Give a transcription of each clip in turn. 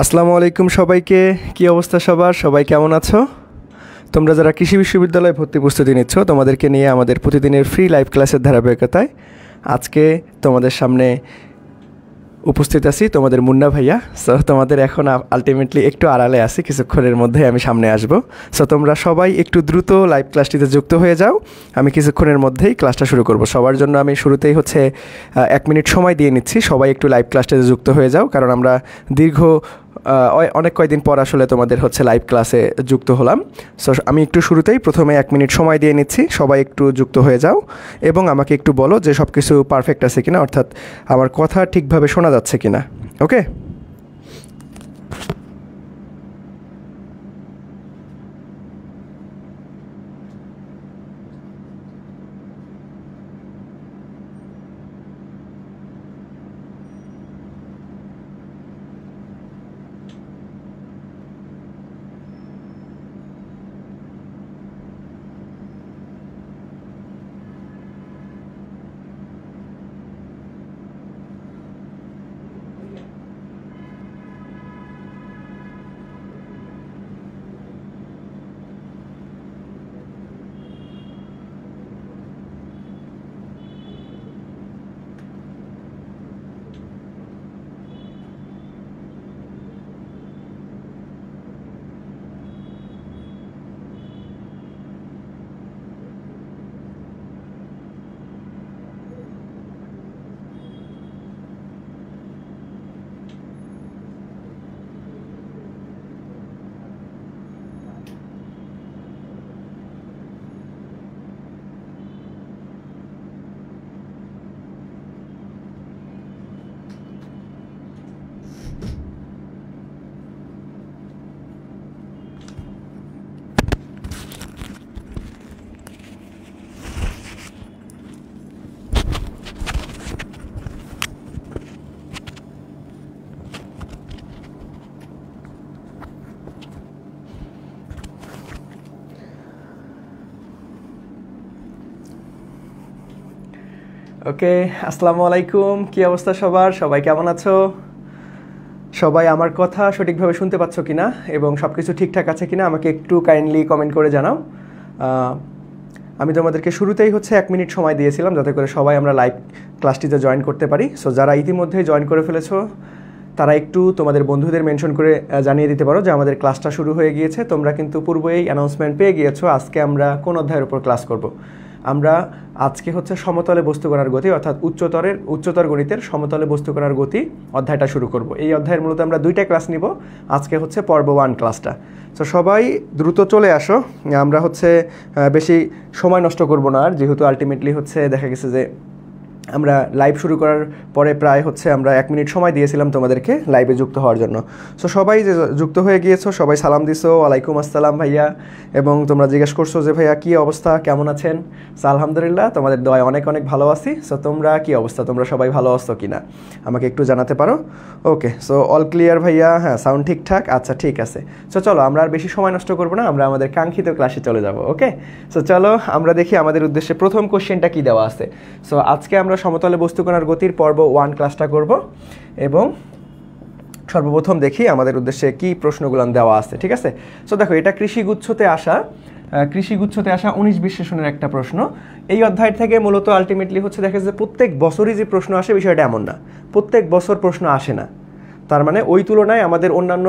আসসালামু আলাইকুম সবাইকে। কি অবস্থা সবার? সবাই কেমন আছো? তোমরা যারা কৃষি বিশ্ববিদ্যালয়ে ভর্তি প্রস্তুতি নিচ্ছ, তোমাদেরকে নিয়ে আমাদের প্রতিদিনের ফ্রি লাইভ ক্লাসের ধারাবাহিকতায় আজকে তোমাদের সামনে উপস্থিত আছি তোমাদের মুন্না ভাইয়া। সো তোমাদের এখন আলটিমেটলি একটু আড়ালে আছি, কিছুক্ষণের মধ্যে আমি সামনে আসব। সো তোমরা সবাই একটু দ্রুত লাইভ ক্লাসটিতে যুক্ত হয়ে যাও, আমি কিছুক্ষণের মধ্যেই ক্লাসটা শুরু করব। সবার জন্য আমি শুরুতেই 1 মিনিট সময় দিয়ে নিচ্ছি, সবাই একটু লাইভ ক্লাসটিতে যুক্ত হয়ে যাও, কারণ আমরা দীর্ঘ অনেক কয়েকদিন পর আসলে তোমাদের লাইভ ক্লাসে যুক্ত হলাম। সো আমি একটু শুরুতেই প্রথমে 1 মিনিট সময় দিয়ে নিচ্ছি, সবাই একটু যুক্ত হয়ে যাও এবং আমাকে একটু বলো যে সব কিছু পারফেক্ট আছে কিনা, অর্থাৎ আমার কথা ঠিকভাবে শোনা যাচ্ছে কিনা। ওকে, ওকে, আসসালামু আলাইকুম। কি অবস্থা সবার? সবাই কেমন আছো? সবাই আমার কথা সঠিকভাবে শুনতে পাচ্ছ কিনা এবং সব কিছু ঠিকঠাক আছে কিনা আমাকে একটু কাইন্ডলি কমেন্ট করে জানাও। আমি তোমাদেরকে শুরুতেই 1 মিনিট সময় দিয়েছিলাম যাতে করে সবাই আমরা লাইভ ক্লাসটিতে জয়েন করতে পারি। সো যারা ইতিমধ্যে জয়েন করে ফেলেছো তারা একটু তোমাদের বন্ধুদের মেনশন করে জানিয়ে দিতে পারো যে আমাদের ক্লাসটা শুরু হয়ে গিয়েছে। তোমরা কিন্তু পূর্বেই অ্যানাউন্সমেন্ট পেয়ে গিয়েছো আজকে আমরা কোন অধ্যায়ের উপর ক্লাস করব। আমরা আজকে সমতলে বস্তুকণার গতি, অর্থাৎ উচ্চতর গণিতের সমতলে বস্তুকণার গতি অধ্যায়টা শুরু করব। এই অধ্যায়ের মূলত আমরা 2টা ক্লাস নিব। আজকে পর্ব 1 ক্লাসটা। তো সবাই দ্রুত চলে আসো, আমরা বেশি সময় নষ্ট করব না আর, যেহেতু আলটিমেটলি দেখা গেছে যে আমরা লাইভ শুরু করার পরে প্রায় আমরা 1 মিনিট সময় দিয়েছিলাম তোমাদেরকে লাইভে যুক্ত হওয়ার জন্য। সো সবাই যে যুক্ত হয়ে গিয়েছো সবাই সালাম দিছো, ওয়ালাইকুম আসসালাম ভাইয়া, এবং তোমরা জিজ্ঞেস করছো যে ভাইয়া কী অবস্থা, কেমন আছেন? সো আলহামদুলিল্লাহ, তোমাদের দোয়ায় অনেক অনেক ভালো আছি। সো তোমরা কী অবস্থা, তোমরা সবাই ভালো আছো কি না আমাকে একটু জানাতে পারো। ওকে, সো অল ক্লিয়ার ভাইয়া, হ্যাঁ সাউন্ড ঠিকঠাক, আচ্ছা ঠিক আছে। সো চলো আমরা আর বেশি সময় নষ্ট করবো না, আমরা আমাদের কাঙ্ক্ষিত ক্লাসে চলে যাব। ওকে, সো চলো আমরা দেখি আমাদের উদ্দেশ্যে প্রথম কোশ্চেনটা কী দেওয়া আছে। সো আজকে আমরা সমতলে বস্তুকণার গতির পর্ব 1 ক্লাসটা করব এবং সর্বপ্রথম দেখি আমাদের উদ্দেশ্যে কি প্রশ্নগুলো দেওয়া আছে। ঠিক আছে, সো দেখো এটা কৃষিগুচ্ছতে আসা 19-20 সেশনের একটা প্রশ্ন। এই অধ্যায় থেকে মূলত আলটিমেটলি দেখা যাচ্ছে প্রত্যেক বছরই যে প্রশ্ন আসে বিষয়টা এমন না, প্রত্যেক বছর প্রশ্ন আসে না। তার মানে ওই তুলনায় আমাদের অন্যান্য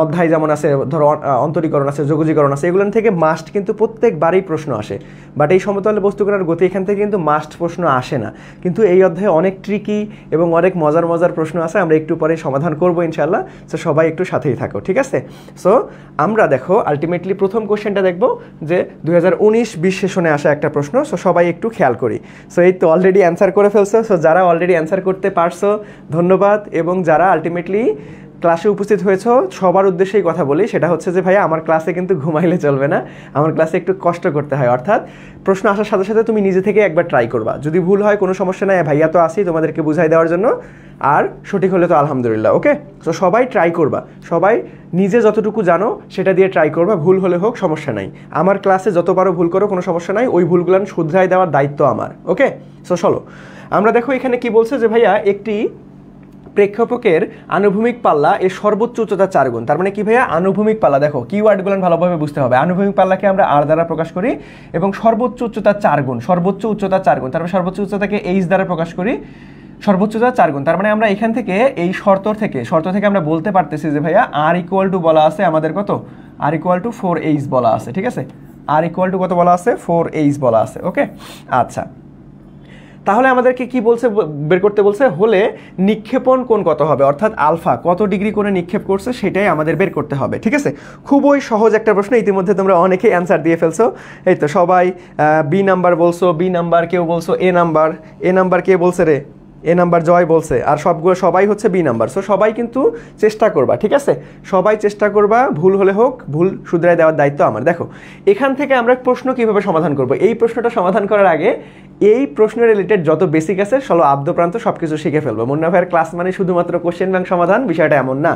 অধ্যায় যেমন আছে, ধরো অন্তরীকরণ আছে, যোগজীকরণ আছে, এগুলো থেকে মাস্ট কিন্তু প্রত্যেকবারই প্রশ্ন আসে। বাট এই সমতলে বস্তুকণার গতি এখান থেকে কিন্তু মাস্ট প্রশ্ন আসে না। কিন্তু এই অধ্যায়ে অনেক ট্রিকি এবং অনেক মজার মজার প্রশ্ন আছে, আমরা একটু পরে সমাধান করবো ইনশাল্লাহ। সো সবাই একটু সাথেই থাকো, ঠিক আছে? সো আমরা দেখো আলটিমেটলি প্রথম কোশ্চেনটা দেখবো যে 2019-20 সেশনে আসা একটা প্রশ্ন। সো সবাই একটু খেয়াল করি। সো এই তো অলরেডি অ্যান্সার করে ফেলছো। সো যারা অলরেডি অ্যান্সার করতে পারছো ধন্যবাদ, এবং যারা আলটিমেটলি ক্লাসে উপস্থিত হয়েছ সবার উদ্দেশ্যেই কথা বলি, সেটা হচ্ছে যে ভাইয়া আমার ক্লাসে কিন্তু ঘুমাইলে চলবে না, আমার ক্লাসে একটু কষ্ট করতে হয়। অর্থাৎ প্রশ্ন আসার সাথে সাথে তুমি নিজে থেকে একবার ট্রাই করবা, যদি ভুল হয় কোনো সমস্যা নাই, ভাইয়া তো আসি তোমাদেরকে বুঝাই দেওয়ার জন্য, আর সঠিক হলে তো আলহামদুলিল্লাহ। ওকে, তো সবাই ট্রাই করবা, সবাই নিজে যতটুকু জানো সেটা দিয়ে ট্রাই করবা, ভুল হলে হোক সমস্যা নাই। আমার ক্লাসে যত পারো ভুল করো, কোনো সমস্যা নাই, ওই ভুলগুলো শুধরাই দেওয়ার দায়িত্ব আমার। ওকে, সো চলো আমরা দেখো এখানে কি বলছে যে ভাইয়া একটি প্রেক্ষাপটের আনুভূমিক পাল্লা এর সর্বোচ্চ উচ্চতা 4 গুণ। তার মানে কি ভাইয়া? আনুভূমিক পাল্লা, দেখো কিওয়ার্ডগুলো ভালোভাবে বুঝতে হবে। আনুভূমিক পাল্লাকে আমরা আর দ্বারা প্রকাশ করি এবং সর্বোচ্চ উচ্চতা 4 গুণ, সর্বোচ্চ উচ্চতা 4 গুণ। তারপরে সর্বোচ্চ উচ্চতাকে এইচ দ্বারা প্রকাশ করি, সর্বোচ্চ উচ্চতা 4 গুণ। তার মানে আমরা এখান থেকে এই শর্ত থেকে আমরা বলতে পারতেছি যে ভাইয়া আর ইকুয়াল টু বলা আছে আমাদের কত? আর ইকুয়াল টু 4h বলা আছে, ঠিক আছে? আর ইকুয়াল টু কত বলা আছে? 4h বলা আছে। ওকে, আচ্ছা, তাহলে আমাদেরকে কি বলছে, বের করতে বলছে হলে নিক্ষেপণ কোণ কত হবে, অর্থাৎ আলফা কত ডিগ্রি কোণে নিক্ষেপ করছে সেটাই আমাদের বের করতে হবে, ঠিক আছে? খুবই সহজ একটা প্রশ্ন, ইতিমধ্যে তোমরা অনেকেই অ্যান্সার দিয়ে ফেলছো। এই তো সবাই বি নাম্বার বলছো, বি নাম্বার কেউ বলছো, এ নাম্বার কে বলছে রে? এ নাম্বার জয় বলছে, আর সবাই হচ্ছে বি নাম্বার। সো সবাই কিন্তু চেষ্টা করবা, ঠিক আছে? সবাই চেষ্টা করবা, ভুল হলে হোক, ভুল শুধরাই দেওয়ার দায়িত্ব আমার। দেখো এখান থেকে আমরা প্রশ্ন কিভাবে সমাধান করব, এই প্রশ্নটা সমাধান করার আগে এই প্রশ্ন রিলেটেড যত বেসিক আছে চলো আদ্যপ্রান্ত সব কিছু শিখে ফেলবো। মুন্না ভাইয়ের ক্লাস মানে শুধুমাত্র কোশ্চেন ব্যাংক সমাধান, বিষয়টা এমন না।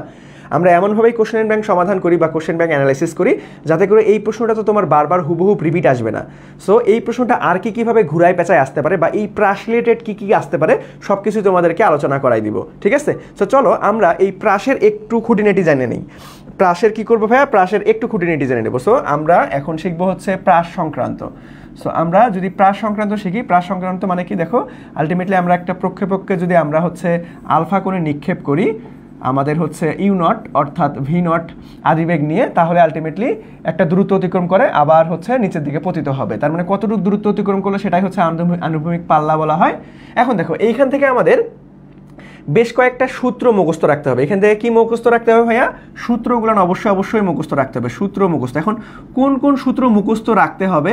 আমরা এমনভাবেই কোশ্চেন ব্যাংক সমাধান করি বা কোশ্চেন ব্যাংক অ্যানালাইসিস করি যাতে করে এই প্রশ্নটা তো তোমার বারবার হুবহু রিপিট আসবে না। সো এই প্রশ্নটা আর কীভাবে ঘুরায় পেঁচায় আসতে পারে বা এই প্রাস রিলেটেড কী আসতে পারে সব কিছু তোমাদেরকে আলোচনা করাই দিব, ঠিক আছে? সো চলো আমরা এই প্রাসের একটু খুঁটিনাটি জেনে নিই। প্রাসের কি করবো ভাইয়া? প্রাসের একটু খুঁটিনাটি জেনে নেবো। সো আমরা এখন শিখবো হচ্ছে প্রাস সংক্রান্ত। সো আমরা যদি প্রাস সংক্রান্ত শিখি, প্রাস সংক্রান্ত মানে কি? দেখো আলটিমেটলি আমরা একটা প্রক্ষেপককে যদি আমরা হচ্ছে আলফা কোণে নিক্ষেপ করি, আমাদের হচ্ছে ইউ নট অর্থাৎ ভি নট আদিবেগ নিয়ে, তাহলে আলটিমেটলি একটা দূরত্ব অতিক্রম করে আবার হচ্ছে নিচের দিকে পতিত হবে। তার মানে কতটুকু দূরত্ব অতিক্রম করলে সেটাই হচ্ছে আনুভূমিক পাল্লা বলা হয়। এখন দেখো এইখান থেকে আমাদের বেশ কয়েকটা সূত্র মুখস্থ রাখতে হবে। এখান থেকে কি মুখস্থ রাখতে হবে ভাইয়া? সূত্রগুলো অবশ্যই মুখস্থ রাখতে হবে, সূত্র মুখস্থ। এখন কোন কোন সূত্র মুখস্থ রাখতে হবে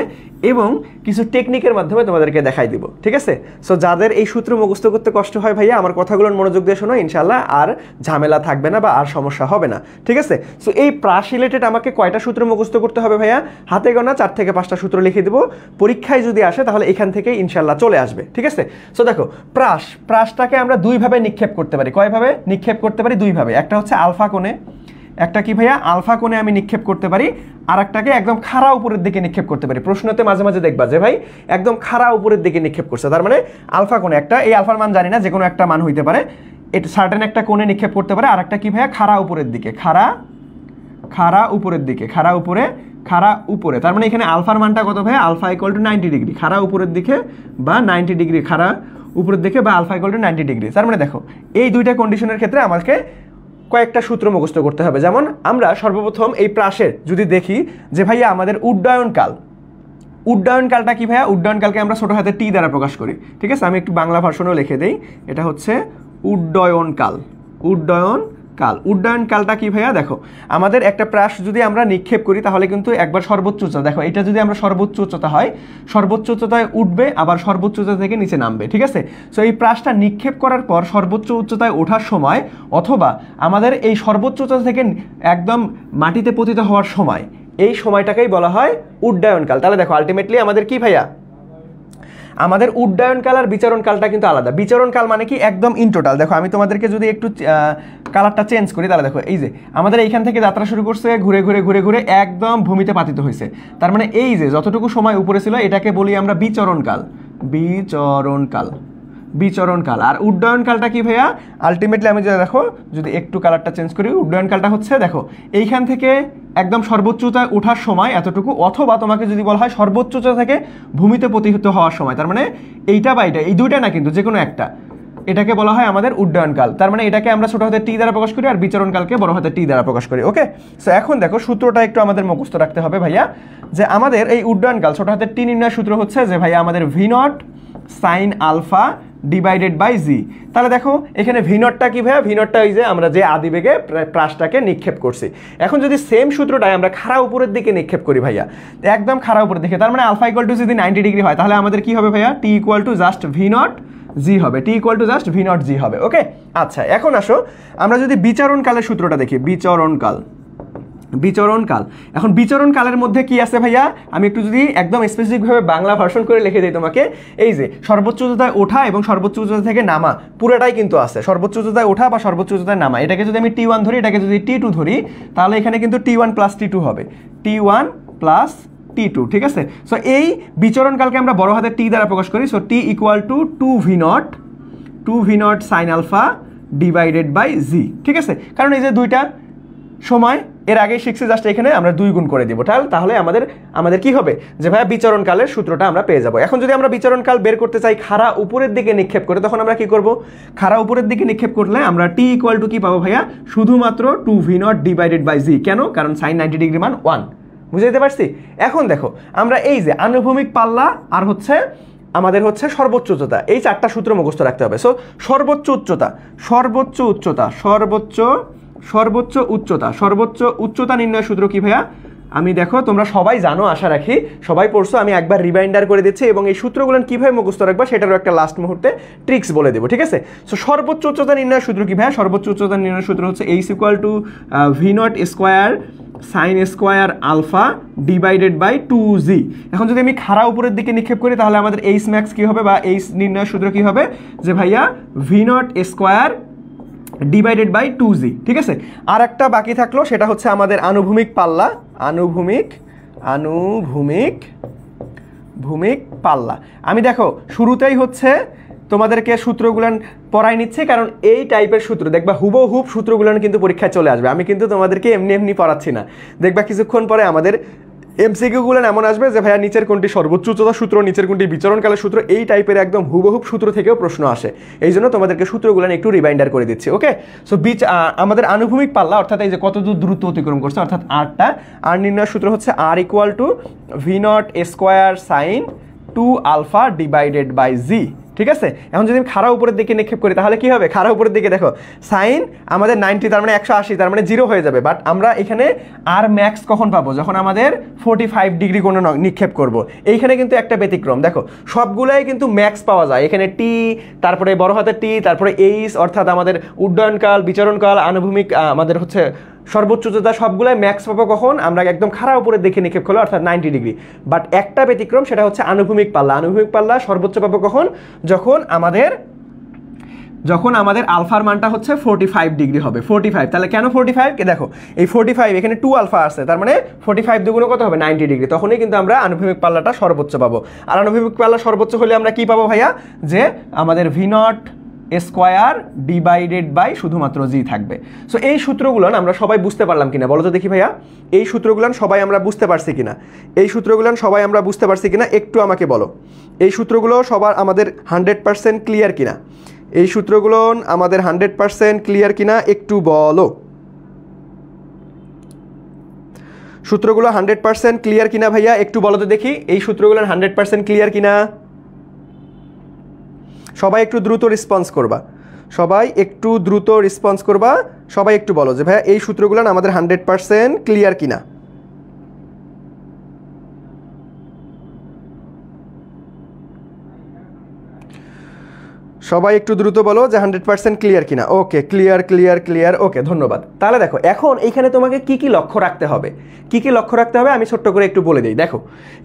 এবং কিছু টেকনিকের মাধ্যমে তোমাদেরকে দেখাই দিব, ঠিক আছে? সো যাদের এই সূত্র মুখস্থ করতে কষ্ট হয় ভাইয়া, আমার কথাগুলোর মনোযোগ দিয়ে শোনো, ইনশাল্লাহ আর ঝামেলা থাকবে না বা আর সমস্যা হবে না, ঠিক আছে? সো এই প্রাস রিলেটেড আমাকে কয়টা সূত্র মুখস্থ করতে হবে ভাইয়া? হাতে গোনা 4 থেকে 5টা সূত্র লিখে দেবো, পরীক্ষায় যদি আসে তাহলে এখান থেকে ইনশাল্লাহ চলে আসবে, ঠিক আছে? সো দেখো প্রাসটাকে আমরা দুইভাবে নিক্ষেপ করতে পারি। কয়ভাবে নিক্ষেপ করতে পারি? দুইভাবে। একটা হচ্ছে আলফা কোণে, একটা কি ভাইয়া? আলফা কোণে আমি নিক্ষেপ করতে পারি, আর একটাকে একদম খাড়া উপরের দিকে নিক্ষেপ করতে পারি। প্রশ্নতে মাঝে মাঝে দেখবা যে ভাই একদম খাড়া উপরের দিকে নিক্ষেপ করছে, তার মানে আলফা কোণে একটা, এই আলফার মান জানি না, যে কোনো একটা মান হইতে পারে, এটা সার্টেন একটা কোণে নিক্ষেপ করতে পারে। আর একটা কি ভাইয়া? খাড়া উপরের দিকে, খাড়া উপরের দিকে, খাড়া উপরে। তার মানে এখানে আলফার মানটা কত ভাইয়া? আলফা ইকুয়াল টু 90 ডিগ্রি, খাড়া উপরের দিকে বা 90 ডিগ্রি, খাড়া উপরের দিকে বা আলফা ইকুয়াল টু 90 ডিগ্রি। তার মানে দেখো এই দুইটা কন্ডিশনের ক্ষেত্রে আমাকে কয়েকটা সূত্র মুখস্থ করতে হবে। যেমন আমরা সর্বপ্রথম এই প্রাসের যদি দেখি যে ভাইয়া আমাদের উড্ডয়নকালটা কি ভাইয়া? উড্ডয়নকালকে আমরা ছোট হাতে টি দ্বারা প্রকাশ করি, ঠিক আছে? আমি একটু বাংলা ভার্সনও লিখে দেই, এটা হচ্ছে উড্ডয়নকাল। উড্ডয়নকালটা কি ভাইয়া? দেখো আমাদের একটা প্রাস যদি আমরা নিক্ষেপ করি তাহলে কিন্তু একবার সর্বোচ্চ উচ্চতা, দেখো এটা যদি আমরা সর্বোচ্চ উচ্চতা হয়, সর্বোচ্চ উচ্চতায় উঠবে, আবার সর্বোচ্চ উচ্চতা থেকে নিচে নামবে, ঠিক আছে? সো এই প্রাসটা নিক্ষেপ করার পর সর্বোচ্চ উচ্চতায় ওঠার সময় অথবা আমাদের এই সর্বোচ্চ উচ্চতা থেকে একদম মাটিতে পতিত হওয়ার সময়, এই সময়টাকেই বলা হয় উড্ডয়নকাল। তাহলে দেখো আলটিমেটলি আমাদের কি ভাইয়া? আমাদের উড্ডয়নকাল আর বিচরণকালটা কিন্তু আলাদা। বিচরণকাল মানে কি? একদম ইন টোটাল। দেখো আমি তোমাদেরকে যদি একটু কালারটা চেঞ্জ করি তাহলে দেখো এই যে আমাদের এইখান থেকে যাত্রা শুরু করছে, ঘুরে ঘুরে একদম ভূমিতে পাতিত হয়েছে। তার মানে এই যে যতটুকু সময় উপরে ছিল এটাকে বলি আমরা বিচরণকাল। আর উড্ডয়নকালটা কি ভাইয়া? আলটিমেটলি আমি দেখো যদি একটু কালারটা চেঞ্জ করি, উড্ডয়নকালটা হচ্ছে দেখো এইখান থেকে একদম সর্বোচ্চ উচ্চতায় ওঠার সময় এতটুকু, অথবা তোমাকে যদি বলা হয় সর্বোচ্চ উচ্চতা থেকে ভূমিতে পতিত হওয়ার সময়, তার মানে এইটা বা এইটা, এই দুইটা না কিন্তু যে কোনো একটা। এটাকে বলা হয় আমাদের উড্ডয়নকাল। তার মানে এটাকে আমরা ছোট হাতের টি দ্বারা প্রকাশ করি আর বিচরণকালকে বড় হাতের টি দ্বারা প্রকাশ করি। ওকে, সো এখন দেখো সূত্রটা একটু আমাদের মুখস্থ রাখতে হবে ভাইয়া, যে আমাদের এই উড্ডয়নকাল ছোট হাতের টি নির্ণয় সূত্র হচ্ছে যে ভাইয়া আমাদের V naught sine alpha divided by g. তাহলে দেখো এখানে ভি নটটা কি ভাইয়া, ভি নটটা এই যে আমরা যে আদিবেগে প্রাসটাকে নিক্ষেপ করছি। এখন যদি সেম সূত্রটাই আমরা খাড়া উপরের দিকে নিক্ষেপ করি ভাইয়া, একদম খাড়া উপরের দিকে, তার মানে আলফা ইকুয়াল টু যদি 90 ডিগ্রি হয় তাহলে আমাদের কি হবে ভাইয়া, t equal to just v naught g হবে, t equal to just v naught g হবে। ওকে, আচ্ছা এখন আসো আমরা যদি বিচরণকালের সূত্রটা দেখি, বিচরণকাল। এখন বিচরণকালের মধ্যে কি আছে ভাইয়া, আমি একটু যদি একদম স্পেসিফিকভাবে বাংলা ভার্সন করে লিখে দিই তোমাকে, এই যে সর্বোচ্চ উচ্চতায় ওঠা এবং সর্বোচ্চ উচ্চতা থেকে নামা পুরোটাই কিন্তু আছে, সর্বোচ্চ উচ্চতায় ওঠা বা সর্বোচ্চ উচ্চতায় নামা। এটাকে যদি আমি টি1 ধরি, এটাকে যদি টি2 ধরি, তাহলে এখানে কিন্তু টি1 প্লাস টি2 হবে, টি1 প্লাস টি2, ঠিক আছে। সো এই বিচরণকালকে আমরা বড় হাতের টি দ্বারা প্রকাশ করি। So t equal to 2v naught sine alpha divided by g, ঠিক আছে। কারণ এই যে দুইটা সময় এর আগে শিখছি, জাস্ট এখানে আমরা 2 গুণ করে দিব, তাহলে আমাদের কি হবে যে ভাইয়া বিচরণকালের সূত্রটা আমরা পেয়ে যাব। এখন যদি আমরা বিচরণকাল বের করতে চাই খাড়া উপরের দিকে নিক্ষেপ করে, তখন আমরা কি করব, খাড়া উপরের দিকে নিক্ষেপ করলে আমরা টি ইকুয়াল টু কি পাবো ভাইয়া, শুধুমাত্র 2v নট ডিভাইডেড বাই জি। কেন, কারণ সাইন 90 ডিগ্রি মান 1, বুঝতে পারছি। এখন দেখো আমরা এই যে আনুভূমিক পাল্লা আর হচ্ছে আমাদের হচ্ছে সর্বোচ্চ উচ্চতা, এই চারটা সূত্র মুখস্থ রাখতে হবে। সো সর্বোচ্চ উচ্চতা নির্ণয় সূত্র কি ভাইয়া, আমি দেখো তোমরা সবাই জানো, আশা রাখি সবাই পড়ছো, আমি একবার রিমাইন্ডার করে দিচ্ছি এবং এই সূত্রগুলো কিভাবে মুখস্থ রাখবা সেটারও একটা লাস্ট মুহূর্তে ট্রিক্স বলে দেবো, ঠিক আছে। সো সর্বোচ্চ উচ্চতা নির্ণয় সূত্র কি ভাইয়া, সর্বোচ্চ উচ্চতা নির্ণয় সূত্র হচ্ছে H equal to V naught square sine square alpha divided by 2g। এখন যদি আমি খাড়া উপরের দিকে নিক্ষেপ করি তাহলে আমাদের এইচ ম্যাক্স কি হবে, বা এইচ নির্ণয় সূত্র কি হবে, যে ভাইয়া V naught square divided by 2g, ঠিক আছে। আর একটা বাকি থাকলো, সেটা হচ্ছে আমাদের আনুভূমিক পাল্লা, আনুভূমিক পাল্লা। আমি দেখো শুরুতেই হচ্ছে তোমাদেরকে সূত্রগুলো পড়াই নিচ্ছে, কারণ এই টাইপের সূত্র দেখবা হুবহুব সূত্রগুলো কিন্তু পরীক্ষায় চলে আসবে। আমি কিন্তু তোমাদেরকে এমনি পড়াচ্ছি না, দেখবা কিছুক্ষণ পরে আমাদের এমসিকিউগুলো এমন আসবে যে ভাইয়া নিচের কোনটি সর্বোচ্চ উচ্চতা সূত্র, নিচের কোনটি বিচরণকালের সূত্র, এই টাইপের একদম হুবহুব সূত্র থেকেও প্রশ্ন আসে। এই জন্য তোমাদেরকে সূত্রগুলো একটু রিমাইন্ডার করে দিচ্ছি। ওকে, সো আমাদের আনুভূমিক পাল্লা অর্থাৎ এই যে কত দূর দূরত্ব অতিক্রম করছে, অর্থাৎ আরটা, আর নির্ণয় সূত্র হচ্ছে r equal to V naught square sine 2 alpha divided by g, ঠিক আছে। এখন যদি আমি খাড়া উপরের দিকে নিক্ষেপ করি তাহলে কি হবে, খাড়া উপরের দিকে দেখো সাইন আমাদের 90, তার মানে 180, তার মানে 0 হয়ে যাবে। বাট আমরা এখানে আর ম্যাক্স কখন পাবো, যখন আমাদের 45 ডিগ্রি কোনো নিক্ষেপ করব। এইখানে কিন্তু একটা ব্যতিক্রম, দেখো সবগুলাই কিন্তু ম্যাক্স পাওয়া যায় এখানে, টি, তারপরে বড় হাতের টি, তারপরে এইচ অর্থাৎ আমাদের উড্ডয়নকাল, বিচরণকাল, আনুভূমিক আমাদের হচ্ছে সর্বোচ্চ উচ্চতা, সবগুলাই ম্যাক্স পাবো কখন, আমরা একদম খাড়া উপরের দিকে নিক্ষেপ করলো অর্থাৎ 90 ডিগ্রি। বাট একটা ব্যতিক্রম, সেটা হচ্ছে আনুভূমিক পাল্লা। আনুভূমিক পাল্লা সর্বোচ্চ পাবো কখন, যখন আমাদের আলফার মানটা হচ্ছে 45 ডিগ্রি হবে, 45। তাহলে কেন 45, দেখো এই 45 এখানে 2 আলফা আছে, তার মানে 45 দুগুণ কত হবে, 90 ডিগ্রি। তখনই কিন্তু আমরা আনুভূমিক পাল্লাটা সর্বোচ্চ পাবো। আর আনুভূমিক পাল্লা সর্বোচ্চ হলে আমরা কি পাবো ভাইয়া, যে আমাদের V naught square divided by শুধুমাত্র জি থাকবে। সো এই সূত্রগুলো আমরা সবাই বুঝতে পারলাম কিনা বলো তো দেখি ভাইয়া, এই সূত্রগুলো সবাই আমরা বুঝতে পারছি কিনা, একটু আমাকে বলো। এই সূত্রগুলো সবার আমাদের 100% ক্লিয়ার কিনা, এই সূত্রগুলো আমাদের 100% ক্লিয়ার কিনা একটু বলো। সূত্রগুলো 100% ক্লিয়ার কিনা ভাইয়া একটু বলো তো দেখি, এই সূত্রগুলো 100% ক্লিয়ার কিনা। সবাই একটু দ্রুত রেসপন্স করবা, সবাই একটু বলো যে ভাইয়া এই সূত্রগুলো আমাদের 100% ক্লিয়ার কিনা। সবাই একটু দ্রুত বলো যে 100% ক্লিয়ার কিনা। ওকে, ক্লিয়ার, ওকে, ধন্যবাদ। তাহলে দেখো এখন এইখানে তোমাকে কি কি লক্ষ্য রাখতে হবে, আমি ছোট্ট করে একটু বলে দিই। দেখো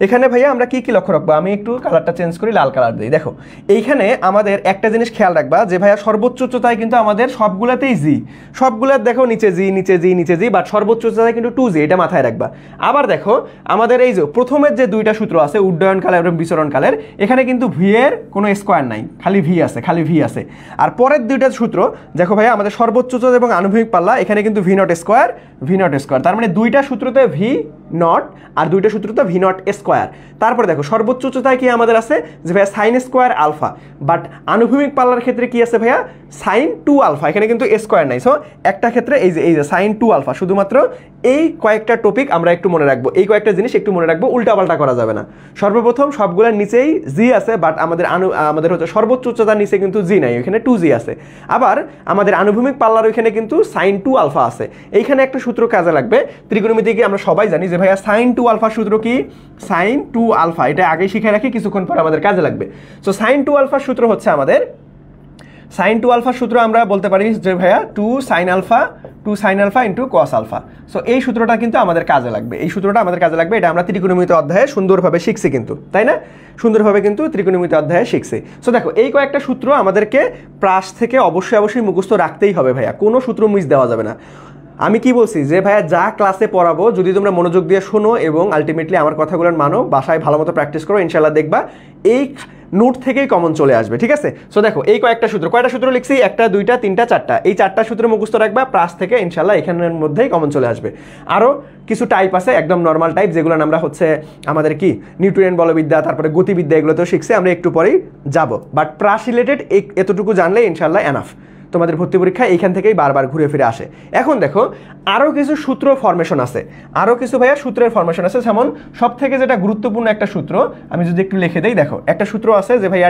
এখানে ভাইয়া আমরা কি লক্ষ্য রাখবো, আমি একটু কালারটা চেঞ্জ করি, লাল কালার দিই। দেখো এইখানে আমাদের একটা জিনিস খেয়াল রাখবা যে ভাইয়া সর্বোচ্চ উচ্চতায় কিন্তু আমাদের সবগুলাতেই জি, সবগুলার দেখো নিচে জি, বাট সর্বোচ্চ উচ্চতায় কিন্তু 2g, এটা মাথায় রাখবা। আবার দেখো আমাদের এই যে প্রথমের যে দুইটা সূত্র আছে উড্ডয়নকাল এবং বিচরণকালের, এখানে কিন্তু ভি এর কোনো স্কোয়ার নাই, খালি ভি আছে, খালি ভি আছে। আর পরের দুইটা সূত্র দেখো ভাইয়া, আমাদের সর্বোচ্চ উচ্চতা এবং আনুভূমিক পাল্লা, এখানে কিন্তু ভি নট স্কোয়ার, তার মানে দুইটা সূত্রতে ভি নট আর দুইটা সূত্রতে ভি নট স্কোয়ার। তারপরে দেখো সর্বোচ্চ উচ্চতায় কি আমাদের আছে যে ভাইয়া সাইন স্কোয়ার আলফা, বাট আনুভূমিক পাল্লার ক্ষেত্রে কি আছে ভাইয়া সাইন 2 আলফা, এখানে কিন্তু স্কোয়ার নাই। সো একটা ক্ষেত্রে এই যে সাইন 2 আলফা, শুধুমাত্র এই কয়েকটা টপিক আমরা একটু মনে রাখবো, এই কয়েকটা জিনিস একটু মনে রাখবো, উল্টাপাল্টা করা যাবে না। সর্বপ্রথম সবগুলোর নিচেই জি আছে, বাট আমাদের হচ্ছে সর্বোচ্চ উচ্চতার নিচে কিন্তু জি নাই, ওইখানে 2 জি আছে। আবার আমাদের আনুভূমিক পাল্লার ওইখানে কিন্তু সাইন 2 আলফা আছে। এইখানে একটা সূত্র কাজে লাগবে, ত্রিকোণমিতিকে আমরা সবাই জানি যে ভাইয়া সাইন 2 আলফা সূত্র কি, সাইন 2 আলফা, এটা আগে শিখে রাখি, কিছুক্ষণ পর আমাদের কাজে লাগবে। সো সাইন 2 আলফার সূত্র হচ্ছে আমাদের, সাইন 2 আলফার সূত্র আমরা বলতে পারি যে ভাইয়া 2 sine alpha into cos alpha. So এই সূত্রটা কিন্তু আমাদের কাজে লাগবে, এটা আমরা ত্রিকোণমিতি অধ্যায়ে সুন্দরভাবে শিখছি কিন্তু, তাই না? সুন্দরভাবে কিন্তু ত্রিকোণমিতি অধ্যায়ে শিখছি। সো দেখো এই কয়েকটা সূত্র আমাদেরকে প্রাস থেকে অবশ্যই মুখস্থ রাখতেই হবে ভাইয়া, কোনো সূত্র মিস দেওয়া যাবে না। আমি কি বলছি যে ভাইয়া যা ক্লাসে পড়াবো যদি তোমরা মনোযোগ দিয়ে শোনো এবং আলটিমেটলি আমার কথাগুলো মানো, বাসায় ভালো মতো প্র্যাকটিস করো, ইনশাল্লাহ দেখবা এই নোট থেকেই কমন চলে আসবে, ঠিক আছে? সো দেখো এই কয়েকটা সূত্র লিখছি, 1 2 3 4টা, এই 4টা সূত্র মুখস্থ রাখবা, প্রাস থেকে ইনশাল্লাহ এখানের মধ্যেই কমন চলে আসবে। আরও কিছু টাইপ আছে, একদম নর্মাল টাইপ, যেগুলো আমরা হচ্ছে আমাদের কি নিউটনের বলবিদ্যা, তারপরে গতিবিদ্যা, এগুলোতেও শিখছি, আমরা একটু পরেই যাব। বাট প্রাস রিলেটেড এতটুকু জানলে ইনশাল্লাহ এনাফ, তোমাদের ভর্তি পরীক্ষা এইখান থেকেই বারবার ঘুরে ফিরে আসে। এখন দেখো আরও কিছু সূত্র ফরমেশন আছে, সূত্রের ফরমেশন আছে। যেমন সব থেকে যেটা গুরুত্বপূর্ণ একটা সূত্র আমি যদি একটু লিখে দেই, দেখো একটা সূত্র আছে যে ভাইয়া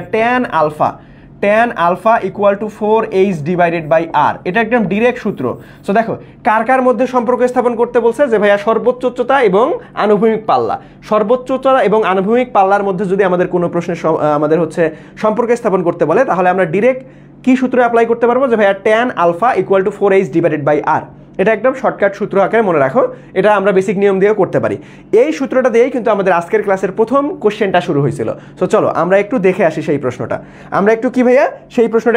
tan alpha equal to 4h divided by r, এটা একদম ডিরেক্ট সূত্র। সো দেখো কার মধ্যে সম্পর্ক স্থাপন করতে বলছে যে ভাইয়া সর্বোচ্চ উচ্চতা এবং আনুভূমিক পাল্লা, সর্বোচ্চ উচ্চতা এবং আনুভূমিক পাল্লার মধ্যে যদি আমাদের কোনো প্রশ্নের আমাদের হচ্ছে সম্পর্ক স্থাপন করতে বলে, তাহলে আমরা ডিরেক্ট কি সূত্র অ্যাপ্লাই করতে পারবো যে ভাইয়া tan alpha equal to 4h divided by r. এটা একদম শর্টকাট সূত্র আকারে মনে রাখো, এটা আমরা বেসিক নিয়ম দিয়েও করতে পারি। এই সূত্রটা দিয়েই কিন্তু আমাদের আজকের ক্লাসের প্রথম কোশ্চেনটা শুরু হয়েছিল। সো চলো আমরা একটু দেখে আসি সেই প্রশ্নটা,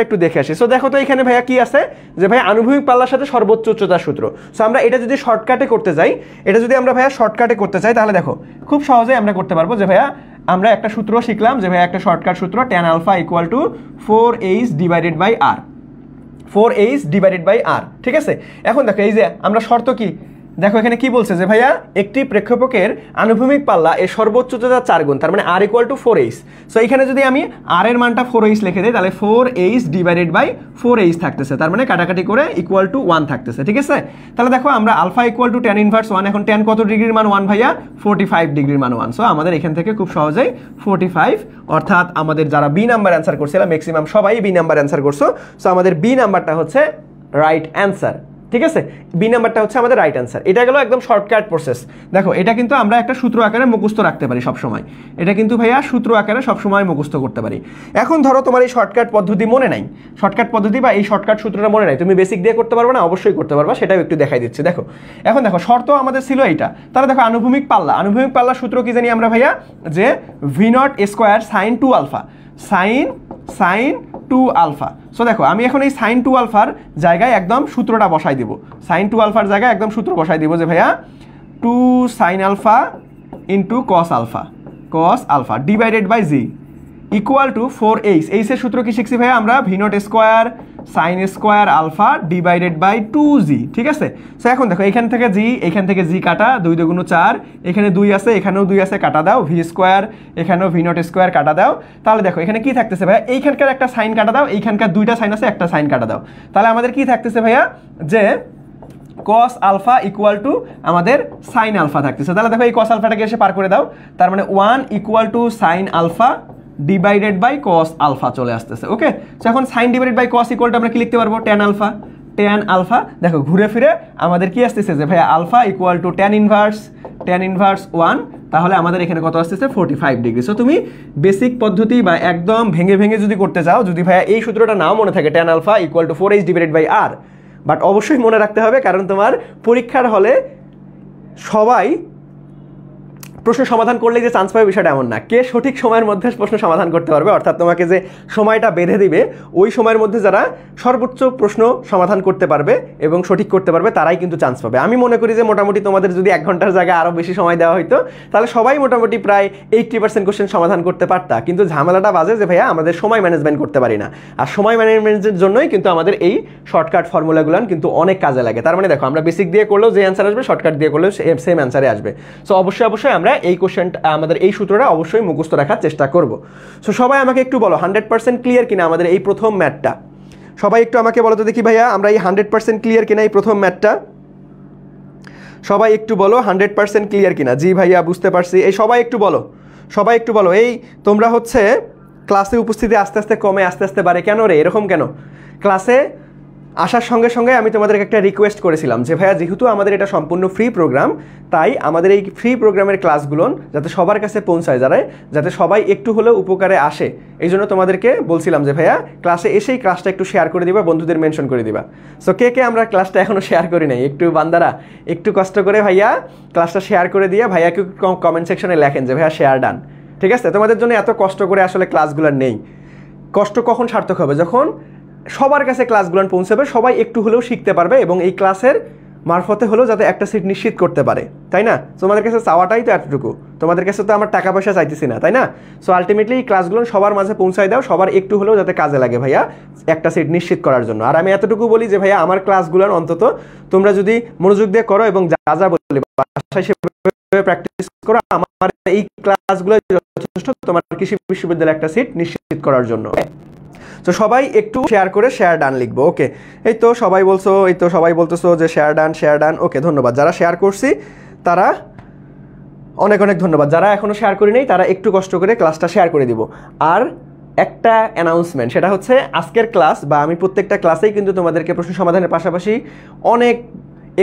একটু দেখে আসি। সো দেখো তো এখানে ভাইয়া কি আছে যে ভাইয়া আনুভূমিক পাল্লার সাথে সর্বোচ্চ উচ্চতার সূত্র। সো আমরা এটা যদি শর্টকাটে করতে চাই, তাহলে দেখো খুব সহজেই আমরা করতে পারবো যে ভাইয়া আমরা একটা সূত্র শিখলাম যে ভাইয়া একটা শর্টকাট সূত্র, tan alpha equal to 4h divided by r, 4h divided by r, ঠিক আছে? এখন দেখো এই যে আমরা শর্ত কি, দেখো এখানে কি বলছে যে ভাইয়া একটি প্রেক্ষাপটের আনুভূমিক পাল্লা এর সর্বোচ্চ উচ্চতা 4 গুণ, তার মানে আর ইকুয়াল টু 4h। সো এখানে যদি আমি আর এর মানটা 4h লিখে দিই, তাহলে 4h ডিভাইডেড বাই 4h থাকতেছে, তার মানে কাটাকাটি করে ইকুয়াল টু 1 থাকতেছে, ঠিক আছে? তাহলে দেখো আমরা alpha equal to tan inverse 1, এখন ট্যান কত ডিগ্রির মান 1 ভাইয়া, 45 ডিগ্রির মান 1। সো আমাদের এখান থেকে খুব সহজেই 45, অর্থাৎ আমাদের যারা বি নাম্বার অ্যান্সার করছিলাম ম্যাক্সিমাম সবাই বি নাম্বার অ্যান্সার করছো। সো আমাদের বি নাম্বারটা হচ্ছে রাইট অ্যান্সার, ঠিক আছে? বি নাম্বারটা হচ্ছে আমাদের রাইট অ্যান্সার। এটা গেল একদম শর্টকাট প্রসেস। দেখো এটা কিন্তু আমরা একটা সূত্র আকারে মুখস্থ রাখতে পারি সবসময়, এটা কিন্তু ভাইয়া সূত্র আকারে সবসময় মুখস্থ করতে পারি। এখন ধরো তোমার এই শর্টকাট পদ্ধতি মনে নাই, বা এই শর্টকাট সূত্রটা মনে নাই, তুমি বেসিক দিয়ে করতে পারবে না? অবশ্যই করতে পারবা, সেটাও একটু দেখাই দিচ্ছি। দেখো এখন দেখো শর্ত আমাদের ছিল এইটা, তাহলে দেখো আনুভূমিক পাল্লা সূত্র কি জানি আমরা ভাইয়া, যে V naught square sine 2 alpha, sine 2 alpha. So দেখো আমি এখন এই সাইন 2 আলফার জায়গায় একদম সূত্রটা বসাই দিব, সাইন 2 আলফার জায়গায় একদম সূত্র বসাই দিব যে ভাইয়া 2 sine alpha into cos alpha divided by G equal to 4h। এইচের সূত্র কি শিখছি ভাইয়া আমরা, V naught square sine square alpha divided by 2g, ঠিক আছে? সো এখন দেখো এখান থেকে জি কাটা, 2 2 4, এখানে 2 আছে, এখানেও 2 আছে, কাটা দাও, ভি স্কোয়ার, এখানেও ভি নট স্কোয়ার কাটা দাও। তাহলে দেখো এখানে কি থাকতেছে ভাইয়া, এইখানকার একটা সাইন কাটা দাও, এইখানকার 2টা সাইন আছে, একটা সাইন কাটা দাও। তাহলে আমাদের কি থাকতেছে ভাইয়া, যে cos আলফা ইকুয়াল টু আমাদের সাইন আলফা থাকতেছে। তাহলে দেখো এই cos আলফাটাকে এসে পার করে দাও, তার মানে 1 equal to sine alpha divided by cos alpha চলে আসতেছে। ওকে, সো এখন sine divided by cos equal to আমরা কি লিখতে পারবো, ট্যান আলফা। দেখো ঘুরে ফিরে আমাদের কি আসতেছে যে ভাইয়া alpha equal to tan inverse 1, তাহলে আমাদের এখানে কত আসতেছে 45 ডিগ্রি। সো তুমি বেসিক পদ্ধতি বা একদম ভেঙে যদি করতে চাও, যদি ভাইয়া এই সূত্রটা নাও মনে থাকে tan alpha equal to 4h divided by R, but অবশ্যই মনে রাখতে হবে, কারণ তোমার পরীক্ষার হলে সবাই প্রশ্ন সমাধান করলে যে চান্স পাবে বিষয়টা এমন না। কে সঠিক সময়ের মধ্যে প্রশ্ন সমাধান করতে পারবে, অর্থাৎ তোমাকে যে সময়টা বেঁধে দিবে ওই সময়ের মধ্যে যারা সর্বোচ্চ প্রশ্ন সমাধান করতে পারবে এবং সঠিক করতে পারবে তারাই কিন্তু চান্স পাবে। আমি মনে করি যে মোটামুটি তোমাদের যদি 1 ঘন্টার জায়গায় আরও বেশি সময় দেওয়া হতো তাহলে সবাই মোটামুটি প্রায় 80% কোশ্চেন সমাধান করতে পারতা। কিন্তু ঝামেলাটা বাজে যে ভাইয়া আমাদের সময় ম্যানেজমেন্ট করতে পারি না, আর সময় ম্যানেজমেন্টের জন্যই কিন্তু আমাদের এই শর্টকাট ফর্মুলাগুলো কিন্তু অনেক কাজে লাগে। তার মানে দেখো আমরা বেসিক দিয়ে করলেও যে অ্যান্সার আসবে শর্টকাট দিয়ে করলেও সেম অ্যান্সারে আসবে। সো অবশ্যই আমরা এই কোশ্চেনটা আমাদের এই সূত্রটা অবশ্যই মুখস্থ রাখার চেষ্টা করব। সো সবাই আমাকে একটু বলো 100% ক্লিয়ার কিনা আমাদের এই প্রথম ম্যাথটা? সবাই একটু আমাকে বলো তো দেখি ভাইয়া আমরা এই 100% ক্লিয়ার কিনা এই প্রথম ম্যাথটা? সবাই একটু বলো 100% ক্লিয়ার কিনা? জি ভাইয়া বুঝতে পারছি। এই সবাই একটু বলো। এই তোমরা হচ্ছে ক্লাসে উপস্থিতি আস্তে আস্তে কমে আস্তে আস্তে বাড়ে কেন রে, এরকম কেন? ক্লাসে আসার সঙ্গে সঙ্গে আমি তোমাদেরকে একটা রিকোয়েস্ট করেছিলাম যে ভাইয়া যেহেতু আমাদের এটা সম্পূর্ণ ফ্রি প্রোগ্রাম, তাই আমাদের এই ফ্রি প্রোগ্রামের ক্লাসগুলো যাতে সবার কাছে পৌঁছায়, যাতে সবাই একটু হলেও উপকারে আসে, এই জন্য তোমাদেরকে বলছিলাম যে ভাইয়া ক্লাসে এসেই ক্লাসটা একটু শেয়ার করে দিবা, বন্ধুদের মেনশন করে দিবা। সো কে আমরা ক্লাসটা এখনও শেয়ার করি নাই, একটু বান্দারা একটু কষ্ট করে ভাইয়া ক্লাসটা শেয়ার করে দিয়ে ভাইয়াকে কমেন্ট সেকশনে লেখেন যে ভাইয়া শেয়ার ডান। ঠিক আছে, তোমাদের জন্য এত কষ্ট করে আসলে ক্লাসগুলো নেই। কষ্ট কখন সার্থক হবে? যখন সবার কাছে ক্লাসগুলো পৌঁছাবে, সবাই একটু হলেও শিখতে পারবে এবং এই ক্লাসের মারফতে হলেও যাতে একটা সিট নিশ্চিত করতে পারে, তাই না? তোমাদের কাছে চাওয়াটাই তো এতটুকু, তোমাদের কাছে তো আমার টাকা পয়সা চাইতেছি না, তাই না? সো আলটিমেটলি এই ক্লাসগুলো সবার মাঝে পৌঁছায় দাও, সবার একটু হলেও যাতে কাজে লাগে ভাইয়া একটা সিট নিশ্চিত করার জন্য। আর আমি এতটুকু বলি যে ভাইয়া আমার ক্লাসগুলোর অন্তত তোমরা যদি মনোযোগ দিয়ে করো এবং যা বলি বাসায় সেভাবে প্র্যাকটিস করো, আমার এই ক্লাসগুলো যথেষ্ট তোমার কৃষি বিশ্ববিদ্যালয়ে একটা সিট নিশ্চিত করার জন্য। তো সবাই একটু শেয়ার করে শেয়ার ডান লিখবো। ওকে, এই তো সবাই বলতেছো যে শেয়ার ডান। ওকে, ধন্যবাদ। যারা শেয়ার করছি তারা অনেক ধন্যবাদ। যারা এখনও শেয়ার করি নাই তারা একটু কষ্ট করে ক্লাসটা শেয়ার করে দিব। আর একটা অ্যানাউন্সমেন্ট, সেটা হচ্ছে আজকের ক্লাস বা আমি প্রত্যেকটা ক্লাসেই কিন্তু তোমাদেরকে প্রশ্ন সমাধানের পাশাপাশি অনেক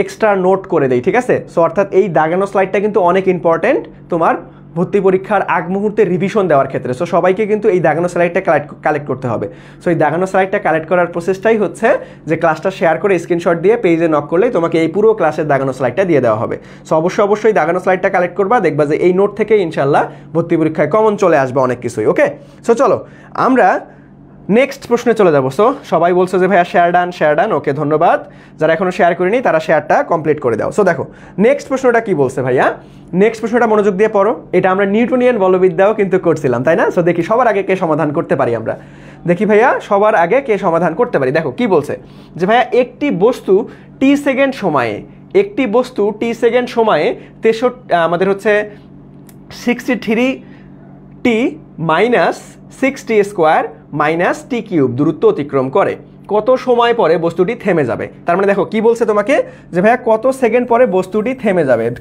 এক্সট্রা নোট করে দেই, ঠিক আছে? সো অর্থাৎ এই দাগানো স্লাইডটা কিন্তু অনেক ইম্পর্টেন্ট তোমার ভর্তি পরীক্ষার আগ মুহূর্তে রিভিশন দেওয়ার ক্ষেত্রে। সো সবাইকে কিন্তু এই দাগানো স্লাইডটা কালেক্ট করতে হবে। সো এই দাগানো স্লাইডটা কালেক্ট করার প্রসেসটাই হচ্ছে যে ক্লাসটা শেয়ার করে স্ক্রিনশট দিয়ে পেজে নক করলেই তোমাকে এই পুরো ক্লাসের দাগানো স্লাইডটা দিয়ে দেওয়া হবে। সো অবশ্যই দাগানো স্লাইডটা কালেক্ট করবা, দেখবা যে এই নোট থেকে ইনশাল্লাহ ভর্তি পরীক্ষায় কমন চলে আসবে অনেক কিছুই। ওকে, সো চলো আমরা নেক্সট প্রশ্নে চলে যাবো। সো সবাই বলছো যে ভাইয়া শেয়ার ডান। ওকে, ধন্যবাদ। যারা এখনো শেয়ার করিনি তারা শেয়ারটা কমপ্লিট করে দাও। সো দেখো নেক্সট প্রশ্নটা কি বলছে ভাইয়া, নেক্সট প্রশ্নটা মনোযোগ দিয়ে পড়ো। এটা আমরা নিউটনিয়ান বলবিদ্যাও কিন্তু করছিলাম, তাই না? সো দেখি সবার আগে কে সমাধান করতে পারি আমরা। দেখি ভাইয়া সবার আগে কে সমাধান করতে পারি। দেখো কি বলছে যে ভাইয়া একটি বস্তু টি সেকেন্ড সময়ে 63 আমাদের হচ্ছে 63t minus 6t square minus t cube দূরত্ব অতিক্রম করে। কত সময় পরে বস্তুটি থেমে যাবে? তার মানে দেখো কি বলছে তোমাকে যে ভাইয়া কত সেকেন্ড পরে বস্তুটি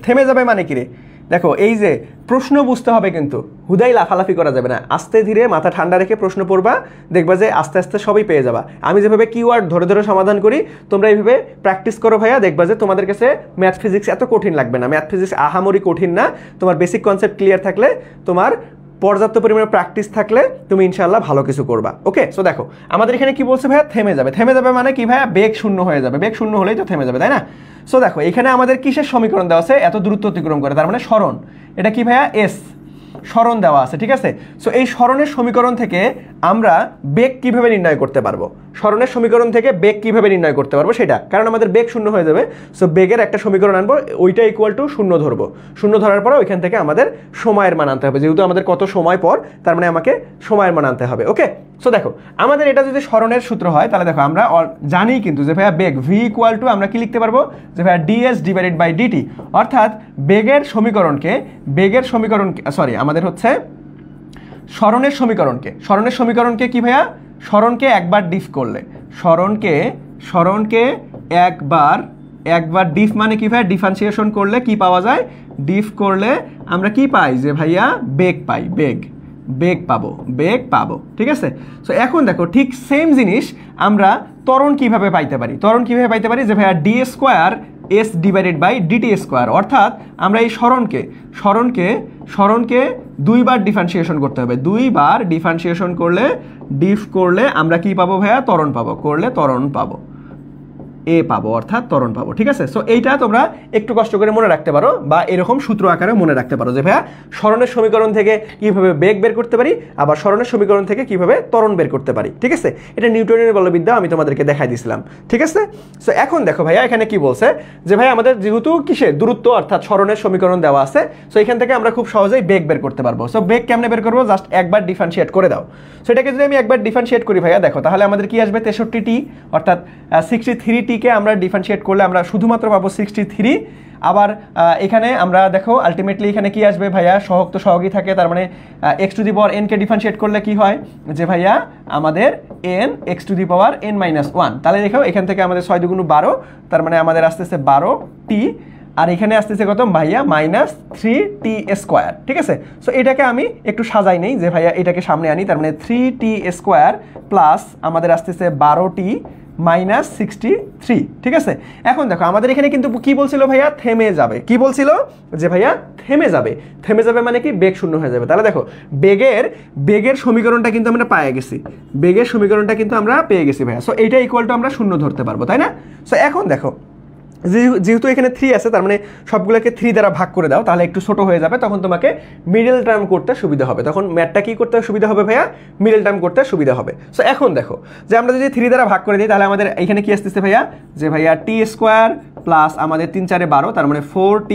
থেমে যাবে মানে কি রে? দেখো এই যে প্রশ্ন বুঝতে হবে, কিন্তু হুদাই লাফালাফি করা যাবে না, আস্তে ধীরে মাথা ঠান্ডা রেখে প্রশ্ন পড়বা, দেখবা যে আস্তে আস্তে সবই পেয়ে যাবা। আমি যেভাবে কিওয়ার্ড ধরে সমাধান করি তোমরা এইভাবে প্র্যাকটিস করো ভাইয়া, দেখবা যে তোমাদের কাছে ম্যাথ ফিজিক্স এত কঠিন লাগবে না। ম্যাথ ফিজিক্স আহামরি কঠিন না, তোমার বেসিক কনসেপ্ট ক্লিয়ার থাকলে, তোমার পর্যাপ্ত পরিমাণে প্র্যাকটিস থাকলে তুমি ইনশাআল্লাহ ভালো কিছু করবা। ওকে, সো দেখো আমাদের এখানে কি বলছে ভাইয়া, থেমে যাবে মানে কি ভাইয়া? বেগ শূন্য হয়ে যাবে, বেগ শূন্য হলেই তো থেমে যাবে, তাই না? সো দেখো এখানে আমাদের কিসের সমীকরণ দেওয়া আছে? এত দূরত্ব অতিক্রম করে, তার মানে সরণ। এটা কি ভাইয়া? এস, সরণ দেওয়া আছে, ঠিক আছে? সো এই সরণের সমীকরণ থেকে আমরা বেগ কিভাবে নির্ণয় করতে পারবো? সরণের সমীকরণ থেকে বেগ কিভাবে নির্ণয় করতে পারবো সেটা, কারণ আমাদের বেগ শূন্য হয়ে যাবে। সো বেগের একটা সমীকরণ আনবো, ওইটা ইকুয়াল টু শূন্য ধরবো। শূন্য ধরার পরে ওইখান থেকে আমাদের সময়ের মান আনতে হবে, যেহেতু আমাদের কত সময় পর, তার মানে আমাকে সময়ের মান আনতে হবে। ওকে, সো দেখো আমাদের এটা যদি সরণের সূত্র হয় তাহলে দেখো আমরা জানি কিন্তু যে ভাইয়া বেগ ভি ইকুয়াল টু আমরা কি লিখতে পারবো যে ভাইয়া ডিএস ডিভাইডেড বাই ডিটি, অর্থাৎ বেগের সমীকরণকে আমাদের হচ্ছে সরণের সমীকরণকে কি ভাইয়া? সরণকে একবার ডিফ করলে, সরণকে একবার ডিফ মানে কি ভাইয়া? ডিফারেন্সিয়েশন করলে কি পাওয়া যায়? ডিফ করলে আমরা কি পাই যে ভাইয়া বেগ পাই, বেগ পাবো, ঠিক আছে? সো এখন দেখো ঠিক সেম জিনিস আমরা ত্বরণ কিভাবে পাইতে পারি? যে ভাইয়া D square S divided by DT square, অর্থাৎ আমরা এই সরণকে দুইবার ডিফারেন্সিয়েশন করতে হবে, দুইবার ডিফারেন্সিয়েশন করলে ডিফ করলে আমরা কি পাবো ভাইয়া? ত্বরণ পাবো, এ পাবো, অর্থাৎ ত্বরণ পাবো। ঠিক আছে, সো এইটা তোমরা একটু কষ্ট করে মনে রাখতে পারো, বা এরকম সূত্র আকারে মনে রাখতে পারো যে ভাইয়া সরণের সমীকরণ থেকে কিভাবে বেগ বের করতে পারি, আবার সরণের সমীকরণ থেকে কিভাবে ত্বরণ বের করতে পারি। ঠিক আছে, এটা নিউটনের বলবিদ্যা আমি তোমাদেরকে দেখাই দিয়েছিলাম। ঠিক আছে, সো এখন দেখো ভাইয়া এখানে কি বলছে যে ভাই আমাদের যেহেতু কিসে দূরত্ব অর্থাৎ সরণের সমীকরণ দেওয়া আছে, সো এখান থেকে আমরা খুব সহজেই বেগ বের করতে পারবো। সো বেগ কেমনে বের করবো, জাস্ট একবার ডিফারেন্সিয়েট করে দাও। সো এটাকে যদি আমি একবার ডিফারেন্সিয়েট করি ভাইয়া, দেখো তাহলে আমাদের কি আসবে 63t, অর্থাৎ 63t কে আমরা ডিফারেন্সিয়েট করলে আমরা শুধুমাত্র পাবো 63। আবার এখানে আমরা দেখো আলটিমেটলি এখানে কি আসবে ভাইয়া, সহগ তো সহগই থাকে, তার মানে x to the power n K differentiate করলে কি হয় যে ভাইয়া আমাদের n x to the power n minus 1। তাহলে দেখো এখান থেকে আমাদের 6 দুগুণ 12, তার মানে আমাদের আসতেছে 12t, আর এখানে আসতেছে কত ভাইয়া -3t স্কোয়ার। ঠিক আছে, সো এটাকে আমি একটু সাজাই নেই যে ভাইয়া এটাকে সামনে আনি, তার মানে 3t স্কোয়ার প্লাস আমাদের আসতেছে 12t মাইনাস 63। ঠিক আছে, এখন দেখো আমাদের এখানে কিন্তু কি বলছিল ভাইয়া, থেমে যাবে। কি বলছিল যে ভাইয়া থেমে যাবে, থেমে যাবে মানে কি বেগ শূন্য হয়ে যাবে। তাহলে দেখো বেগের সমীকরণটা কিন্তু আমরা পেয়ে গেছি, বেগের সমীকরণটা কিন্তু আমরা পেয়ে গেছি ভাইয়া। সো এইটা ইকুয়াল টু আমরা শূন্য ধরতে পারবো, তাই না? সো এখন দেখো যেহেতু এখানে 3 আছে, তার মানে সবগুলোকে 3 দ্বারা ভাগ করে দাও, তাহলে একটু ছোট হয়ে যাবে, তখন তোমাকে মিডল টার্ম করতে সুবিধা হবে। তখন ম্যাথটা কি করতে সুবিধা হবে ভাইয়া, মিডল টার্ম করতে সুবিধা হবে। সো এখন দেখো যে আমরা যদি 3 দ্বারা ভাগ করে দিই, তাহলে আমাদের এখানে কি আসতেছে ভাইয়া, যে ভাইয়া টি স্কোয়ার প্লাস আমাদের 3 4 12, তার মানে 4t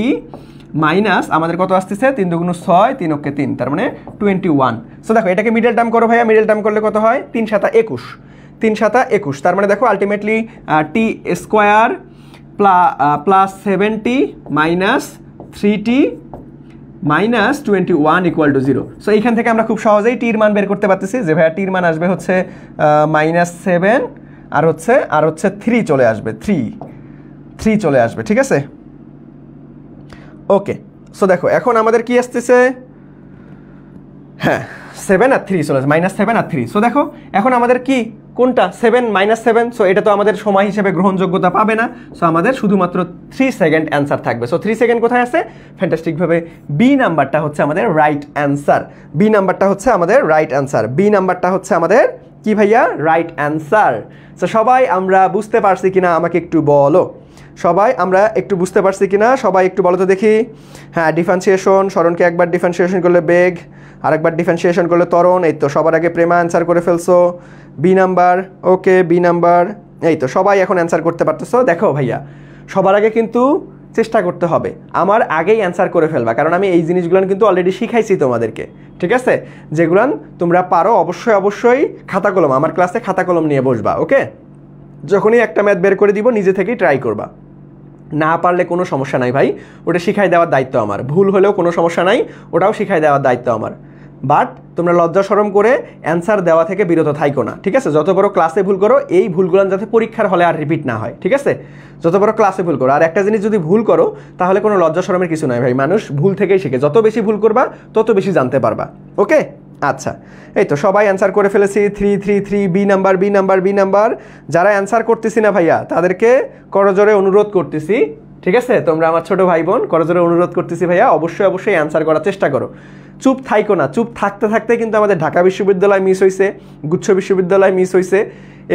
মাইনাস আমাদের কত আসতেছে 3 দুগুণ 6, 3 অক্ষে 3, তার মানে 21। সো দেখো এটাকে মিডল টার্ম করো ভাইয়া, মিডল টার্ম করলে কত হয় 3 7 21, 3 7 21, তার মানে দেখো ultimately T square plus 7t minus 3t minus 21 equal to 0। So এইখান থেকে আমরা খুব সহজেই টির মান বের করতে পারতেছি যে ভাইয়া টির মান আসবে হচ্ছে -7 আর হচ্ছে 3 চলে আসবে, 3 চলে আসবে। ঠিক আছে, ওকে। সো দেখো এখন আমাদের কি আসতেছে, হ্যাঁ 7 আর 3 চলে আসবে, -7 আর 3। সো দেখো এখন আমাদের কি কোনটা 7 -7, সো এটা তো আমাদের সময় হিসেবে গ্রহণযোগ্যতা পাবে না। সো আমাদের শুধুমাত্র 3 সেকেন্ড অ্যান্সার থাকবে। সো 3 সেকেন্ড কোথায় আছে, ফ্যান্টাস্টিকভাবে বি নাম্বারটা হচ্ছে আমাদের রাইট অ্যান্সার, বি নাম্বারটা হচ্ছে আমাদের রাইট অ্যান্সার, বি নাম্বারটা হচ্ছে আমাদের কি ভাইয়া, রাইট অ্যান্সার। সো সবাই আমরা বুঝতে পারছি কিনা আমাকে একটু বলো, সবাই আমরা একটু বুঝতে পারছি কিনা, সবাই একটু বলো তো দেখি। হ্যাঁ, ডিফারেন্সিয়েশন, সরণকে একবার ডিফারেন্সিয়েশন করলে বেগ, আরেকবার ডিফারেন্সিয়েশন করলে ত্বরণ। এই তো সবার আগে প্রেমা অ্যান্সার করে ফেলছো, বি নাম্বার। ওকে, বি নাম্বার। এই তো সবাই এখন অ্যান্সার করতে পারতেছো। দেখো ভাইয়া সবার আগে কিন্তু চেষ্টা করতে হবে আমার আগেই অ্যান্সার করে ফেলবা, কারণ আমি এই জিনিসগুলো কিন্তু অলরেডি শিখাইছি তোমাদেরকে। ঠিক আছে, যেগুলান তোমরা পারো অবশ্যই খাতা কলম, আমার ক্লাসে খাতা কলম নিয়ে বসবা। ওকে, যখনই একটা ম্যাথ বের করে দিব নিজে থেকেই ট্রাই করবা, না পারলে কোনো সমস্যা নাই ভাই, ওটা শিখাই দেওয়ার দায়িত্ব আমার। ভুল হলেও কোনো সমস্যা নাই, ওটাও শিখাই দেওয়ার দায়িত্ব আমার। বাট তোমরা লজ্জা শরম করে অ্যান্সার দেওয়া থেকে বিরত থাইকো না। ঠিক আছে, যত বড় ক্লাসে ভুল করো এই ভুলগুলো যাতে পরীক্ষার হলে আর রিপিট না হয়। ঠিক আছে, যত বড় ক্লাসে ভুল করো। আর একটা জিনিস যদি ভুল করো তাহলে কোনো লজ্জা শরমের কিছু নয় ভাই, মানুষ ভুল থেকেই শিখে, যত বেশি ভুল করবা তত বেশি জানতে পারবা। ওকে, আচ্ছা এই তো সবাই অ্যান্সার করে ফেলেছি। 3 B number, B number, B number. যারা অ্যান্সার করতেছি না ভাইয়া তাদেরকে করজোরে অনুরোধ করতেছি, ঠিক আছে, তোমরা আমার ছোট ভাই বোন, করজোরে অনুরোধ করতেছি ভাইয়া অবশ্যই অ্যান্সার করার চেষ্টা করো। চুপ থাইকো না, চুপ থাকতে কিন্তু আমাদের ঢাকা বিশ্ববিদ্যালয় মিস হয়েছে, গুচ্ছ বিশ্ববিদ্যালয় মিস হয়েছে,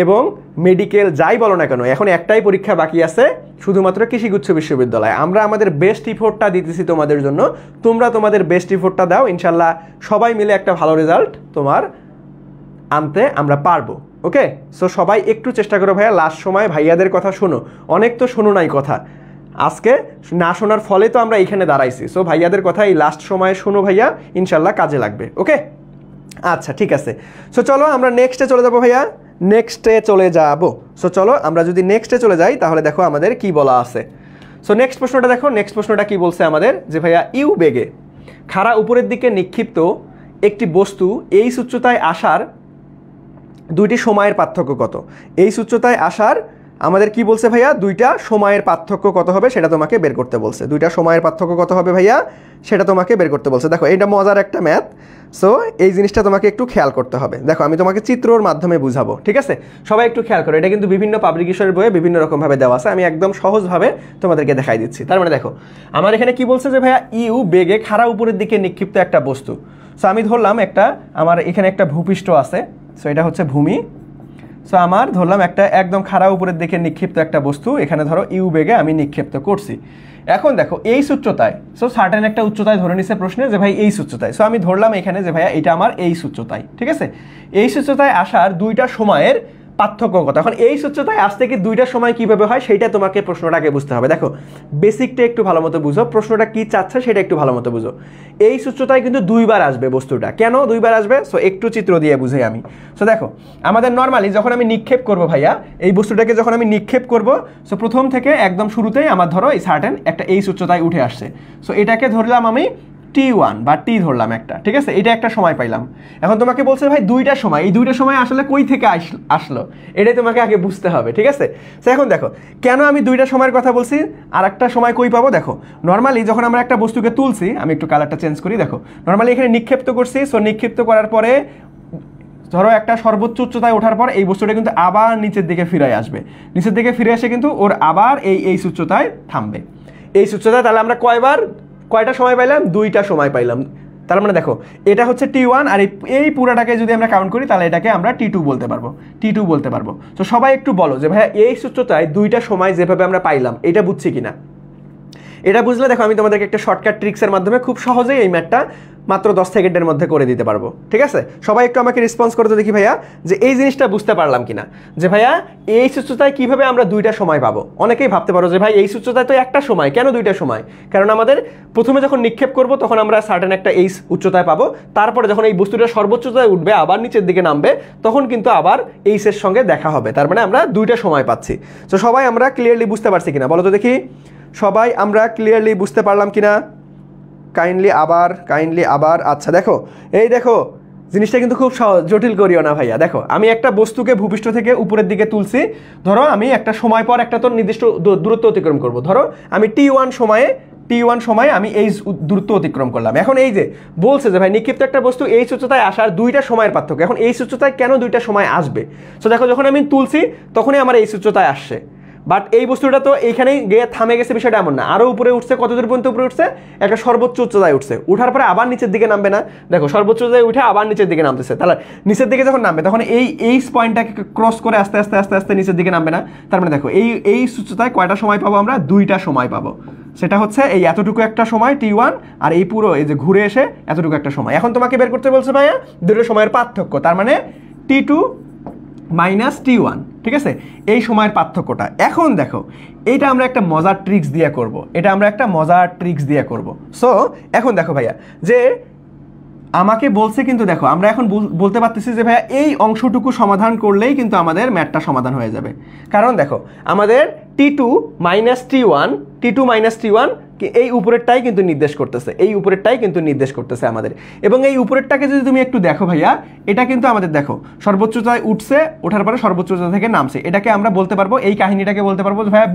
এবং মেডিকেল যাই বলো না কেন এখন একটাই পরীক্ষা বাকি আছে, শুধুমাত্র কৃষিগুচ্ছ বিশ্ববিদ্যালয়। আমরা আমাদের বেস্ট ইফোর্টটা দিতেছি তোমাদের জন্য, তোমরা তোমাদের বেস্ট ইফোর্টটা দাও, ইনশাল্লাহ সবাই মিলে একটা ভালো রেজাল্ট তোমার আনতে আমরা পারবো। ওকে, সো সবাই একটু চেষ্টা করো ভাইয়া, লাস্ট সময় ভাইয়াদের কথা শোনো, অনেক তো শোনো নাই কথা, আজকে না শোনার ফলে তো আমরা এইখানে দাঁড়াইছি। সো ভাইয়াদের কথা এই লাস্ট সময়ে শোনো ভাইয়া, ইনশাল্লাহ কাজে লাগবে। ওকে, আচ্ছা ঠিক আছে। সো চলো আমরা নেক্সটে চলে যাবো ভাইয়া, নেক্সটে চলে যাব। সো চলো আমরা যদি নেক্সটে চলে যাই তাহলে দেখো আমাদের কি বলা আছে। সো নেক্সট প্রশ্নটা দেখো, নেক্সট প্রশ্নটা কি বলছে আমাদের, যে ভাইয়া ইউ বেগে খাড়া উপরের দিকে নিক্ষিপ্ত একটি বস্তু এই উচ্চতায় আসার দুইটি সময়ের পার্থক্য কত? এই উচ্চতায় আসার আমাদের কি বলছে ভাইয়া, দুইটা সময়ের পার্থক্য কত হবে সেটা তোমাকে বের করতে বলছে। দুইটা সময়ের পার্থক্য কত হবে ভাইয়া সেটা তোমাকে বের করতে বলছে। দেখো এটা মজার একটা ম্যাথ, সো এই জিনিসটা তোমাকে একটু খেয়াল করতে হবে। দেখো আমি তোমাকে চিত্রর মাধ্যমে বুঝাবো, ঠিক আছে, সবাই একটু খেয়াল করো। এটা কিন্তু বিভিন্ন পাবলিকেশনের বইয়ে বিভিন্ন রকমভাবে দেওয়া আছে, আমি একদম সহজভাবে তোমাদেরকে দেখাই দিচ্ছি। তার মানে দেখো আমার এখানে কি বলছে যে ভাইয়া ইউ বেগে খাড়া উপরের দিকে নিক্ষিপ্ত একটা বস্তু। সো আমি ধরলাম একটা, আমার এখানে একটা ভূপৃষ্ঠ আছে, সো এটা হচ্ছে ভূমি। সো আমার ধরলাম একটা একদম খাড়া উপরের দিকে নিক্ষিপ্ত একটা বস্তু, এখানে ধরো ইউ বেগে আমি নিক্ষিপ্ত করছি। এখন দেখো এই উচ্চতায়, সো সার্টেন একটা উচ্চতায় ধরে নিছে প্রশ্নে যে ভাই এই উচ্চতায়, সো আমি ধরলাম এখানে যে ভাইয়া এটা আমার এই উচ্চতায়, ঠিক আছে। এই উচ্চতায় আসার দুইটা সময়ের পার্থক্য কত। এখন এই উচ্চতায় আসতে কি দুইটা সময় কিভাবে হয় সেটা তোমাকে প্রশ্নটাকে বুঝতে হবে। দেখো বেসিকটা একটু ভালো মতো বুঝো, প্রশ্নটা কি চাচ্ছে সেটা একটু ভালো মতো বুঝো। এই উচ্চতায় কিন্তু দুইবার আসবে বস্তুটা, কেন দুইবার আসবে সো একটু চিত্র দিয়ে বুঝাই আমি। সো দেখো আমাদের নর্মালি যখন আমি নিক্ষেপ করব ভাইয়া এই বস্তুটাকে যখন আমি নিক্ষেপ করব, সো প্রথম থেকে একদম শুরুতেই আমার ধরো এই সার্টেন একটা এই উচ্চতায় উঠে আসছে, সো এটাকে ধরলাম আমি T1 বা টি ধরলাম একটা, ঠিক আছে। এটা একটা সময় পাইলাম। এখন তোমাকে বলছে ভাই দুইটা সময়, এই দুইটা সময় আসলে কই থেকে আসলো এটাই তোমাকে আগে বুঝতে হবে, ঠিক আছে। তো এখন দেখো কেন আমি দুইটা সময়ের কথা বলছি, আর একটা সময় কই পাবো। দেখো নর্মালি যখন আমরা একটা বস্তুকে তুলছি, আমি একটু কালারটা চেঞ্জ করি, দেখো নর্মালি এখানে নিক্ষেপ্ত করছি, সো নিক্ষিপ্ত করার পরে ধরো একটা সর্বোচ্চ উচ্চতায় ওঠার পর এই বস্তুটা কিন্তু আবার নিচের দিকে ফিরে আসবে, নিচের দিকে ফিরে এসে কিন্তু ওর আবার এই উচ্চতায় থামবে। এই উচ্চতায় তাহলে আমরা কয়টা সময় পাইলাম, দুইটা সময় পাইলাম। তার মানে দেখো এটা হচ্ছে T1 আর এই পুরাটাকে যদি আমরা কাউন্ট করি তাহলে এটাকে আমরা T2 বলতে পারবো, T2 বলতে পারবো। তো সবাই একটু বলো যে ভাইয়া এই উচ্চতায় দুইটা সময় যেভাবে আমরা পাইলাম এটা বুঝছি কিনা। এটা বুঝলে দেখো আমি তোমাদেরকে একটা শর্টকাট ট্রিক্সের মাধ্যমে খুব সহজেই এই ম্যাথটা মাত্র 10 সেকেন্ডের মধ্যে করে দিতে পারবো, ঠিক আছে। সবাই একটু আমাকে রেসপন্স করতে দেখি ভাইয়া যে এই জিনিসটা বুঝতে পারলাম কিনা, যে ভাইয়া এই উচ্চতায় কিভাবে আমরা দুইটা সময় পাবো। অনেকেই ভাবতে পারো যে ভাই এই উচ্চতায় তো একটা সময়, কেন দুইটা সময়, কারণ আমাদের প্রথমে যখন নিক্ষেপ করব তখন আমরা সার্টেন একটা এই উচ্চতায় পাবো, তারপরে যখন এই বস্তুটা সর্বোচ্চতায় উঠবে আবার নিচের দিকে নামবে তখন কিন্তু আবার এইসের সঙ্গে দেখা হবে, তার মানে আমরা দুইটা সময় পাচ্ছি। তো সবাই আমরা ক্লিয়ারলি বুঝতে পারছি কিনা বলো তো দেখি, সবাই আমরা ক্লিয়ারলি বুঝতে পারলাম কিনা, কাইন্ডলি আবার। আচ্ছা দেখো এই দেখো জিনিসটা কিন্তু খুব সহজ, জটিল করিও না ভাইয়া। দেখো আমি একটা বস্তুকে ভূপৃষ্ঠ থেকে উপরের দিকে তুলছি, ধরো আমি একটা সময় পর একটা তো নির্দিষ্ট দূরত্ব অতিক্রম করব, ধরো আমি T1 সময়ে আমি এই দূরত্ব অতিক্রম করলাম। এখন এই যে বলছে যে ভাই নিক্ষিপ্ত একটা বস্তু এই উচ্চতায় আসার দুইটা সময়ের পার্থক্য, এখন এই উচ্চতায় কেন দুইটা সময় আসবে। সো দেখো যখন আমি তুলছি তখনই আমার এই উচ্চতায় আসছে, বাট এই বস্তুটা তো এইখানেই গিয়ে থামে গেছে, বিষয়টা এমন না, আরও উপরে উঠছে, কতদূর পর্যন্ত উপরে উঠছে, একটা সর্বোচ্চ উচ্চতায় উঠছে, উঠার পরে আবার নিচের দিকে নামবে না, দেখো সর্বোচ্চ উচ্চতায় উঠে আবার নিচের দিকে নামতেছে, তাহলে নিচের দিকে যখন নামবে তখন এই পয়েন্টটাকে ক্রস করে আস্তে আস্তে নিচের দিকে নামবে না, তার মানে দেখো এই উচ্চতায় কয়টা সময় পাবো আমরা, দুইটা সময় পাবো। সেটা হচ্ছে এই এতটুকু একটা সময় T1 আর এই পুরো এই যে ঘুরে এসে এতটুকু একটা সময়। এখন তোমাকে বের করতে বলছে ভাইয়া দুটো সময়ের পার্থক্য, তার মানে T2 মাইনাস T1, ঠিক আছে, এই সময়ের পার্থক্যটা। এখন দেখো এইটা আমরা একটা মজার ট্রিক্স দিয়ে করব, সো এখন দেখো ভাইয়া যে আমাকে বলছে কিন্তু দেখো আমরা এখন বলতে পারতেছি যে ভাইয়া এই অংশটুকু সমাধান করলেই কিন্তু আমাদের ম্যাথটা সমাধান হয়ে যাবে, কারণ দেখো আমাদের T2 মাইনাস T1 এই উপরেরটাই কিন্তু নির্দেশ করতেছে, আমাদের। এবং এই উপরেরটাকে যদি তুমি একটু দেখো ভাইয়া, এটা কিন্তু আমাদের দেখো সর্বোচ্চতায় উঠছে, ওঠার পরে সর্বোচ্চতা থেকে নামছে, এটাকে আমরা বলতে পারবো, এই কাহিনীটাকে বলতে পারবো ভাইয়া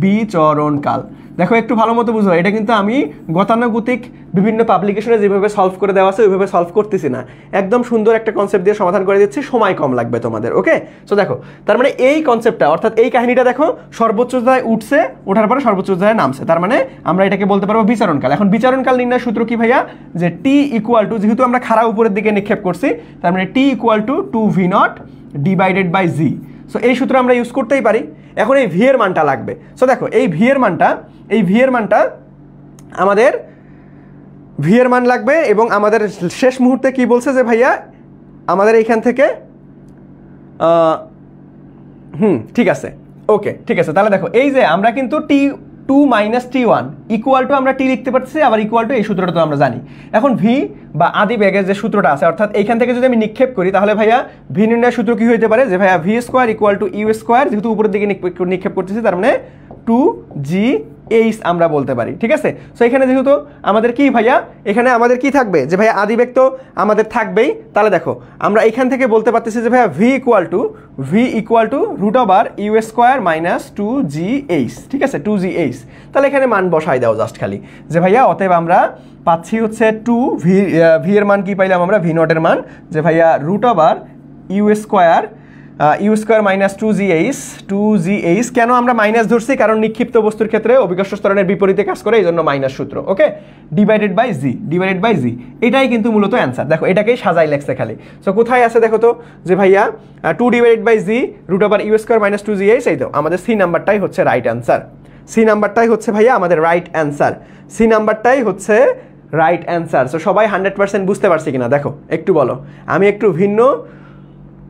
বিচরণকাল। দেখো একটু ভালো মতো বুঝো, এটা কিন্তু আমি গতানুগতিক বিভিন্ন পাবলিকেশনে যেভাবে সলভ করে দেওয়া আছে ওইভাবে সলভ করতেছি না, একদম সুন্দর একটা কনসেপ্ট দিয়ে সমাধান করে দিচ্ছি, সময় কম লাগবে তোমাদের, ওকে। সো দেখো তার মানে এই কনসেপ্টটা অর্থাৎ এই কাহিনীটা দেখো সর্বোচ্চতায় উঠছে, ওঠার পরে সর্বোচ্চতায় নামছে, তার মানে আমরা এটাকে বলতে পারবো বিচরণকাল। এখন বিচরণকাল নির্ণয়ের সূত্র কি ভাইয়া, যে টি ইকুয়াল টু, যেহেতু আমরা খাড়া উপরের দিকে নিক্ষেপ করছি তার মানে t equal to 2v0 divided by G. So এই সূত্র আমরা ইউজ করতেই পারি। এখন এই ভি এর মানটা লাগবে, সো দেখো এই ভি এর মানটা আমাদের ভি এর মান লাগবে, এবং আমাদের শেষ মুহূর্তে কি বলছে যে ভাইয়া আমাদের এইখান থেকে ঠিক আছে, ওকে ঠিক আছে। তাহলে দেখো এই যে আমরা কিন্তু T2 minus T1 equal to আমরা টি লিখতে পারছি, আবার ইকুয়াল টু এই সূত্রটা তো আমরা জানি। এখন ভি বা আদি বেগের যে সূত্রটা আছে, অর্থাৎ এইখান থেকে যদি আমি নিক্ষেপ করি তাহলে ভাইয়া ভি নির্ণয়ের সূত্র কি হইতে পারে, যে ভাইয়া V square equal to U square, যেহেতু উপরের দিকে নিক্ষেপ করতেছি তার মানে 2g/h আমরা বলতে পারি, ঠিক আছে। সো এখানে যেহেতু আমাদের কি ভাইয়া, এখানে আমাদের কি থাকবে, যে ভাইয়া আদিবেগ তো আমাদের থাকবেই, তাহলে দেখো আমরা এখান থেকে বলতে পারতেছি যে ভাইয়া V equal to root over U square minus 2gh, ঠিক আছে, 2gh। তাহলে এখানে মান বসাই দাও জাস্ট খালি, যে ভাইয়া অতএব আমরা পাচ্ছি হচ্ছে ভি এর মান কি পাইলাম আমরা, ভি নটের মান, যে ভাইয়া root over U square U square minus 2gh কেন আমরা মাইনাস ধরছি? কারণ নিক্ষিপ্ত বস্তুর ক্ষেত্রে অভিকর্ষ ত্বরণের বিপরীতে কাজ করে, এই জন্য মাইনাস সূত্র। ওকে, ডিভাইডেড বাই জি, এটাই কিন্তু মূলত অ্যান্সার। দেখো এটাকেই সাজাই লেখছে খালি। সো কোথায় আছে দেখো তো, যে ভাইয়া 2 divided by G root over U square minus 2gh, এই তো আমাদের সি নাম্বারটাই হচ্ছে রাইট অ্যান্সার। সি নাম্বারটাই হচ্ছে ভাইয়া আমাদের রাইট অ্যান্সার। সি নাম্বারটাই হচ্ছে রাইট অ্যান্সার। সো সবাই 100% বুঝতে পারছি কিনা দেখো একটু বলো। আমি একটু ভিন্ন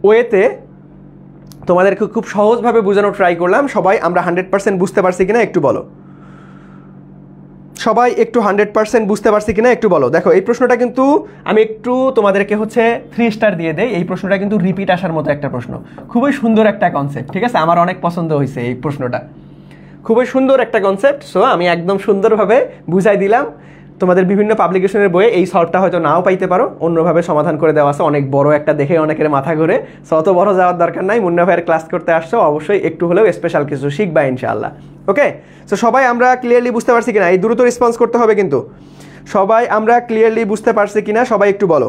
ওয়েতে তোমাদেরকে খুব সহজভাবে বোঝানোর ট্রাই করলাম। সবাই আমরা 100% বুঝতে পারছি কিনা একটু বলো। সবাই একটু 100% বুঝতে পারছি কিনা একটু বলো। দেখো এই প্রশ্নটা কিন্তু আমি একটু তোমাদেরকে হচ্ছে 3 স্টার দিয়ে দেই। এই প্রশ্নটা কিন্তু রিপিট আসার মতো একটা প্রশ্ন, খুবই সুন্দর একটা কনসেপ্ট, ঠিক আছে? আমার অনেক পছন্দ হয়েছে এই প্রশ্নটা, খুবই সুন্দর একটা কনসেপ্ট। সো আমি একদম সুন্দরভাবে বুঝাই দিলাম। তোমাদের বিভিন্ন পাবলিকেশনের বইয়ে এই সলভটা হয়তো নাও পাইতে পারো, অন্যভাবে সমাধান করে দেওয়া আছে। অনেক বড় একটা দেখে অনেকের মাথা ঘুরে, সো অত বড় যাওয়ার দরকার নাই। মুন্না ভাইয়ের ক্লাস করতে আসছো, অবশ্যই একটু হলেও স্পেশাল কিছু শিখবা ইনশাআল্লাহ। ওকে, সো সবাই আমরা ক্লিয়ারলি বুঝতে পারছি কিনা? এই দ্রুত রেসপন্স করতে হবে কিন্তু। সবাই আমরা ক্লিয়ারলি বুঝতে পারছি কিনা সবাই একটু বলো।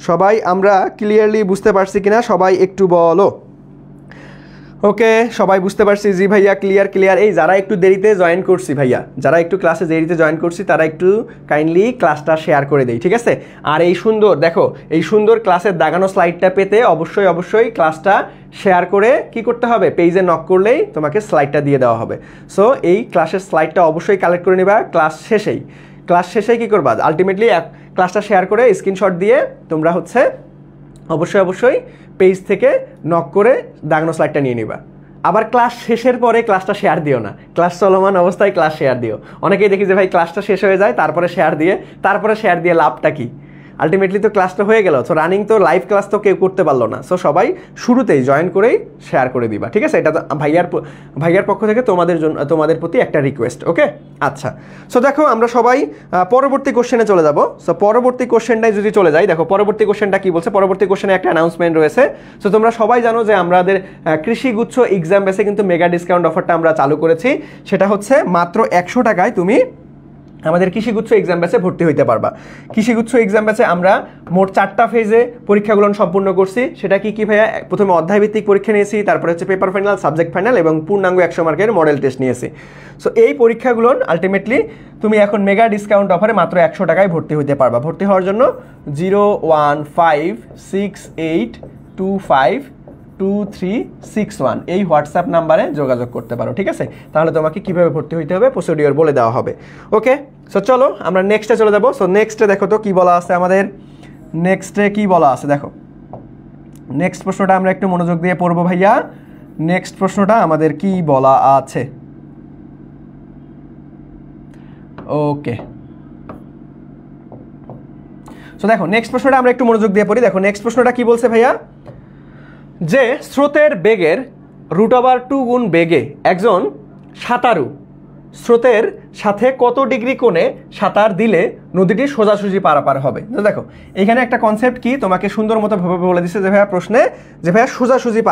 সবাই আমরা ক্লিয়ারলি বুঝতে পারছি কিনা সবাই একটু বলো। ওকে, সবাই বুঝতে পারছি। জি ভাইয়া, ক্লিয়ার। এই যারা একটু দেরিতে জয়েন করছি ভাইয়া, যারা একটু ক্লাসে দেরিতে জয়েন করছি, তারা একটু কাইন্ডলি ক্লাসটা শেয়ার করে দেই, ঠিক আছে? আর এই সুন্দর দেখো, এই সুন্দর ক্লাসের দাগানো স্লাইডটা পেতে অবশ্যই ক্লাসটা শেয়ার করে কি করতে হবে? পেজে নক করলেই তোমাকে স্লাইডটা দিয়ে দেওয়া হবে। সো এই ক্লাসের স্লাইডটা অবশ্যই কালেক্ট করে নেবা ক্লাস শেষেই কি করবা? আলটিমেটলি ক্লাসটা শেয়ার করে স্ক্রিনশট দিয়ে তোমরা হচ্ছে অবশ্যই পেজ থেকে নক করে দাগানো স্লাইডটা নিয়ে নিবা। আবার ক্লাস শেষের পরে ক্লাসটা শেয়ার দিও না, ক্লাস চলমান অবস্থায় ক্লাস শেয়ার দিও। অনেকেই দেখি যে ভাই ক্লাসটা শেষ হয়ে যায় তারপরে শেয়ার দিয়ে লাভটা কি? আলটিমেটলি তো ক্লাসটা হয়ে গেল। সো রানিং তো লাইভ ক্লাস তো কেউ করতে পারলো না। সো সবাই শুরুতেই জয়েন করেই শেয়ার করে দিবা, ঠিক আছে? এটা তো ভাইয়ার পক্ষ থেকে তোমাদের প্রতি একটা রিকোয়েস্ট। ওকে, আচ্ছা। সো দেখো আমরা সবাই পরবর্তী কোশ্চেনে চলে যাব। সো পরবর্তী কোশ্চেনটাই যদি চলে যাই, দেখো পরবর্তী কোশ্চেনটা কি বলছে। পরবর্তী কোশ্চেনে একটা অ্যানাউন্সমেন্ট রয়েছে। সো তোমরা সবাই জানো যে আমাদের কৃষিগুচ্ছ এক্সাম বেসে কিন্তু মেগা ডিসকাউন্ট অফারটা আমরা চালু করেছি। সেটা হচ্ছে মাত্র 100 টাকায় তুমি আমাদের কৃষিগুচ্ছ এক্সাম ব্যাচে ভর্তি হইতে পারবা। কৃষিগুচ্ছ এক্সাম ব্যাচে আমরা মোট 4টা ফেজে পরীক্ষাগুলো সম্পূর্ণ করছি। সেটা কি ভাইয়া? প্রথমে অধ্যায়ভিত্তিক পরীক্ষা নিয়েছি, তারপরে হচ্ছে পেপার ফাইনাল, সাবজেক্ট ফাইনাল এবং পূর্ণাঙ্গ 100 মার্কের মডেল টেস্ট নিয়েছি। সো এই পরীক্ষাগুলো আলটিমেটলি তুমি এখন মেগা ডিসকাউন্ট অফারে মাত্র 100 টাকায় ভর্তি হইতে পারবা। ভর্তি হওয়ার জন্য 01568252361 এই হোয়াটসঅ্যাপ নাম্বারে যোগাযোগ করতে পারো, ঠিক আছে? তাহলে তোমাকে কিভাবে ভর্তি হইতে হবে প্রসিডিওর বলে দেওয়া হবে। ওকে, সো চলো আমরা নেক্সটে চলে যাব। সো নেক্সটে দেখো তো কি বলা আছে আমাদের। নেক্সটে কি বলা আছে দেখো। নেক্সট প্রশ্নটা আমরা একটু মনোযোগ দিয়ে পড়বো ভাইয়া। নেক্সট প্রশ্নটা আমাদের কি বলা আছে। ওকে, সো দেখো নেক্সট প্রশ্নটা আমরা একটু মনোযোগ দিয়ে পড়ি। দেখো নেক্সট প্রশ্নটা কি বলছে ভাইয়া, যে স্রোতের বেগের √2 গুণ বেগে একজন সাঁতারু স্রোতের সাথে কত ডিগ্রি কোণে সাঁতার দিলে নদীটি সোজাসুজি পারাপার হবে। দেখো এখানে একটা কনসেপ্ট কি তোমাকে সুন্দর মতো ভাবে বলে দিচ্ছে যে ভাইয়া প্রশ্নে, যে ভাইয়া সোজাসুজি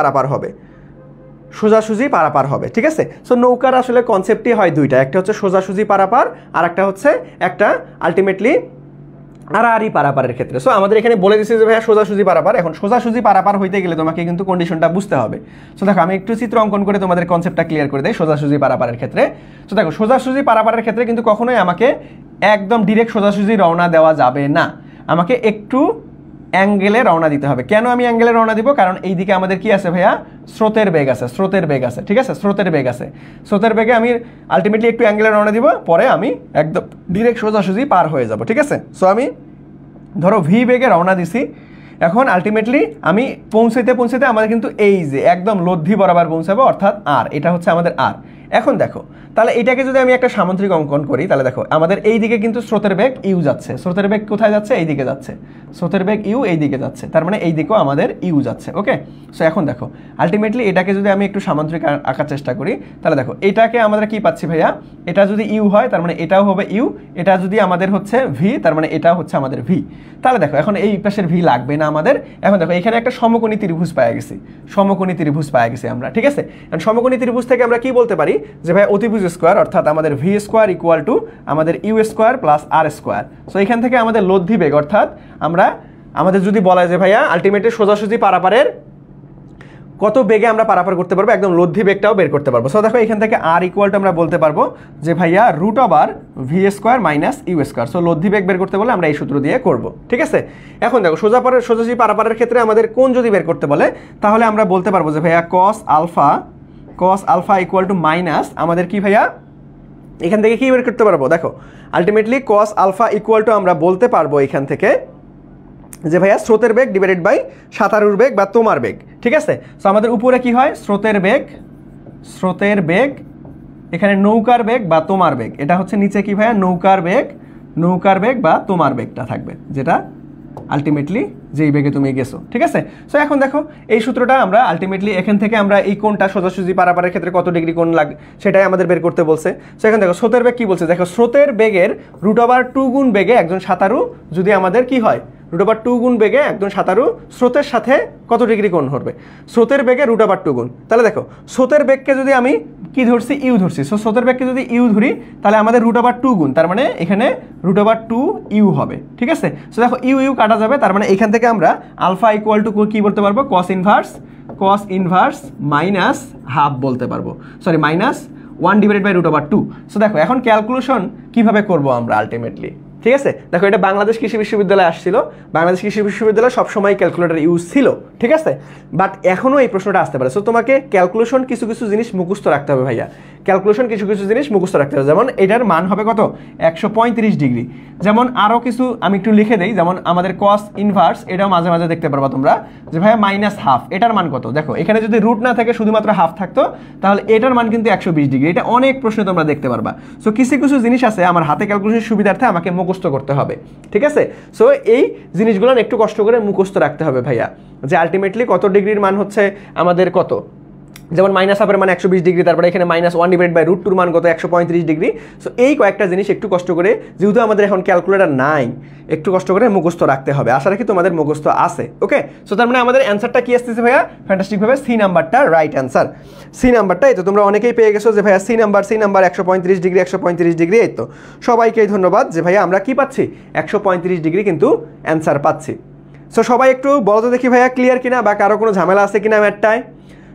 পারাপার হবে, ঠিক আছে? সো নৌকার আসলে কনসেপ্টই হয় দুইটা, একটা হচ্ছে সোজাসুজি পারাপার আর একটা হচ্ছে একটা আলটিমেটলি আড়াআড়ি পারাপারের ক্ষেত্রে। সো আমাদের এখানে বলে দিচ্ছে যে ভাইয়া সোজাসুজি পারাপার। এখন সোজাসুজি পারাপার হইতে গেলে তোমাকে কিন্তু কন্ডিশনটা বুঝতে হবে। সো দেখো আমি একটু চিত্র অঙ্কন করে তোমাদের কনসেপ্টটা ক্লিয়ার করে দেই সোজাসুজি পারাপারের ক্ষেত্রে। সো দেখো সোজাসুজি পারাপারের ক্ষেত্রে কিন্তু কখনোই আমাকে একদম ডিরেক্ট সোজাসুজি রওনা দেওয়া যাবে না, আমাকে একটু অ্যাঙ্গেলে রওনা দিতে হবে। কেন আমি অ্যাঙ্গেলে রওনা দিব? কারণ এইদিকে আমাদের কি আছে ভাইয়া? স্রোতের বেগ আছে, ঠিক আছে? স্রোতের বেগে আমি আলটিমেটলি একটু অ্যাঙ্গেলে রওনা দিব, পরে আমি একদম ডিরেক্ট সোজাসুজি পার হয়ে যাব, ঠিক আছে? সো আমি ধরো ভি বেগে রওনা দিছি, এখন আলটিমেটলি আমি পৌঁছাতে আমাদের কিন্তু এই যে একদম লব্ধি বরাবর পৌঁছাবো, অর্থাৎ আর, এটা হচ্ছে আমাদের আর। এখন দেখো তাহলে এটাকে যদি আমি একটা সামুদ্রিক অঙ্কন করি, তাহলে দেখো আমাদের এই দিকে কিন্তু স্রোতের বেগ ইউ যাচ্ছে। স্রোতের বেগ কোথায় যাচ্ছে? এই দিকে যাচ্ছে। স্রোতের বেগ ইউ এই দিকে যাচ্ছে, তার মানে এই দিকেও আমাদের ইউ যাচ্ছে। ওকে, সো এখন দেখো আলটিমেটলি এটাকে যদি আমি একটু সামুদ্রিক আঁকার চেষ্টা করি, তাহলে দেখো এটাকে আমাদের কি পাচ্ছি ভাইয়া? এটা যদি ইউ হয় তার মানে এটাও হবে ইউ, এটা যদি আমাদের হচ্ছে ভি তার মানে এটাও হচ্ছে আমাদের ভি। তাহলে দেখো এখন এই পাশের ভি লাগবে না আমাদের। এখন দেখো এখানে একটা সমকোণী ত্রিভুজ পাওয়া গেছি আমরা, ঠিক আছে? সমকোণী ত্রিভুজ থেকে আমরা কি বলতে পারি যে ভাই অতিভুজ স্কোয়ার, অর্থাৎ আমাদের ভি স্কোয়ার ইকুয়াল টু আমাদের U square plus R square. So এখান থেকে আমাদের লব্ধি বেগ, অর্থাৎ আমাদের যদি বলা যায় যে ভাইয়া আলটিমেটলি সোজাসুজি পারাপারের কত বেগে আমরা পারাপার করতে পারবো, একদম লব্ধি বেগটাও বের করতে পারবো। সো দেখো এখান থেকে আর ইকুয়াল টু আমরা বলতে পারবো যে ভাইয়া root over V square minus U square. So লব্ধি বেগ বের করতে বলে আমরা এই সূত্র দিয়ে করব, ঠিক আছে। এখন দেখো সোজাসুজি পারাপারের ক্ষেত্রে আমাদের কোণ যদি বের করতে বলে তাহলে আমরা বলতে পারবো যে ভাইয়া cos alpha equal to minus আমাদের কি ভাইয়া এখান থেকে কি বের করতে পারবো, দেখো ultimately cos alpha equal to আমরা বলতে পারবো এখান থেকে যে ভাইয়া স্রোতের বেগ ডিভাইডেড বাই সাঁতারুর বেগ বা তোমার বেগ, ঠিক আছে। সো আমাদের উপরে কি হয় স্রোতের বেগ এখানে নৌকার বেগ বা তোমার বেগ, এটা হচ্ছে নিচে কি ভাইয়া নৌকার বেগ বা তোমার বেগটা থাকবে, যেটা আলটিমেটলি যেই বেগে তুমি গেছো, ঠিক আছে। সো এখন দেখো এই সূত্রটা আমরা আলটিমেটলি এখান থেকে আমরা এই কোণটা সোজাসুজি পারাপারের ক্ষেত্রে কত ডিগ্রি কোণ লাগে সেটাই আমাদের বের করতে বলছে। সো এখন দেখো স্রোতের বেগ কি বলছে, দেখো স্রোতের বেগের √2 গুণ বেগে একজন সাঁতারু যদি আমাদের কি হয় √2 গুণ বেগে একজন সাঁতারু স্রোতের সাথে কত ডিগ্রি কোণ হবে, স্রোতের বেগে √2 গুণ। তাহলে দেখো স্রোতের বেগকে যদি আমি কি ধরছি ইউ ধরছি, সো স্রোতের বেগকে যদি ইউ ধরি তাহলে আমাদের √2 গুণ, তার মানে এখানে √2 ইউ হবে, ঠিক আছে। সো দেখো ইউ কাটা যাবে, তার মানে এখান থেকে আমরা আলফা ইকুয়াল টু কি বলতে পারবো কস ইনভার্স মাইনাস হাফ বলতে পারবো, sorry minus 1 divided by √2। So দেখো এখন ক্যালকুলেশন কিভাবে করব আমরা আলটিমেটলি, ঠিক আছে। দেখো এটা বাংলাদেশ কৃষি বিশ্ববিদ্যালয়ে আসছিল, বাংলাদেশ কৃষি বিশ্ববিদ্যালয়ে সবসময় ক্যালকুলেটর ইউজ ছিল, ঠিক আছে। বাট এখনও এই প্রশ্নটা আসতে পারে। সো তোমাকে ক্যালকুলেশন কিছু জিনিস মুখস্থ রাখতে হবে ভাইয়া, ক্যালকুলেশন কিছু জিনিস মুখস্থ রাখতে হবে। যেমন এটার মান হবে কত 135 ডিগ্রি। যেমন আরও কিছু আমি একটু লিখে দেই, যেমন আমাদের কস ইনভার্স এটাও মাঝে মাঝে দেখতে পারবা তোমরা যে ভাইয়া মাইনাস হাফ, এটার মান কত, দেখো এখানে যদি রুট না থাকে শুধুমাত্র হাফ থাকতো তাহলে এটার মান কিন্তু 120 ডিগ্রি। এটা অনেক প্রশ্নে তোমরা দেখতে পারবা। সো কিছু জিনিস আছে আমার হাতে ক্যালকুলেশন সুবিধার্থে আমাকে মুখস্থ করতে হবে, ঠিক আছে। সো এই জিনিসগুলো একটু কষ্ট করে মুখস্থ রাখতে হবে ভাইয়া, যে আলটিমেটলি কত ডিগ্রির মান হচ্ছে আমাদের কত, যেমন মাইনাস হাফের মান 120 ডিগ্রি, তারপরে এখানে -1 ডিভাইড বাই √2 মান কত 135 ডিগ্রি। সো এই কয়েকটা জিনিস একটু কষ্ট করে, যেহেতু আমাদের এখন ক্যালকুলেটর নাই, একটু কষ্ট করে মুখস্থ রাখতে হবে। আশা রাখি তোমাদের মুখস্থ আছে, ওকে। সো তার মানে আমাদের অ্যান্সারটা কি আসতেছে ভাইয়া, ফ্যান্টাস্টিকভাবে সি নাম্বারটা রাইট অ্যান্সার। সি নাম্বারটা এই তো তোমরা অনেকেই পেয়ে গেছো যে ভাইয়া সি নাম্বার 135 ডিগ্রি, এই তো সবাইকেই ধন্যবাদ যে ভাইয়া আমরা কি পাচ্ছি 135 ডিগ্রি কিন্তু অ্যান্সার পাচ্ছি। সো সবাই একটু বলো তো দেখি ভাইয়া ক্লিয়ার কিনা, বা কারো কোনো ঝামেলা আছে কিনা ম্যাটটায়,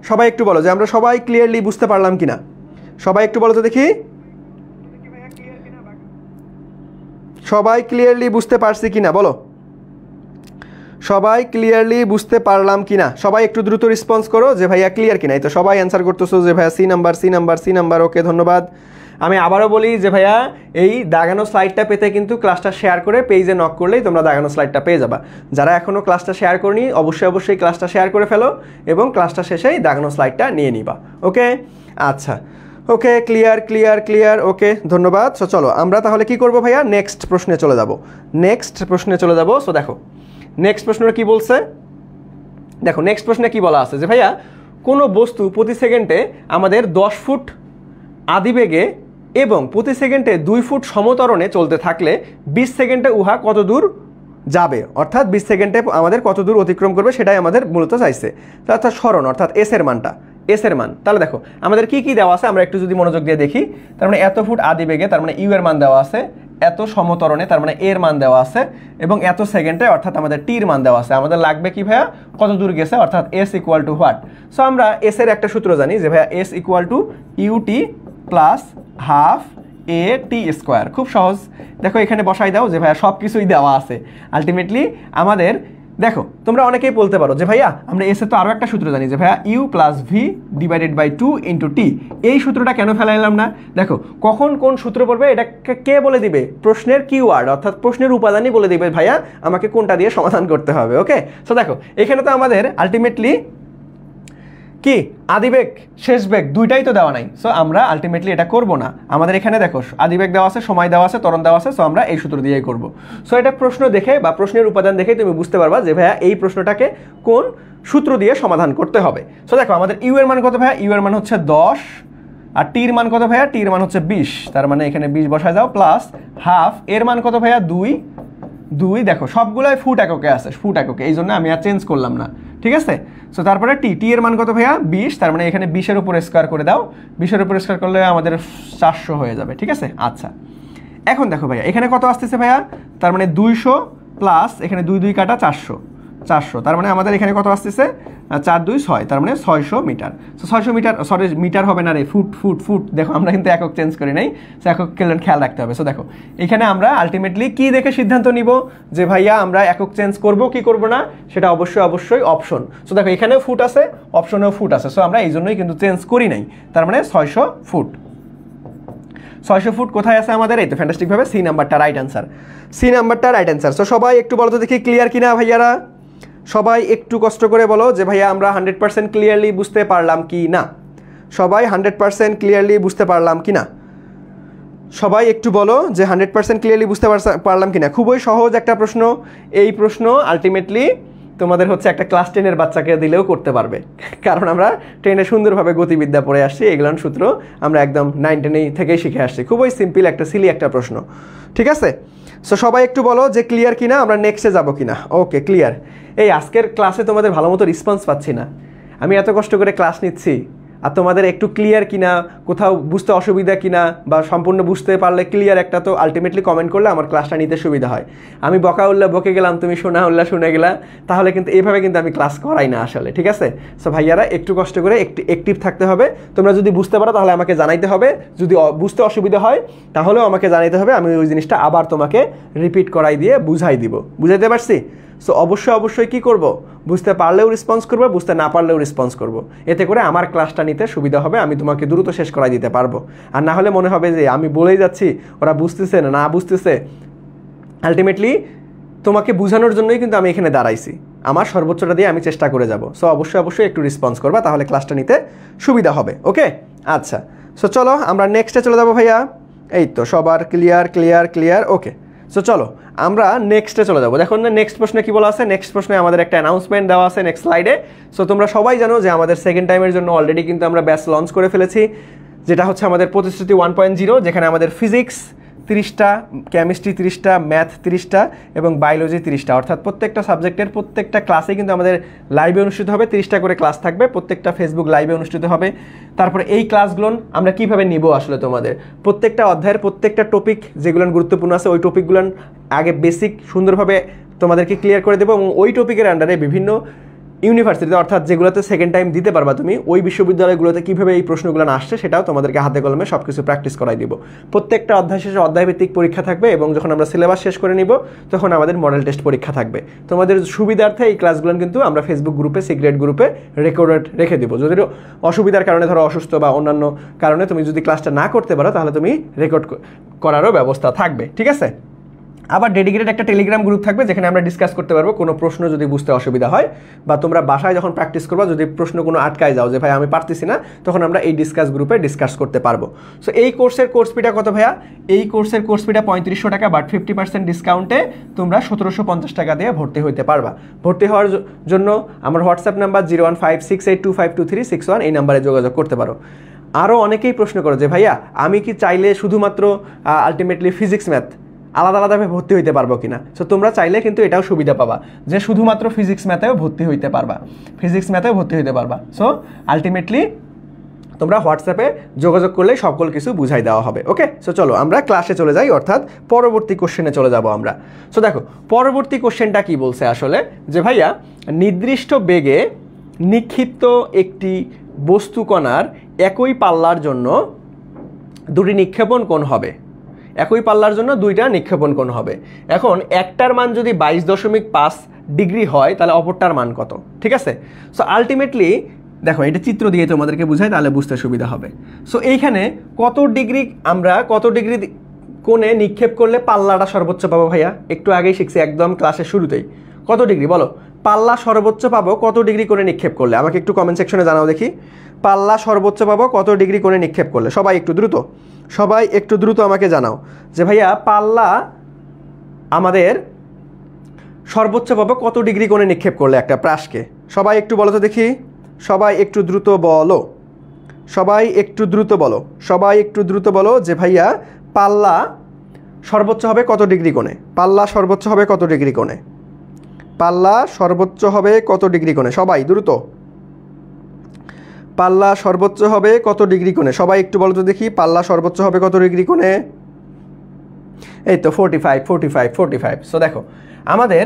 সবাই একটু বলো যে আমরা সবাই ক্লিয়ারলি বুঝতে পারলাম কিনা, সবাই একটু বলো তো দেখি সবাই ক্লিয়ারলি বুঝতে পারছি কিনা, বলো সবাই ক্লিয়ারলি বুঝতে পারলাম কিনা, সবাই একটু দ্রুত রেসপন্স করো যে ভাইয়া ক্লিয়ার কিনা। এই তো সবাই অ্যান্সার করতেছো যে ভাইয়া সি নাম্বার, ওকে ধন্যবাদ। আমি আবারও বলি যে ভাইয়া এই দাগানো স্লাইডটা পেতে কিন্তু ক্লাসটা শেয়ার করে পেজে নক করলেই তোমরা দাগানো স্লাইডটা পেয়ে যাবা। যারা এখনও ক্লাসটা শেয়ার করনি অবশ্যই ক্লাসটা শেয়ার করে ফেলো এবং ক্লাসটা শেষেই দাগানো স্লাইডটা নিয়ে নিবা, ওকে। আচ্ছা ওকে, ক্লিয়ার, ওকে ধন্যবাদ। সো চলো আমরা তাহলে কি করব ভাইয়া, নেক্সট প্রশ্নে চলে যাব। সো দেখো নেক্সট প্রশ্নটা কি বলছে, দেখো নেক্সট প্রশ্নে কি বলা আছে যে ভাইয়া কোনো বস্তু প্রতি সেকেন্ডে আমাদের 10 ফুট আদিবেগে এবং প্রতি সেকেন্ডে 2 ফুট সমতরণে চলতে থাকলে 20 সেকেন্ডে উহা কত দূর যাবে, অর্থাৎ 20 সেকেন্ডে আমাদের কত দূর অতিক্রম করবে সেটাই আমাদের মূলত চাইছে। অর্থাৎ সরণ, অর্থাৎ এস এর মান। তাহলে দেখো আমাদের কি দেওয়া আছে আমরা একটু যদি মনোযোগ দিয়ে দেখি, তার মানে এত ফুট আদিবেগে তার মানে ইউ এর মান দেওয়া আছে, এত সমতরণে তার মানে এর মান দেওয়া আছে, এবং এত সেকেন্ডে অর্থাৎ আমাদের টির মান দেওয়া আছে। আমাদের লাগবে কি ভাইয়া কত দূর গেছে, অর্থাৎ S equal to what. So আমরা এস এর একটা সূত্র জানি যে ভাইয়া S equal to UT plus half A T square. খুব সহজ, দেখো এখানে বসাই দাও যে ভাইয়া সব কিছুই দেওয়া আছে। আলটিমেটলি আমাদের দেখো তোমরা অনেকেই বলতে পারো যে ভাইয়া আমরা এসে তো আরও একটা সূত্র জানি যে ভাইয়া u plus v divided by 2 into t. এই সূত্রটা কেন ফেলাইলাম না, দেখো কখন কোন সূত্র পড়বে এটা কে বলে দিবে, প্রশ্নের কিওয়ার্ড অর্থাৎ প্রশ্নের উপাদানই বলে দিবে ভাইয়া আমাকে কোনটা দিয়ে সমাধান করতে হবে, ওকে। সো দেখো এখানে তো আমাদের আলটিমেটলি কি আদিবেগ শেষ বেগ দুইটাই তো দেওয়া নাই। সো আমরা আলটিমেটলি এটা করব না, আমাদের এখানে দেখো আদিবেগ দেওয়া আছে, সময় দেওয়া আছে, ত্বরণ দেওয়া আছে। সো আমরা এই সূত্র দিয়েই করব। সো এটা প্রশ্ন দেখে বা প্রশ্নের উপাদান দেখে তুমি বুঝতে পারবা যে ভাইয়া এই প্রশ্নটাকে কোন সূত্র দিয়ে সমাধান করতে হবে। সো দেখো আমাদের ইউ এর মান কত ভাইয়া, ইউ এর মান হচ্ছে 10, আর টির মান কত ভাইয়া, টির মান হচ্ছে 20, তার মানে এখানে 20 বসায় যাও, প্লাস হাফ এর মান কত ভাইয়া 2, দেখো সবগুলোই ফুট এককে আছে, ফুট এককে, এই জন্য আমি আর চেঞ্জ করলাম না, ঠিক আছে। সো তারপরে টি এর মান কত ভাইয়া 20, তার মানে এখানে 20 এর উপর স্কোয়ার করে দাও, 20 এর উপর স্কোয়ার করলে আমাদের 400 হয়ে যাবে, ঠিক আছে। আচ্ছা এখন দেখো ভাইয়া এখানে কত আসতেছে ভাইয়া, তার মানে 200 প্লাস এখানে 2 কাটা 400, 400, তার মানে আমাদের এখানে কত আসতেছে 4 2 6, তার মানে 600 metre. So 600 metre, sorry metre হবে না রে, ফুট ফুট ফুট। দেখো আমরা কিন্তু একক চেঞ্জ করি নাই, সো একক খেয়াল রাখতে হবে। সো দেখো এখানে আমরা আলটিমেটলি কি দেখে সিদ্ধান্ত নিব যে ভাইয়া আমরা একক চেঞ্জ করব কি করব না, সেটা অবশ্যই অপশন। সো দেখো এখানেও ফুট আছে, অপশনেও ফুট আছে, সো আমরা এই জন্যই কিন্তু চেঞ্জ করি নাই। তার মানে 600 ফুট। 600 ফুট কোথায় আছে আমাদের? এই তো ফ্যান্টাস্টিকভাবে সি নাম্বারটা রাইট অ্যান্সার, সি নাম্বারটা রাইট অ্যান্সার। সো সবাই একটু বলো তো দেখি ক্লিয়ার কিনা ভাইয়ারা, সবাই একটু কষ্ট করে বলো যে ভাইয়া আমরা 100% ক্লিয়ারলি বুঝতে পারলাম কি না, সবাই 100% ক্লিয়ারলি বুঝতে পারলাম কি না, সবাই একটু বলো যে 100% ক্লিয়ারলি বুঝতে পারলাম কি না। খুবই সহজ একটা প্রশ্ন, এই প্রশ্ন আলটিমেটলি তোমাদের হচ্ছে একটা ক্লাস 10-এর বাচ্চাকে দিলেও করতে পারবে, কারণ আমরা 10-এ সুন্দরভাবে গতিবিদ্যা পড়ে আসছি, এগুলোর সূত্র আমরা একদম 9-10 থেকেই শিখে আসছি। খুবই সিম্পল একটা সিলি একটা প্রশ্ন, ঠিক আছে? সো সবাই একটু বলো যে ক্লিয়ার কিনা, আমরা নেক্সটে যাবো কিনা। Okay clear. এই আজকের ক্লাসে তোমাদের ভালো মতো রেসপন্স পাচ্ছি না, আমি এত কষ্ট করে ক্লাস নিচ্ছি আর তোমাদের একটু ক্লিয়ার কিনা, কোথাও বুঝতে অসুবিধা কিনা, বা সম্পূর্ণ বুঝতে পারলে ক্লিয়ার একটা তো আলটিমেটলি কমেন্ট করলে আমার ক্লাসটা নিতে সুবিধা হয়। আমি বকা উল্লা বকে গেলাম, তুমি শোনা উল্লা শুনে গেলা, তাহলে কিন্তু এইভাবে কিন্তু আমি ক্লাস করাই না আসলে, ঠিক আছে? সো ভাইয়ারা একটু কষ্ট করে একটু অ্যাক্টিভ থাকতে হবে। তোমরা যদি বুঝতে পারো তাহলে আমাকে জানাইতে হবে, যদি বুঝতে অসুবিধা হয় তাহলেও আমাকে জানাইতে হবে, আমি ওই জিনিসটা আবার তোমাকে রিপিট করাই দিয়ে বুঝাই দিব। বুঝাইতে পারছি? সো অবশ্যই কী করব, বুঝতে পারলেও রেসপন্স করবো, বুঝতে না পারলেও রেসপন্স করব। এতে করে আমার ক্লাসটা নিতে সুবিধা হবে, আমি তোমাকে দ্রুত শেষ করাই দিতে পারবো। আর না হলে মনে হবে যে আমি বলেই যাচ্ছি, ওরা বুঝতেছে না বুঝতেছে। আলটিমেটলি তোমাকে বোঝানোর জন্যই কিন্তু আমি এখানে দাঁড়াইছি, আমার সর্বোচ্চটা দিয়ে আমি চেষ্টা করে যাব। সো অবশ্যই একটু রেসপন্স করবা, তাহলে ক্লাসটা নিতে সুবিধা হবে। ওকে আচ্ছা, সো চলো আমরা নেক্সটে চলে যাবো ভাইয়া। এই তো সবার ক্লিয়ার। ওকে সো চলো আমরা নেক্সটে চলে যাবো। দেখুন না নেক্সট প্রশ্নে কী বলা আছে, নেক্সট প্রশ্নে আমাদের একটা অ্যানাউন্সমেন্ট দেওয়া আছে নেক্সট স্লাইডে। সো তোমরা সবাই জানো যে আমাদের সেকেন্ড টাইমের জন্য অলরেডি কিন্তু আমরা ব্যাচ লঞ্চ করে ফেলেছি, যেটা হচ্ছে আমাদের প্রতিশ্রুতি 1.0, যেখানে আমাদের ফিজিক্স 30টা, কেমিস্ট্রি 30টা, ম্যাথ 30টা এবং বায়োলজি 30টা, অর্থাৎ প্রত্যেকটা সাবজেক্টের প্রত্যেকটা ক্লাসে কিন্তু আমাদের লাইভে অনুষ্ঠিত হবে। 30টা করে ক্লাস থাকবে, প্রত্যেকটা ফেসবুক লাইভে অনুষ্ঠিত হবে। তারপরে এই ক্লাসগুলো আমরা কীভাবে নিব আসলে, তোমাদের প্রত্যেকটা অধ্যায়ের প্রত্যেকটা টপিক যেগুলো গুরুত্বপূর্ণ আছে ওই টপিকগুলো আগে বেসিক সুন্দরভাবে তোমাদেরকে ক্লিয়ার করে দেবো, এবং ওই টপিকের আন্ডারে বিভিন্ন ইউনিভার্সিটিতে, অর্থাৎ যেগুলোতে সেকেন্ড টাইম দিতে পারবা তুমি, ওই বিশ্ববিদ্যালয়গুলোতে কীভাবে এই প্রশ্নগুলো আসছে সেটাও তোমাদেরকে হাতে কলমে সব কিছু প্র্যাকটিস করাই দিব। প্রত্যেকটা অধ্যায় শেষে অধ্যায়ভিত্তিক পরীক্ষা থাকবে, এবং যখন আমরা সিলেবাস শেষ করে নিব তখন আমাদের মডেল টেস্ট পরীক্ষা থাকবে। তোমাদের সুবিধার্থে এই ক্লাসগুলো কিন্তু আমরা ফেসবুক গ্রুপে, সিক্রেট গ্রুপে রেকর্ডেড রেখে দেবো। যদি অসুবিধার কারণে, ধরো অসুস্থ বা অন্যান্য কারণে তুমি যদি ক্লাসটা না করতে পারো, তাহলে তুমি রেকর্ড করারও ব্যবস্থা থাকবে, ঠিক আছে? আবার ডেডিকেটেড একটা টেলিগ্রাম গ্রুপ থাকবে, যেখানে আমরা ডিসকাস করতে পারবো কোনো প্রশ্ন যদি বুঝতে অসুবিধা হয়, বা তোমরা বাসায় যখন প্র্যাকটিস করবা যদি প্রশ্ন কোনো আটকায় যাও যে ভাই আমি পারতেছি না, তখন আমরা এই গ্রুপে ডিসকাস করতে পারবো। সো এই কোর্সের কোর্স ফিটা কত ভাইয়া? এই কোর্সের কোর্স ফিটা 3500 টাকা, বাট 50% ডিসকাউন্টে তোমরা 1750 টাকা দিয়ে ভর্তি হইতে পারবা। ভর্তি হওয়ার জন্য আমার হোয়াটসঅ্যাপ নাম্বার 01568252361, এই নাম্বারে যোগাযোগ করতে পারো। আরও অনেকেই প্রশ্ন করো যে ভাইয়া আমি কি চাইলে শুধুমাত্র আলটিমেটলি ফিজিক্স ম্যাথ আলাদাভাবে ভর্তি হইতে পারবো কিনা? সো তোমরা চাইলে কিন্তু এটাও সুবিধা পাবা যে শুধুমাত্র ফিজিক্স ম্যাথেও ভর্তি হইতে পারবা। সো আলটিমেটলি তোমরা হোয়াটসঅ্যাপে যোগাযোগ করলে সকল কিছু বুঝাই দেওয়া হবে। ওকে সো চলো আমরা ক্লাসে চলে যাই, অর্থাৎ পরবর্তী কোশ্চেনে চলে যাব আমরা। সো দেখো পরবর্তী কোশ্চেনটা কি বলছে আসলে, যে ভাইয়া নির্দিষ্ট বেগে নিক্ষিপ্ত একটি বস্তুকণার একই পাল্লার জন্য দুটি নিক্ষেপণ কোণ হবে। একই পাল্লার জন্য দুইটা নিক্ষেপণ কোণ হবে। এখন একটার মান যদি 22.5 ডিগ্রি হয় তাহলে অপরটার মান কত? ঠিক আছে, সো আলটিমেটলি দেখো এটা চিত্র দিয়ে তোমাদেরকে বুঝাই, তাহলে বুঝতে সুবিধা হবে। সো এইখানে কত ডিগ্রি কোণে নিক্ষেপ করলে পাল্লাটা সর্বোচ্চ পাবো ভাইয়া? একটু আগেই শিখছি একদম ক্লাসের শুরুতেই। কত ডিগ্রি বলো? পাল্লা সর্বোচ্চ পাবো কত ডিগ্রি কোণে নিক্ষেপ করলে? আমাকে একটু কমেন্ট সেকশনে জানাও দেখি, পাল্লা সর্বোচ্চ পাবো কত ডিগ্রি কোণে নিক্ষেপ করলে? সবাই একটু দ্রুত আমাকে জানাও যে ভাইয়া পাল্লা আমাদের সর্বোচ্চ পাবো কত ডিগ্রি কোণে নিক্ষেপ করলে একটা প্রাসকে? সবাই একটু বলো তো দেখি, সবাই একটু দ্রুত বলো যে ভাইয়া পাল্লা সর্বোচ্চ হবে কত ডিগ্রি কোণে? পাল্লা সর্বোচ্চ হবে কত ডিগ্রি কোণে? সবাই দ্রুত, পাল্লা সর্বোচ্চ হবে কত ডিগ্রি কোণে? সবাই একটু বলো তো দেখি, পাল্লা সর্বোচ্চ হবে কত ডিগ্রি কোণে? এই তো 45। সো দেখো আমাদের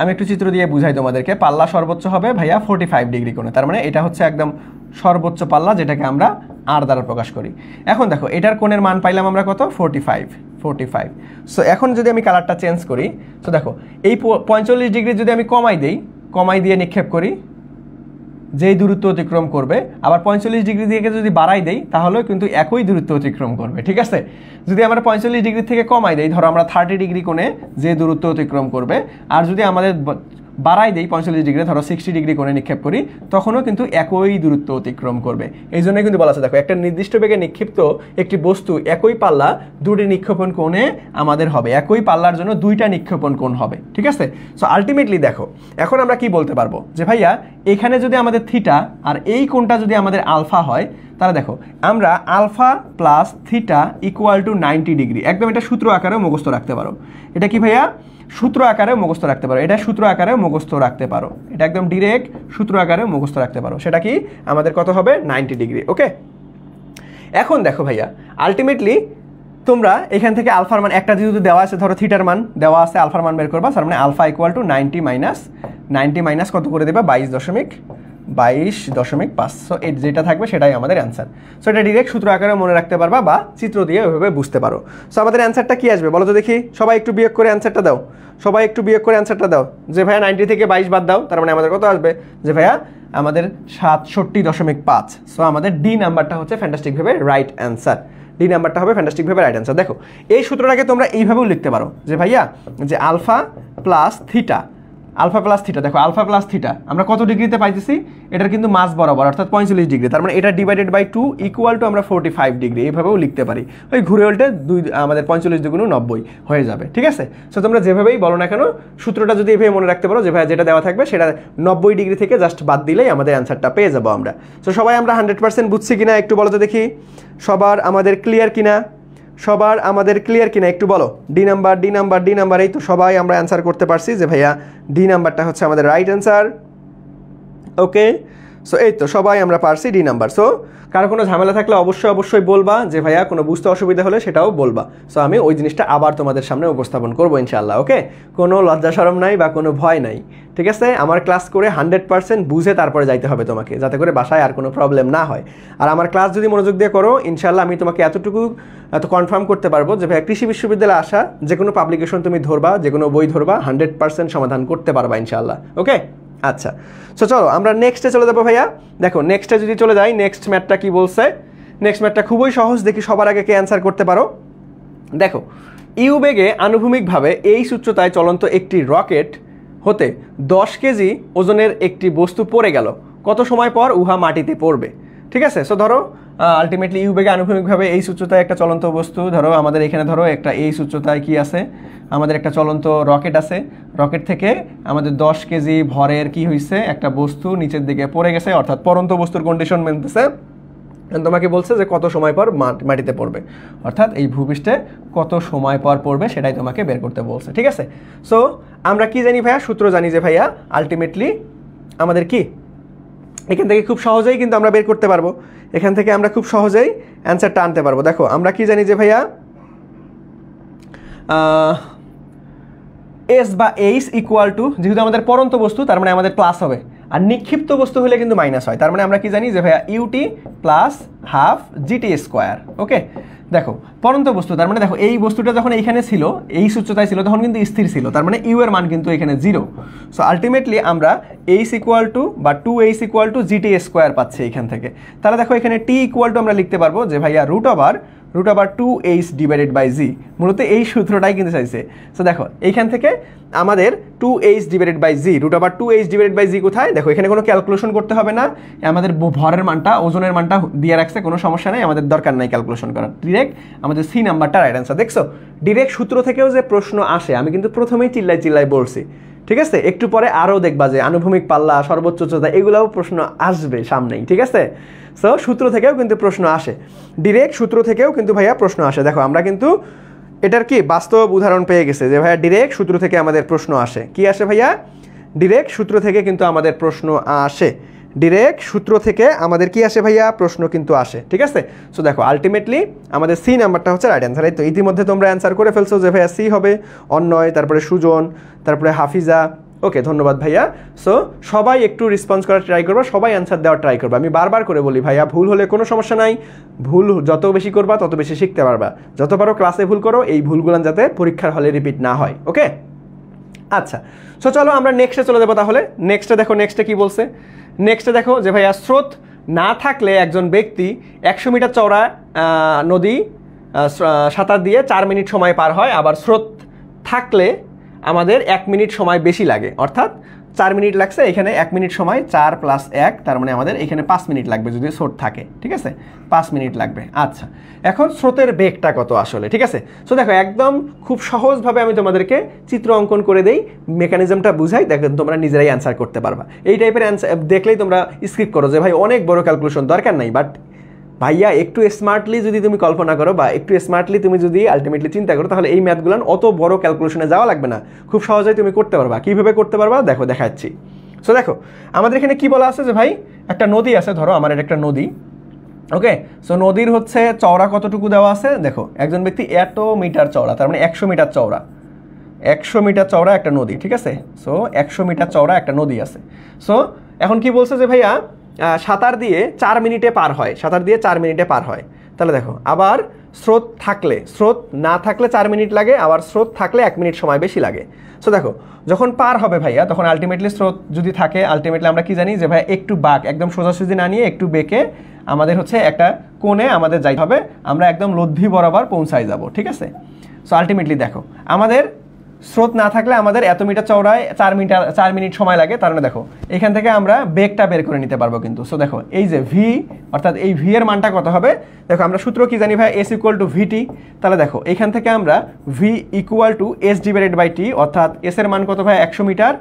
আমি একটু চিত্র দিয়ে বুঝাই তোমাদেরকে। পাল্লা সর্বোচ্চ হবে ভাইয়া 45 ডিগ্রি কোণে, তার মানে এটা হচ্ছে একদম সর্বোচ্চ পাল্লা, যেটাকে আমরা আর দ্বারা প্রকাশ করি। এখন দেখো এটার কোণের মান পাইলাম আমরা কত, 45। সো এখন যদি আমি কালারটা চেঞ্জ করি, তো দেখো এই 45 ডিগ্রি যদি আমি কমাই দিয়ে নিক্ষেপ করি, যেই দূরত্ব অতিক্রম করবে, আবার 45 ডিগ্রি থেকে যদি বাড়াই দেই তাহলেও কিন্তু একই দূরত্ব অতিক্রম করবে, ঠিক আছে। যদি আমরা 45 ডিগ্রি থেকে কমাই দেই, ধরো আমরা 30 ডিগ্রি কোণে যে দূরত্ব অতিক্রম করবে, আর যদি আমাদের বাড়াই দেই 45 ডিগ্রি, ধরো 60 ডিগ্রি কোণে নিক্ষেপ করি, তখনও কিন্তু একই দূরত্ব অতিক্রম করবে। এই জন্য কিন্তু বলা আছে, দেখো একটা নির্দিষ্ট বেগে নিক্ষিপ্ত একটি বস্তু একই পাল্লা দুটি নিক্ষেপণ কোণে আমাদের হবে, একই পাল্লার জন্য দুইটা নিক্ষেপণ কোণ হবে, ঠিক আছে। সো আলটিমেটলি দেখো এখন আমরা কি বলতে পারবো যে ভাইয়া এখানে যদি আমাদের থিটা আর এই কোণটা যদি আমাদের আলফা হয়, তাহলে দেখো আমরা alpha plus theta equal to 90 degree, একদম এটা সূত্র আকারে মুখস্থ রাখতে পারো। এটা কি ভাইয়া সূত্র আকারে মুখস্থ রাখতে পারো, এটা সূত্র আকারে মুখস্থ রাখতে পারো, এটা একদম ডিরেক্ট সূত্র আকারে মুখস্থ রাখতে পারো। সেটা কি আমাদের কত হবে, 90 ডিগ্রি। ওকে, এখন দেখো ভাইয়া আলটিমেটলি তোমরা এখান থেকে আলফার মান একটা যেহেতু দেওয়া আছে, ধরো থিটার মান দেওয়া আছে, আলফার মান বের করবা, তার মানে আলফা ইকুয়াল টু 90 মাইনাস কত করে দেবা, 22.5। সো এই যেটা থাকবে সেটাই আমাদের অ্যান্সার। সো এটা ডিরেক্ট সূত্র আকারে মনে রাখতে পারবা বা চিত্র দিয়ে ওইভাবে বুঝতে পারো। সো আমাদের অ্যান্সারটা কি আসবে বলো তো দেখি, সবাই একটু বিয়োগ করে অ্যান্সারটা দাও, যে ভাইয়া 90 থেকে 22 বাদ দাও, তার মানে আমাদের কত আসবে, যে ভাইয়া আমাদের 67.5। সো আমাদের ডি নাম্বারটা হচ্ছে ফ্যান্টাস্টিকভাবে রাইট অ্যান্সার, ডি নাম্বারটা হবে ফ্যান্টাস্টিকভাবে রাইট অ্যান্সার। দেখো এই সূত্রটাকে তোমরা এইভাবেও লিখতে পারো যে ভাইয়া যে আলফা প্লাস থিটা, দেখো আলফা প্লাস থিটা আমরা কত ডিগ্রিতে পাইতেছি, এটার কিন্তু মাঝ বরাবর অর্থাৎ 45 ডিগ্রি, তার মানে এটা ডিভাইডেড বাই 2 ইকুয়াল টু আমরা 45 ডিগ্রি, এইভাবেও লিখতে পারি। ওই ঘুরে উল্টে আমাদের 45 দুগুণ 90 হয়ে যাবে, ঠিক আছে। সো তোমরা যেভাবেই বলো না কেন সূত্রটা যদি এভাবে মনে রাখতে পারো, যে ভাই যেটা দেওয়া থাকবে সেটা 90 ডিগ্রি থেকে জাস্ট বাদ দিলেই আমাদের অ্যান্সারটা পেয়ে যাবো আমরা। সো সবাই আমরা 100% বুঝছি কিনা একটু বলো তো দেখি, সবার আমাদের ক্লিয়ার কিনা একটু বলো। ডি নাম্বার, এই তো সবাই আমরা অ্যান্সার করতে পারছি যে ভাইয়া ডি নাম্বারটা হচ্ছে আমাদের রাইট অ্যান্সার। ওকে, সো এই তো সবাই আমরা পারছি ডি নাম্বার। সো কারো কোনো ঝামেলা থাকলে অবশ্যই বলবা, যে ভাইয়া কোনো বুঝতে অসুবিধা হলে সেটাও বলবা। সো আমি ওই জিনিসটা আবার তোমাদের সামনে উপস্থাপন করবো ইনশাআল্লাহ। ওকে, কোনো লজ্জা শরম নাই বা কোনো ভয় নাই, ঠিক আছে। আমার ক্লাস করে 100% বুঝে তারপরে যাইতে হবে তোমাকে, যাতে করে বাসায় আর কোনো প্রবলেম না হয়। আর আমার ক্লাস যদি মনোযোগ দিয়ে করো ইনশাআল্লাহ আমি তোমাকে এত কনফার্ম করতে পারবো যে ভাইয়া কৃষি বিশ্ববিদ্যালয়ে আসা যে কোনো পাবলিকেশন তুমি ধরবা, যে কোনো বই ধরবা, 100% সমাধান করতে পারবা ইনশাআল্লাহ। ওকে, আচ্ছা। সো চলো আমরা নেক্সটে চলে যাবো ভাইয়া। দেখো নেক্সটে যদি চলে যাই, নেক্সট ম্যাথটা কি বলছে, নেক্সট ম্যাথটা খুবই সহজ, দেখি সবার আগে কে অ্যান্সার করতে পারো। দেখো ইউ বেগে আনুভূমিকভাবে এই উচ্চতায় চলন্ত একটি রকেট হতে 10 কেজি ওজনের একটি বস্তু পড়ে গেল, কত সময় পর উহা মাটিতে পড়বে, ঠিক আছে। সো ধরো আলটিমেটলি ইউ বেগে আনুভূমিকভাবে এই উচ্চতায় একটা চলন্ত বস্তু, ধরো আমাদের এখানে ধরো একটা এই উচ্চতায় কি আছে, আমাদের একটা চলন্ত রকেট আছে, রকেট থেকে আমাদের 10 কেজি ভরের কি হয়েছে একটা বস্তু নিচের দিকে পড়ে গেছে, অর্থাৎ পড়ন্ত বস্তুর কন্ডিশন মেনতেছে। তোমাকে বলছে যে কত সময় পর মাটিতে পড়বে, অর্থাৎ এই ভূপৃষ্ঠে কত সময় পর পড়বে সেটাই তোমাকে বের করতে বলছে, ঠিক আছে। সো আমরা কি জানি ভাইয়া, সূত্র জানি যে ভাইয়া আলটিমেটলি আমাদের কি এখান থেকে খুব সহজেই কিন্তু আমরা বের করতে পারবো, এখান থেকে আমরা খুব সহজেই অ্যান্সারটা আনতে পারবো। দেখো আমরা কি জানি যে ভাইয়া এস বা এইচ ইকুয়াল টু, যেহেতু আমাদের পরন্ত বস্তু তার মানে আমাদের প্লাস হবে, আর নিক্ষিপ্ত বস্তু হলে কিন্তু মাইনাস হয়, তার মানে আমরা কি জানি যে ভাইয়া u t plus half GT square. Okay, দেখো পরন্ত বস্তু তার মানে দেখো এই বস্তুটা যখন এইখানে ছিল, এই উচ্চতায় ছিল, তখন কিন্তু স্থির ছিল, তার মানে ইউ এর মান কিন্তু এখানে 0। সো আলটিমেটলি আমরা এইচ ইকুয়াল টু বা 2h equal to GT square পাচ্ছি এইখান থেকে। তাহলে দেখো এখানে টি ইকুয়াল টু আমরা লিখতে পারবো যে ভাইয়া root over 2h divided by g, মূলত এই সূত্রটাই কিন্তু চাইছে। সো দেখো এইখান থেকে আমাদের 2h divided by G, root over 2h divided by g কোথায়, দেখো এখানে কোনো ক্যালকুলেশন করতে হবে না, আমাদের ভরের মানটা ওজনের মানটা দিয়ে রাখছে, কোনো সমস্যা নেই, আমাদের দরকার নাই ক্যালকুলেশন করার, ডিরেক্ট আমাদের সি নাম্বারটা রাইট অ্যান্সার। দেখছো ডিরেক্ট সূত্র থেকেও যে প্রশ্ন আসে, আমি কিন্তু প্রথমেই চিল্লাই বলছি, ঠিক আছে। একটু পরে আরও দেখবা যে আনুভূমিক পাল্লা, সর্বোচ্চ উচ্চতা, এগুলোও প্রশ্ন আসবে সামনেই, ঠিক আছে। সো সূত্র থেকেও কিন্তু প্রশ্ন আসে, ডিরেক্ট সূত্র থেকেও কিন্তু ভাইয়া প্রশ্ন আসে। দেখো আমরা কিন্তু এটার কি বাস্তব উদাহরণ পেয়ে গেছে যে ভাইয়া ডিরেক্ট সূত্র থেকে আমাদের প্রশ্ন আসে। কি আসে ভাইয়া, ডিরেক্ট সূত্র থেকে কিন্তু আমাদের প্রশ্ন আসে, ডিরেক্ট সূত্র থেকে আমাদের কি আসে ভাইয়া, প্রশ্ন কিন্তু আসে, ঠিক আছে। সো দেখো আলটিমেটলি আমাদের সি নাম্বারটা হচ্ছে রাইট অ্যান্সার। এই তো ইতিমধ্যে তোমরা অ্যান্সার করে ফেলছো যে ভাইয়া সি হবে, অন্যয়, তারপরে সুজন, তারপরে হাফিজা, ওকে, ধন্যবাদ ভাইয়া। সো সবাই একটু রেসপন্স করার ট্রাই করবা, সবাই অ্যান্সার দেওয়ার ট্রাই করবা। আমি বারবার করে বলি ভাইয়া, ভুল হলে কোনো সমস্যা নাই, ভুল যত বেশি করবা তত বেশি শিখতে পারবা। যত পারো ক্লাসে ভুল করো, এই ভুলগুলো যাতে পরীক্ষার হলে রিপিট না হয়। ওকে, আচ্ছা। সো চলো আমরা নেক্সটে চলে যাবো তাহলে। নেক্সটে দেখো, নেক্সটে কি বলছে। নেক্সটে দেখো যে ভাইয়া, স্রোত না থাকলে একজন ব্যক্তি 100 মিটার চওড়া নদী সাঁতার দিয়ে 4 মিনিট সময় পার হয়, আবার স্রোত থাকলে আমাদের 1 মিনিট সময় বেশি লাগে। অর্থাৎ 4 মিনিট লাগছে, এখানে 1 মিনিট সময়, 4 + 1, তার মানে আমাদের এখানে 5 মিনিট লাগবে যদি স্রোত থাকে। ঠিক আছে, 5 মিনিট লাগবে। আচ্ছা, এখন স্রোতের বেগটা কত আসলে? ঠিক আছে, সো দেখো একদম খুব সহজভাবে আমি তোমাদেরকে চিত্র অঙ্কন করে দেই, মেকানিজমটা বুঝাই, দেখো তোমরা নিজেরাই অ্যান্সার করতে পারবা। এই টাইপের অ্যান্সার দেখলেই তোমরা স্কিপ করো যে ভাই অনেক বড় ক্যালকুলেশন দরকার নাই। বাট ভাইয়া একটু স্মার্টলি যদি তুমি কল্পনা করো বা একটু স্মার্টলি তুমি যদি আলটিমেটলি চিন্তা করো, তাহলে এই ম্যাথগুলো অত বড় ক্যালকুলেশনে যাওয়া লাগবে না, খুব সহজেই তুমি করতে পারবা। কীভাবে করতে পারবা দেখো, দেখাচ্ছি। সো দেখো আমাদের এখানে কি বলা আছে যে ভাই একটা নদী আছে, ধরো আমার এটা একটা নদী। ওকে, সো নদীর হচ্ছে চওড়া কতটুকু দেওয়া আছে দেখো, একজন ব্যক্তি এত মিটার চওড়া, তার মানে 100 মিটার চওড়া, 100 মিটার চওড়া একটা নদী। ঠিক আছে, সো 100 মিটার চওড়া একটা নদী আছে। সো এখন কি বলছে যে ভাইয়া সাঁতার দিয়ে 4 মিনিটে পার হয়, সাঁতার দিয়ে 4 মিনিটে পার হয়। তাহলে দেখো আবার স্রোত থাকলে, স্রোত না থাকলে 4 মিনিট লাগে, আবার স্রোত থাকলে 1 মিনিট সময় বেশি লাগে। সো দেখো যখন পার হবে ভাইয়া, তখন আলটিমেটলি স্রোত যদি থাকে, আলটিমেটলি আমরা কি জানি যে ভাই একটু বাঁক, একদম সোজাসুজি না নিয়ে একটু বেঁকে আমাদের হচ্ছে একটা কোণে আমাদের যাইতে হবে, আমরা একদম লব্ধি বরাবর পৌঁছায় যাব। ঠিক আছে, সো আলটিমেটলি দেখো আমাদের স্রোত না থাকলে আমাদের এত মিটার চওড়ায় 4 মিনিট সময় লাগে। তার মানে দেখো এখান থেকে আমরা বেগটা বের করে নিতে পারবো কিন্তু। সো দেখো এই যে ভি, অর্থাৎ এই ভি এর মানটা কত হবে দেখো, আমরা সূত্র কি জানি ভাই, এস ইকুয়াল টু ভিটি। তাহলে দেখো এখান থেকে আমরা v equal to s divided by t, অর্থাৎ এস এর মান কত ভাই 100 মিটার,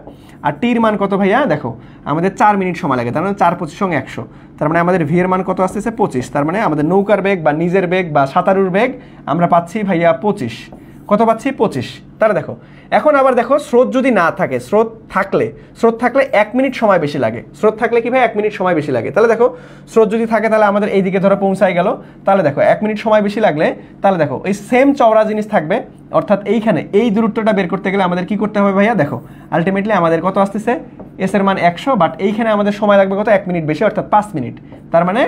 আর টির মান কত ভাইয়া দেখো আমাদের 4 মিনিট সময় লাগে, তার মানে 4 × 25 = 100। তার মানে আমাদের ভি এর মান কত আসতেছে 25। তার মানে আমাদের নৌকার বেগ বা নিজের বেগ বা সাঁতারুর বেগ আমরা পাচ্ছি ভাইয়া 25। কত পাচ্ছি 25। তাহলে দেখো এখন আবার দেখো স্রোত যদি না থাকে, স্রোত থাকলে 1 মিনিট সময় বেশি লাগে। স্রোত থাকলে কি ভাই 1 মিনিট সময় বেশি লাগে। তাহলে দেখো স্রোত যদি থাকে তাহলে আমাদের এইদিকে ধরো পৌঁছায় গেল, তাহলে দেখো 1 মিনিট সময় বেশি লাগলে, তাহলে দেখো এই সেম চওড়া জিনিস থাকবে, অর্থাৎ এইখানে এই দূরত্বটা বের করতে গেলে আমাদের কি করতে হবে ভাইয়া দেখো, আলটিমেটলি আমাদের কত আসতেছে এস এর মান 100, বাট এইখানে আমাদের সময় লাগবে কত 1 মিনিট বেশি, অর্থাৎ 5 মিনিট। তার মানে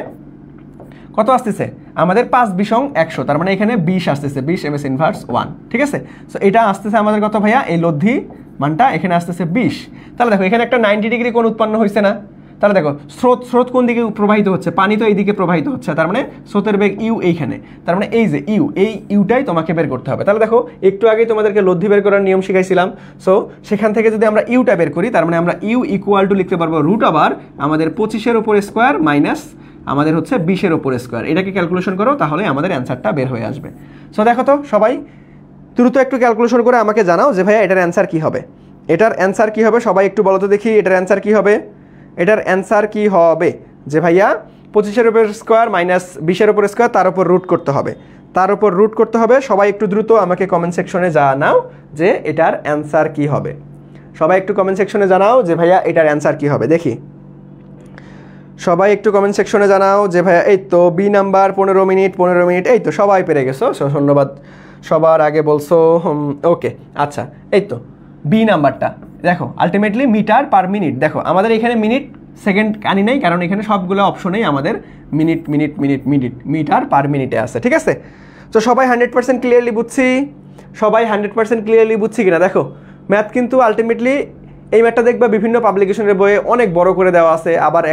কত আসতেছে আমাদের 5 × 20 = 100, তার মানে এখানে 20 আসতেছে, 20 ms ইনভার্স 1। ঠিক আছে, সো এটা আসতেছে আমাদের কত ভাইয়া, এই লব্ধি মানটা এখানে আসতেছে 20। তাহলে দেখো এখানে একটা 90 ডিগ্রি কোণ উৎপন্ন হয়েছে না। তাহলে দেখো স্রোত কোন দিকে প্রবাহিত হচ্ছে, পানি তো এই দিকে প্রবাহিত হচ্ছে, তার মানে স্রোতের বেগ ইউ এইখানে, তার মানে এই যে ইউ, এই ইউটাই তোমাকে বের করতে হবে। তাহলে দেখো একটু আগেই তোমাদেরকে লব্ধি বের করার নিয়ম শিখাইছিলাম। সো সেখান থেকে যদি আমরা ইউটা বের করি, তার মানে আমরা ইউ ইকুয়াল টু লিখতে পারবো রুট আবার আমাদের 25-এর উপর স্কোয়ার মাইনাস আমাদের হচ্ছে 20-এর উপর স্কোয়ার। এটাকে ক্যালকুলেশন করো, তাহলে আমাদের অ্যান্সারটা বের হয়ে আসবে। সো দেখো তো সবাই দ্রুত একটু ক্যালকুলেশন করে আমাকে জানাও যে ভাইয়া এটার অ্যান্সার কি হবে, এটার অ্যান্সার কি হবে, সবাই একটু বলো তো দেখি এটার অ্যান্সার কি হবে। এটার অ্যান্সার কি হবে যে ভাইয়া 25-এর উপর স্কোয়ার মাইনাস 20-এর উপর স্কোয়ার, তার উপর রুট করতে হবে, তার উপর রুট করতে হবে। সবাই একটু দ্রুত আমাকে কমেন্ট সেকশনে জানাও যে এটার অ্যান্সার কি হবে। সবাই একটু কমেন্ট সেকশনে জানাও যে ভাইয়া এটার অ্যান্সার কি হবে, দেখি সবাই একটু কমেন্ট সেকশনে জানাও যে ভাইয়া এই তো বি নাম্বার 15 মিনিট, এই তো সবাই পেরে গেছো, ধন্যবাদ সবার আগে বলছো। ওকে আচ্ছা, এই তো বি নাম্বারটা দেখো আলটিমেটলি মিটার পার মিনিট। দেখো আমাদের এখানে মিনিট সেকেন্ড আনি নাই, কারণ এখানে সবগুলো অপশনেই আমাদের মিটার পার মিনিটে আছে। ঠিক আছে, তো সবাই 100% ক্লিয়ারলি বুঝছি, সবাই 100% ক্লিয়ারলি বুঝছি কিনা দেখো। ম্যাথ কিন্তু আলটিমেটলি এই ম্যাথটা দেখবা বিভিন্ন পাবলিকেশনের বইয়ে অনেক বড় করে দেওয়া আছে, আবার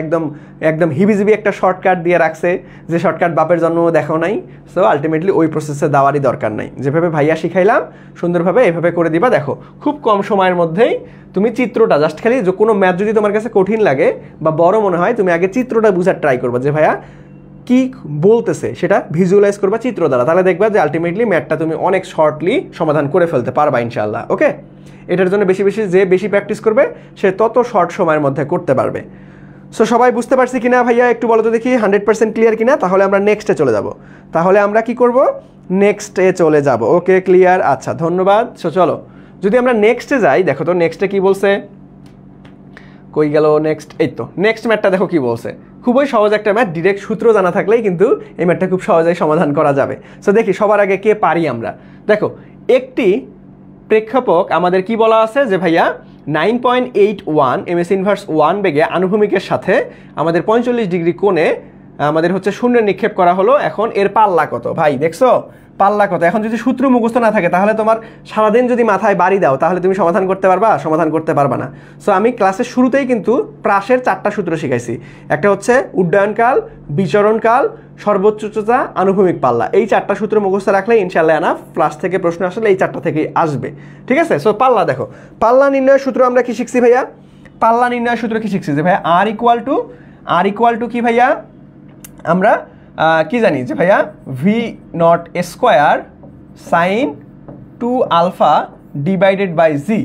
একদম হিবিজিবি একটা শর্টকাট দিয়ে রাখছে, যে শর্টকাট বাপের জন্য দেখাও নাই। সো আলটিমেটলি ওই প্রসেসে দেওয়ারই দরকার নাই, যেভাবে ভাইয়া শিখাইলাম সুন্দরভাবে এভাবে করে দিবা। দেখো খুব কম সময়ের মধ্যেই তুমি চিত্রটা জাস্ট খালি, যে কোনো ম্যাথ যদি তোমার কাছে কঠিন লাগে বা বড় মনে হয়, তুমি আগে চিত্রটা বোঝার ট্রাই করবা যে ভাইয়া কি বলতেছে, সেটা ভিজুয়ালাইজ করবা চিত্র দ্বারা, তাহলে দেখবা যে আলটিমেটলি ম্যাথটা তুমি অনেক শর্টলি সমাধান করে ফেলতে পারবা ইনশাআল্লাহ। ওকে, এটার জন্য বেশি প্র্যাকটিস করবে সে তত শর্ট সময়ের মধ্যে করতে পারবে। সো সবাই বুঝতে পারছি কিনা ভাইয়া একটু বলো তো দেখি, 100% ক্লিয়ার কিনা। তাহলে আমরা নেক্সটে চলে যাব, তাহলে আমরা কি করব নেক্সটে চলে যাব। ওকে ক্লিয়ার, আচ্ছা ধন্যবাদ। সো চলো যদি আমরা নেক্সটে যাই, দেখো তো নেক্সটে কি বলছে, কই গেল নেক্সট, এই তো নেক্সট ম্যাথটা দেখো কি বলছে। খুবই সহজ একটা ম্যাথ, ডিরেক্ট সূত্র জানা থাকলেই কিন্তু এই ম্যাথটা খুব সহজেই সমাধান করা যাবে। সো দেখি সবার আগে কে পারি আমরা। দেখো একটি প্রেক্ষাপট আমাদের কি বলা আছে যে ভাইয়া 9.81 ms ইনভার্স 1 বেগে আনুভূমিকের সাথে আমাদের 45 ডিগ্রি কোণে আমাদের হচ্ছে শূন্যে নিক্ষেপ করা হলো। এখন এর পাল্লা কত ভাই দেখছো, পাল্লা কত? এখন যদি সূত্র মুখস্থ না থাকে তাহলে তোমার সারাদিন যদি মাথায় বাড়ি দাও তাহলে তুমি সমাধান করতে পারবা? সমাধান করতে পারবা না। সো আমি ক্লাসের শুরুতেই কিন্তু প্রাসের 4টা সূত্র শিখাইছি। একটা হচ্ছে উড্ডয়নকাল, বিচরণকাল, সর্বোচ্চ উচ্চতা, আনুভূমিক পাল্লা। এই 4টা সূত্র মুখস্থ রাখলে ইনশাআল্লাহ এনাফ। প্লাস থেকে প্রশ্ন আসলে এই 4টা থেকেই আসবে, ঠিক আছে? সো পাল্লা দেখো, পাল্লা নির্ণয়ের সূত্র আমরা কি শিখছি ভাইয়া? পাল্লা নির্ণয়ের সূত্র কি শিখছি যে ভাইয়া আর ইকুয়াল টু কি ভাইয়া? আমরা কি জানি যে ভাইয়া V naught square sine 2 alpha divided by G.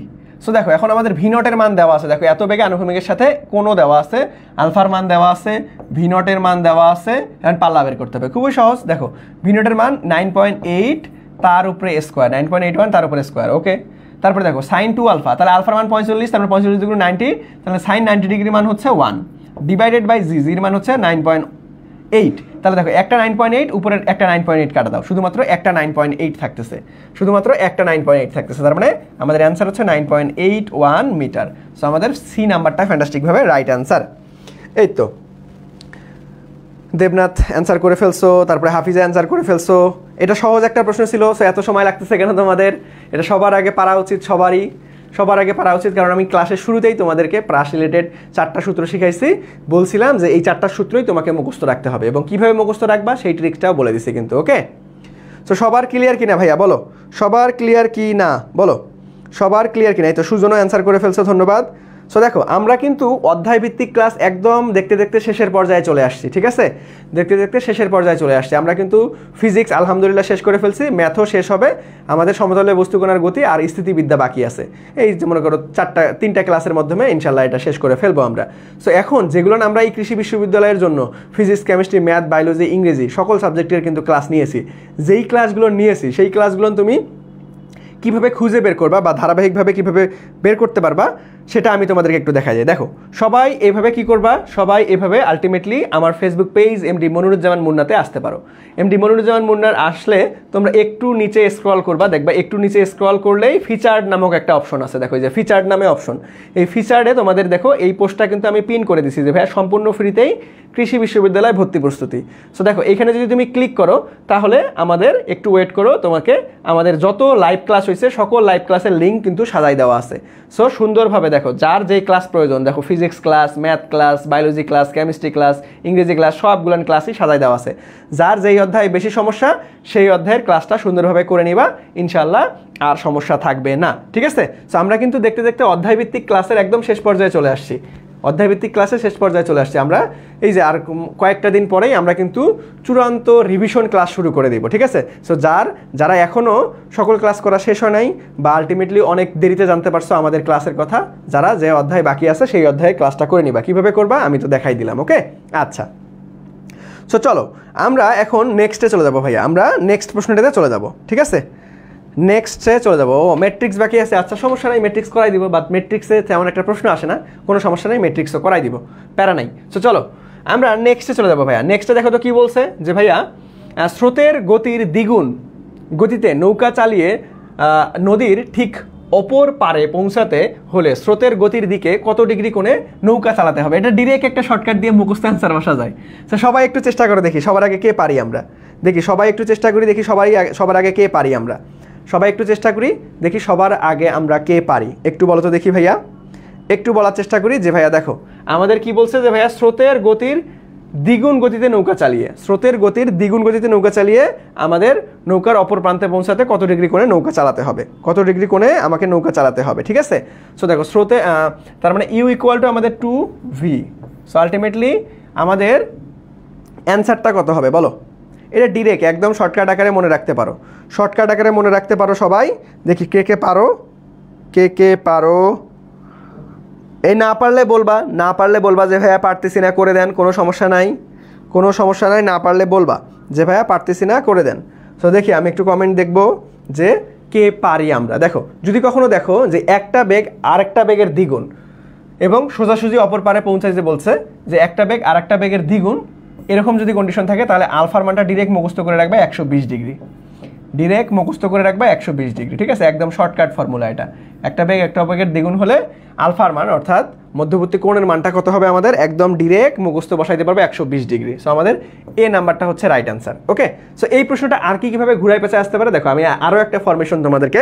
So দেখো এখন আমাদের ভি নটের মান দেওয়া আছে, দেখো এত বেগে আনুভূমিকের সাথে কোনো দেওয়া আছে, আলফার মান দেওয়া আছে, ভি নটের মান দেওয়া আছে, এখন পাল্লা বের করতে হবে। খুবই সহজ, দেখো ভি নটের মান 9.8 তার উপরে স্কোয়ার, 9.81 তার উপরে স্কোয়ার, ওকে। তারপরে দেখো সাইন 2 আলফা, তাহলে আলফার মান 45, তারপরে 45 ডিগ্রি 90, তাহলে সাইন 90 ডিগ্রি মান হচ্ছে 1 ডিভাইডেড বাই জি, জির মান হচ্ছে 9.8। তাহলে দেখো একটা 9.8 উপরের একটা 9.8 কাটা দাও, শুধুমাত্র একটা 9.8 থাকতেছে, শুধুমাত্র একটা 9.8 থাকতেছে। তার মানে আমাদের অ্যান্সার হচ্ছে 9.81 মিটার। সো আমাদের সি নাম্বারটা ফ্যান্টাস্টিকভাবে রাইট অ্যান্সার। এই তো দেবনাথ অ্যান্সার করে ফেলছো, তারপরে হাফিজা অ্যান্সার করে ফেলছো। এটা সহজ একটা প্রশ্ন ছিল, সো এত সময় লাগতেছে কেন তোমাদের? এটা সবার আগে পারা উচিত, সবার আগে পারা উচিত, কারণ আমি ক্লাসের শুরুতেই তোমাদেরকে প্রাস রিলেটেড 4টা সূত্র শিখাইছি। বলছিলাম যে এই 4টা সূত্রই তোমাকে মুখস্থ রাখতে হবে এবং কিভাবে মুখস্থ রাখবা সেই ট্রিকটাও বলে দিছি কিন্তু, ওকে? সো সবার ক্লিয়ার কিনা ভাইয়া বলো, সবার ক্লিয়ার কি না বলো, সবার ক্লিয়ার কিনা? এই তো সুজনও অ্যান্সার করে ফেলছো, ধন্যবাদ। সো দেখো আমরা কিন্তু অধ্যায় ভিত্তিক ক্লাস একদম দেখতে দেখতে শেষের পর্যায়ে চলে আসছি, ঠিক আছে? দেখতে দেখতে শেষের পর্যায়ে চলে আসছি। আমরা কিন্তু ফিজিক্স আলহামদুলিল্লাহ শেষ করে ফেলছি, ম্যাথও শেষ হবে, আমাদের সমতলের বস্তুকণার গতি আর স্থিতিবিদ্যা বাকি আছে। এই যে মনে করো 3টা ক্লাসের মাধ্যমে ইনশাল্লাহ এটা শেষ করে ফেলবো আমরা। সো এখন যেগুলো আমরা এই কৃষি বিশ্ববিদ্যালয়ের জন্য ফিজিক্স, কেমিস্ট্রি, ম্যাথ, বায়োলজি, ইংরেজি সকল সাবজেক্টের কিন্তু ক্লাস নিয়েছি। যেই ক্লাসগুলো নিয়েছি সেই ক্লাসগুলো তুমি কিভাবে খুঁজে বের করবা বা ধারাবাহিকভাবে কিভাবে বের করতে পারবা সেটা আমি তোমাদেরকে একটু দেখা যায়। দেখো সবাই এইভাবে কি করবা, সবাই এভাবে আলটিমেটলি আমার ফেসবুক পেজ এমডি মনিরুজ্জামান মুন্নাতে আসতে পারো। এমডি মনিরুজ্জামান মুন্নার আসলে তোমরা একটু নিচে স্ক্রল করবা, দেখবা একটু নিচে স্ক্রল করলেই ফিচার্ড নামক একটা অপশন আছে, দেখো যে ফিচার্ড নামে অপশন। এই ফিচার্ডে তোমাদের দেখো এই পোস্টটা কিন্তু আমি পিন করে দিছি যে ভাইয়া সম্পূর্ণ ফ্রিতেই কৃষি বিশ্ববিদ্যালয় ভর্তি প্রস্তুতি। সো দেখো এখানে যদি তুমি ক্লিক করো তাহলে আমাদের একটু ওয়েট করো, তোমাকে আমাদের যত লাইভ ক্লাস হয়েছে সকল লাইভ ক্লাসের লিঙ্ক কিন্তু সাজাই দেওয়া আছে। সো সুন্দরভাবে দেখো যার যেই ক্লাস প্রয়োজন, দেখো physics class, math class, biology class, chemistry class, ইংরেজি ক্লাস সবগুলো ক্লাসই সাজাই দেওয়া আছে। যার যেই অধ্যায় বেশি সমস্যা সেই অধ্যায়ের ক্লাসটা সুন্দরভাবে করে নিবা, ইনশাআল্লাহ আর সমস্যা থাকবে না, ঠিক আছে? সো আমরা কিন্তু দেখতে দেখতে অধ্যায়ভিত্তিক ক্লাসের একদম শেষ পর্যায়ে চলে আসছি, অধ্যায়ভিত্তিক ক্লাসের শেষ পর্যায়ে চলে আসছি আমরা। এই যে আর কয়েকটা দিন পরেই আমরা কিন্তু চূড়ান্ত রিভিশন ক্লাস শুরু করে দিব, ঠিক আছে? সো যারা এখনও সকল ক্লাস করা শেষ হয় নাই বা আলটিমেটলি অনেক দেরিতে জানতে পারছো আমাদের ক্লাসের কথা, যারা যে অধ্যায় বাকি আছে সেই অধ্যায়ে ক্লাসটা করে নিবা। কীভাবে করবা আমি তো দেখাই দিলাম, ওকে? আচ্ছা, সো চলো আমরা এখন নেক্সটে চলে যাবো ভাইয়া, আমরা নেক্সট প্রশ্নটাতে চলে যাব, ঠিক আছে? নেক্সটে চলে যাবো। ও ম্যাট্রিক্স বাকি আছে, আচ্ছা সমস্যা নাই, ম্যাট্রিক্স করাই দিব, বাট ম্যাট্রিক্সে তেমন একটা প্রশ্ন আসে না, কোনো সমস্যা নেই, ম্যাট্রিক্সও করাই দিব, প্যারা নাই। সো চলো আমরা নেক্সটে চলে যাবো ভাইয়া। নেক্সটে দেখো তো কী বলছে যে ভাইয়া স্রোতের গতির দ্বিগুণ গতিতে নৌকা চালিয়ে নদীর ঠিক অপর পারে পৌঁছাতে হলে স্রোতের গতির দিকে কত ডিগ্রি কোণে নৌকা চালাতে হবে? এটা ডিরেক্ট একটা শর্টকাট দিয়ে মুখস্থ অ্যান্সার বসা যায়। তো সবাই একটু চেষ্টা করে দেখি সবার আগে কে পারি আমরা, দেখি সবাই একটু চেষ্টা করি, দেখি সবার আগে কে পারি আমরা, সবাই একটু চেষ্টা করি দেখি সবার আগে আমরা কে পারি, একটু বলো তো দেখি ভাইয়া, একটু বলার চেষ্টা করি যে ভাইয়া দেখো আমাদের কি বলছে যে ভাইয়া স্রোতের গতির দ্বিগুণ গতিতে নৌকা চালিয়ে, স্রোতের গতির দ্বিগুণ গতিতে নৌকা চালিয়ে আমাদের নৌকার অপর প্রান্তে পৌঁছাতে কত ডিগ্রি কোণে নৌকা চালাতে হবে, কত ডিগ্রি কোণে আমাকে নৌকা চালাতে হবে, ঠিক আছে? সো দেখো স্রোতে তার মানে ইউ ইকুয়াল টু আমাদের 2v। সো আলটিমেটলি আমাদের অ্যান্সারটা কত হবে বলো? এটা ডিরেক্ট একদম শর্টকাট আকারে মনে রাখতে পারো, শর্টকাট আকারে মনে রাখতে পারো সবাই। দেখি কে কে পারো, কে কে পারো। এই না পারলে বলবা, না পারলে বলবা যে ভাইয়া পারতেছি না, করে দেন, কোনো সমস্যা নাই, কোনো সমস্যা নাই, না পারলে বলবা যে ভাইয়া পারতেছি না, করে দেন। তো দেখি আমি একটু কমেন্ট দেখব যে কে পারি আমরা। দেখো যদি কখনো দেখো যে একটা বেগ আর একটা বেগের দ্বিগুণ এবং সোজাসুজি অপর পারে পৌঁছাইতে বলছে যে একটা বেগ আর একটা বেগের দ্বিগুণ, এরকম যদি কন্ডিশন থাকে তাহলে আলফার মানটা ডিরেক্ট মুখস্থ করে রাখবে 120 ডিগ্রি। ডিরেক্ট মুখস্থ করে রাখবা 120 ডিগ্রি, ঠিক আছে? একদম শর্টকাট ফর্মুলা এটা। একটা বেগ একটা বেগের দ্বিগুণ হলে আলফার মান অর্থাৎ মধ্যবর্তী কোণের মানটা কত হবে আমাদের? একদম ডিরেক্ট মুখস্থ বসাইতে পারবে 120 ডিগ্রি। সো আমাদের এ নাম্বারটা হচ্ছে রাইট অ্যান্সার। ওকে, সো এই প্রশ্নটা আর কিভাবে ঘুরাই পেঁচে আসতে পারে দেখো, আমি আরও একটা ফরমেশন তোমাদেরকে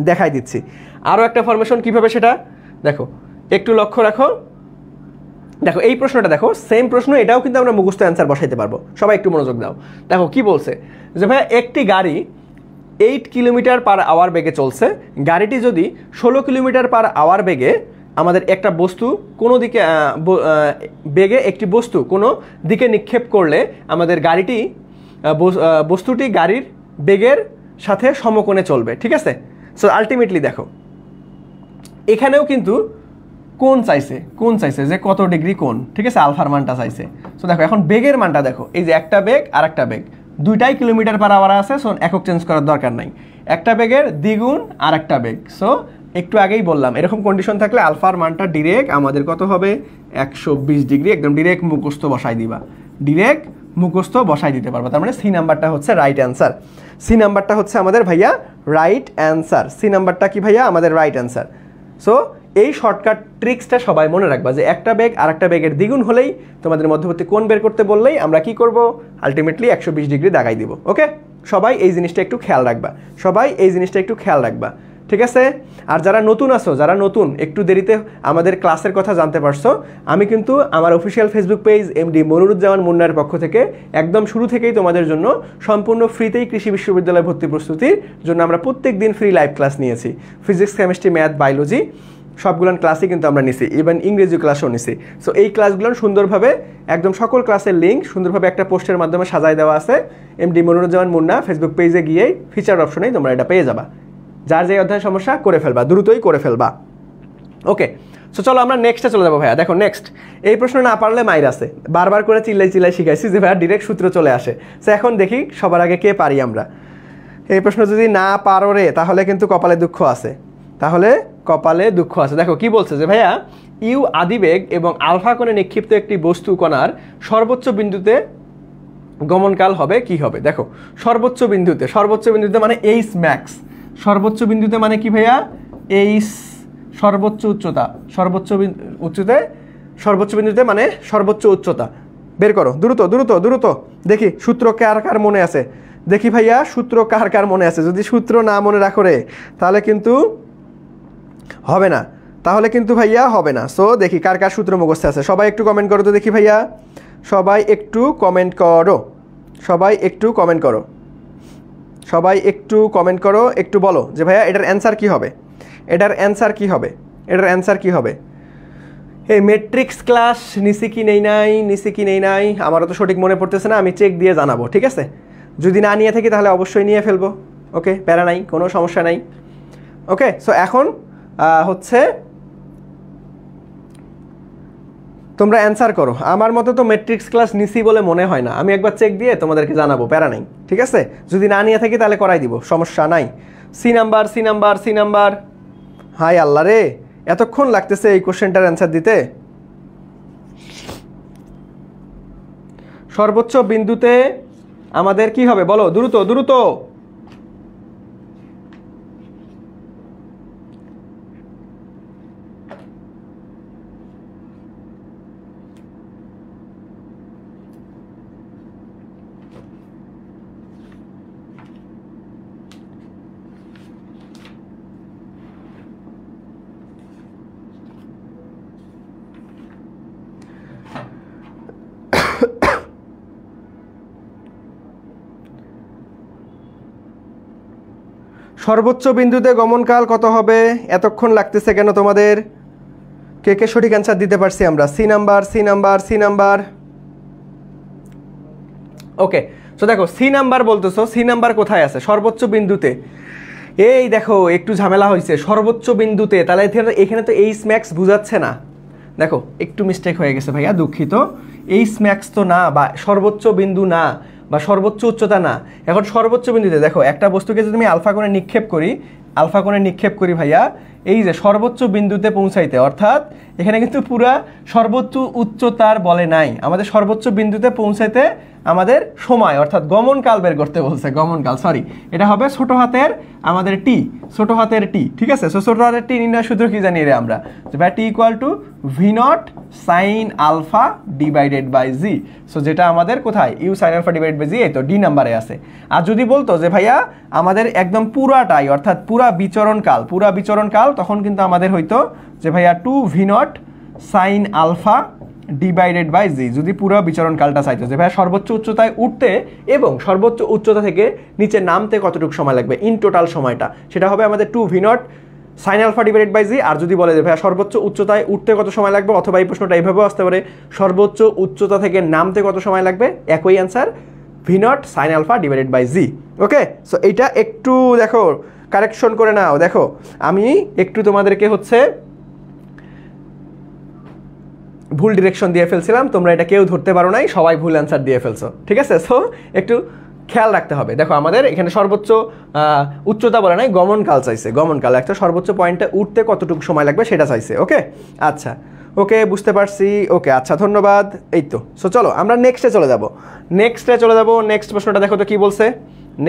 দেখাই দিচ্ছি। আরও একটা ফরমেশন কিভাবে সেটা দেখো, একটু লক্ষ্য রাখো। দেখো এই প্রশ্নটা দেখো, সেম প্রশ্ন, এটাও কিন্তু আমরা মুখস্থ অ্যান্সার বসাইতে পারবো। সবাই একটু মনোযোগ দাও। দেখো কি বলছে যে ভাইয়া একটি গাড়ি 8 কিলোমিটার পার আওয়ার বেগে চলছে। গাড়িটি যদি 16 কিলোমিটার পার আওয়ার বেগে আমাদের একটা বস্তু কোনো দিকে বেগে একটি বস্তু কোনো দিকে নিক্ষেপ করলে আমাদের গাড়িটি বস্তুটি গাড়ির বেগের সাথে সমকোণে চলবে, ঠিক আছে? সো আলটিমেটলি দেখো এখানেও কিন্তু কোণ চাইছে যে কত ডিগ্রি কোণ, ঠিক আছে? আলফার মানটা চাইছে। সো দেখো এখন বেগের মানটা দেখো, এই যে একটা বেগ আর একটা বেগ, দুইটাই কিলোমিটার পার আওয়ার আছে। সো একক চেঞ্জ করার দরকার নাই, একটা বেগের দ্বিগুণ আর একটা বেগ। সো একটু আগেই বললাম এরকম কন্ডিশন থাকলে আলফার মানটা ডিরেক্ট আমাদের কত হবে? 120 ডিগ্রি। একদম ডিরেক্ট মুখস্থ বসাই দিবা, ডিরেক্ট মুখস্থ বসাই দিতে পারবা। তার মানে সি নাম্বারটা হচ্ছে রাইট অ্যান্সার। সি নাম্বারটা হচ্ছে আমাদের ভাইয়া রাইট অ্যান্সার। সি নাম্বারটা কি ভাইয়া? আমাদের রাইট অ্যান্সার। সো এই শর্টকাট ট্রিক্সটা সবাই মনে রাখবা যে একটা বেগ আর একটা বেগের দ্বিগুণ হলেই তোমাদের মধ্যবর্তী কোণ বের করতে বললেই আমরা কি করব? আলটিমেটলি 120 ডিগ্রি দাগাই দিব। ওকে, সবাই এই জিনিসটা একটু খেয়াল রাখবা, সবাই এই জিনিসটা একটু খেয়াল রাখবা, ঠিক আছে? আর যারা নতুন আছো, যারা নতুন একটু দেরিতে আমাদের ক্লাসের কথা জানতে পারছো, আমি কিন্তু আমার official Facebook page MD Moniruzzaman মুন্নার পক্ষ থেকে একদম শুরু থেকেই তোমাদের জন্য সম্পূর্ণ ফ্রিতেই কৃষি বিশ্ববিদ্যালয় ভর্তি প্রস্তুতির জন্য আমরা প্রত্যেক দিন ফ্রি লাইভ ক্লাস নিয়েছি। ফিজিক্স, কেমিস্ট্রি, ম্যাথ, বায়োলজি সবগুলান ক্লাসই কিন্তু আমরা নিছি, ইভেন ইংরেজি ক্লাসও নিছি। সো এই ক্লাসগুলো সুন্দরভাবে একদম সকল ক্লাসের লিঙ্ক সুন্দরভাবে একটা পোস্টের মাধ্যমে সাজায় দেওয়া আছে। এমডি মনিরুজ্জামান মুন্না ফেসবুক পেজে গিয়েই ফিচার অপশনেই তোমরা এটা পেয়ে যাবা। যার যে অধ্যায় সমস্যা করে ফেলবা, দ্রুতই করে ফেলবা। ওকে, সো চলো আমরা নেক্সটে চলে যাবো ভাইয়া। দেখো নেক্সট এই প্রশ্ন না পারলে মাইর আছে, বারবার করে চিল্লাই শিখাইছি যে ভাইয়া ডিরেক্ট সূত্র চলে আসে। সো এখন দেখি সবার আগে কে পারি আমরা। এই প্রশ্ন যদি না পারো রে তাহলে কিন্তু কপালে দুঃখ আছে, তাহলে কপালে দুঃখ আছে। দেখো কি বলছে যে ভাইয়া ইউ আদিবেগ এবং আলফা কোণে নিক্ষিপ্ত একটি বস্তু কণার সর্বোচ্চ বিন্দুতে গমনকাল হবে কি হবে? দেখো সর্বোচ্চ বিন্দুতে মানে এইচ ম্যাক্স, সর্বোচ্চ বিন্দুতে মানে কি ভাইয়া? এইচ সর্বোচ্চ উচ্চতা, সর্বোচ্চ বিন্দুতে মানে সর্বোচ্চ উচ্চতা। বের করো দ্রুত দেখি সূত্র কার মনে আছে, দেখি ভাইয়া সূত্র কার মনে আছে। যদি সূত্র না মনে রাখো রে তাহলে কিন্তু হবে না, ভাইয়া হবে না। সো দেখি কার সূত্র মুখস্থ আছে। সবাই একটু কমেন্ট করো তো দেখি ভাইয়া, সবাই একটু কমেন্ট করো, একটু বলো যে ভাইয়া এটার অ্যান্সার কি হবে? এই ম্যাট্রিক্স ক্লাস নিছি কি নেই নাই আমারও তো সঠিক মনে পড়তেছে না, আমি চেক দিয়ে জানাবো, ঠিক আছে? যদি না নিয়ে থাকি তাহলে অবশ্যই নিয়ে ফেলবো। ওকে, প্যারা নাই, কোনো সমস্যা নাই। ওকে, সো এখন হচ্ছে তোমরা অ্যান্সার করো। আমার মতো তো ম্যাট্রিক্স ক্লাস নিছি বলে মনে হয় না, আমি একবার চেক দিয়ে তোমাদেরকে জানাবো, প্যারা নাই, ঠিক আছে? যদি না নিয়ে থাকি তাহলে করাই দিব, সমস্যা নাই। C number. হাই আল্লাহ রে, এতক্ষণ লাগতেছে এই কোশ্চেনটার অ্যান্সার দিতে। সর্বোচ্চ বিন্দুতে আমাদের কি হবে বলো, দ্রুত। সর্বোচ্চ বিন্দুতে গমনকাল কত হবে? এতক্ষণ লাগতেছে কেন তোমাদের? কে সঠিক অ্যান্সার দিতে পারছি আমরা? C number. ওকে, সো দেখো সি নাম্বার বলতেছো, সি নাম্বার কোথায় আছে? সর্বোচ্চ বিন্দুতে। এই দেখো একটু ঝামেলা হয়েছে, সর্বোচ্চ বিন্দুতে, তাহলে এখানে তো এইচ ম্যাক্স বুঝাচ্ছে না। দেখো একটু মিস্টেক হয়ে গেছে ভাইয়া, দুঃখিত। এইচ ম্যাক্স তো না, বা সর্বোচ্চ বিন্দু না, বা সর্বোচ্চ উচ্চতা না। এখন সর্বোচ্চ বিন্দুতে দেখো একটা বস্তুকে যদি আমি আলফা কোণে নিক্ষেপ করি ভাইয়া, এই যে সর্বোচ্চ বিন্দুতে পৌঁছাইতে, অর্থাৎ এখানে কিন্তু পুরা সর্বোচ্চ উচ্চতার বলে নাই, আমাদের সর্বোচ্চ বিন্দুতে পৌঁছাইতে আমাদের সময় অর্থাৎ গমনকাল বের করতে বলছে, গমনকাল সরি, এটা হবে ছোট হাতের আমাদের টি, ছোট হাতের টি, ঠিক আছে। সো ছোট হাতের টি নির্ণয় সূত্র কি জানি রে আমরা, যে ভাই t equal to V naught sine alpha divided by G. So যেটা আমাদের কোথায় u sine alpha divided by g, এই তো ডি নাম্বারে আছে। আর যদি বলতো যে ভাইয়া আমাদের একদম পুরাটাই অর্থাৎ পুরা বিচরণকাল, তখন কিন্তু আমাদের হইতো যে ভাইয়া two V naught sine alpha divided by g, যদি পুরো বিচরণকালটা চাইতো যে ভাই সর্বোচ্চ উচ্চতায় উঠতে এবং সর্বোচ্চ উচ্চতা থেকে নিচে নামতে কতটুকু সময় লাগবে ইন টোটাল সময়টা, সেটা হবে আমাদের two V naught sine alpha divided by g. আর যদি বলে যে ভাই সর্বোচ্চ উচ্চতায় উঠতে কত সময় লাগবে, অথবা এই প্রশ্নটা এইভাবেও আসতে পারে সর্বোচ্চ উচ্চতা থেকে নামতে কত সময় লাগবে, একই answer V naught sine alpha divided by G. Okay, so এইটা একটু দেখো কারেকশন করে নাও। দেখো আমি একটু তোমাদেরকে হচ্ছে ভুল ডিরেকশন দিয়ে ফেলছিলাম, তোমরা এটা কেউ ধরতে পারো নাই, সবাই ভুল অ্যান্সার দিয়ে ফেলছো, ঠিক আছে। সো একটু খেয়াল রাখতে হবে। দেখো আমাদের এখানে সর্বোচ্চ উচ্চতা বলে নাই, গমনকাল চাইছে, গমনকাল একটা সর্বোচ্চ পয়েন্টে উঠতে কতটুকু সময় লাগবে সেটা চাইছে। ওকে আচ্ছা, ওকে বুঝতে পারছি। ওকে আচ্ছা ধন্যবাদ। এই তো সো চলো আমরা নেক্সটে চলে যাব। নেক্সট প্রশ্নটা দেখো তো কি বলছে।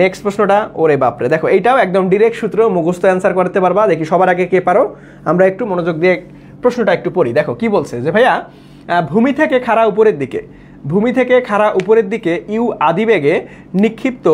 নেক্সট প্রশ্নটা ওরে বাপরে, দেখো এইটাও একদম ডিরেক্ট সূত্র, মুখস্থ অ্যান্সার করতে পারবা। দেখি সবার আগে কে পারো, আমরা একটু মনোযোগ দিয়ে প্রশ্নটা একটু পড়ি। দেখো কি বলছে যে ভাইয়া ভূমি থেকে খাড়া উপরের দিকে ইউ আদিবেগে নিক্ষিপ্ত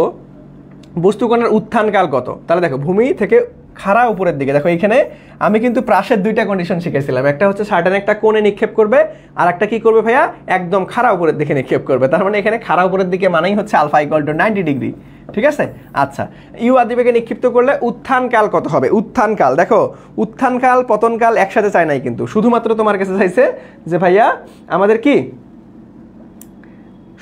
বস্তুকণার উত্থানকাল কত। তাহলে দেখো ভূমি থেকে খাড়া উপরের দিকে, দেখো এখানে আমি কিন্তু প্রাসের দুইটা কন্ডিশন শিখেছিলাম, একটা হচ্ছে সার্টেন একটা কোণে নিক্ষেপ করবে, আর একটা কি করবে ভাইয়া একদম খাড়া উপরের দিকে নিক্ষেপ করবে। তার মানে এখানে খাড়া উপরের দিকে মানেই হচ্ছে আলফা ইকুয়াল টু 90 ডিগ্রি, ঠিক আছে। আচ্ছা ইউ আদিবেগে নিক্ষিপ্ত করলে উত্থানকাল কত হবে। উত্থানকাল, দেখো উত্থানকাল পতনকাল একসাথে চাই নাই কিন্তু, শুধুমাত্র তোমার কাছে চাইছে যে ভাইয়া আমাদের কি,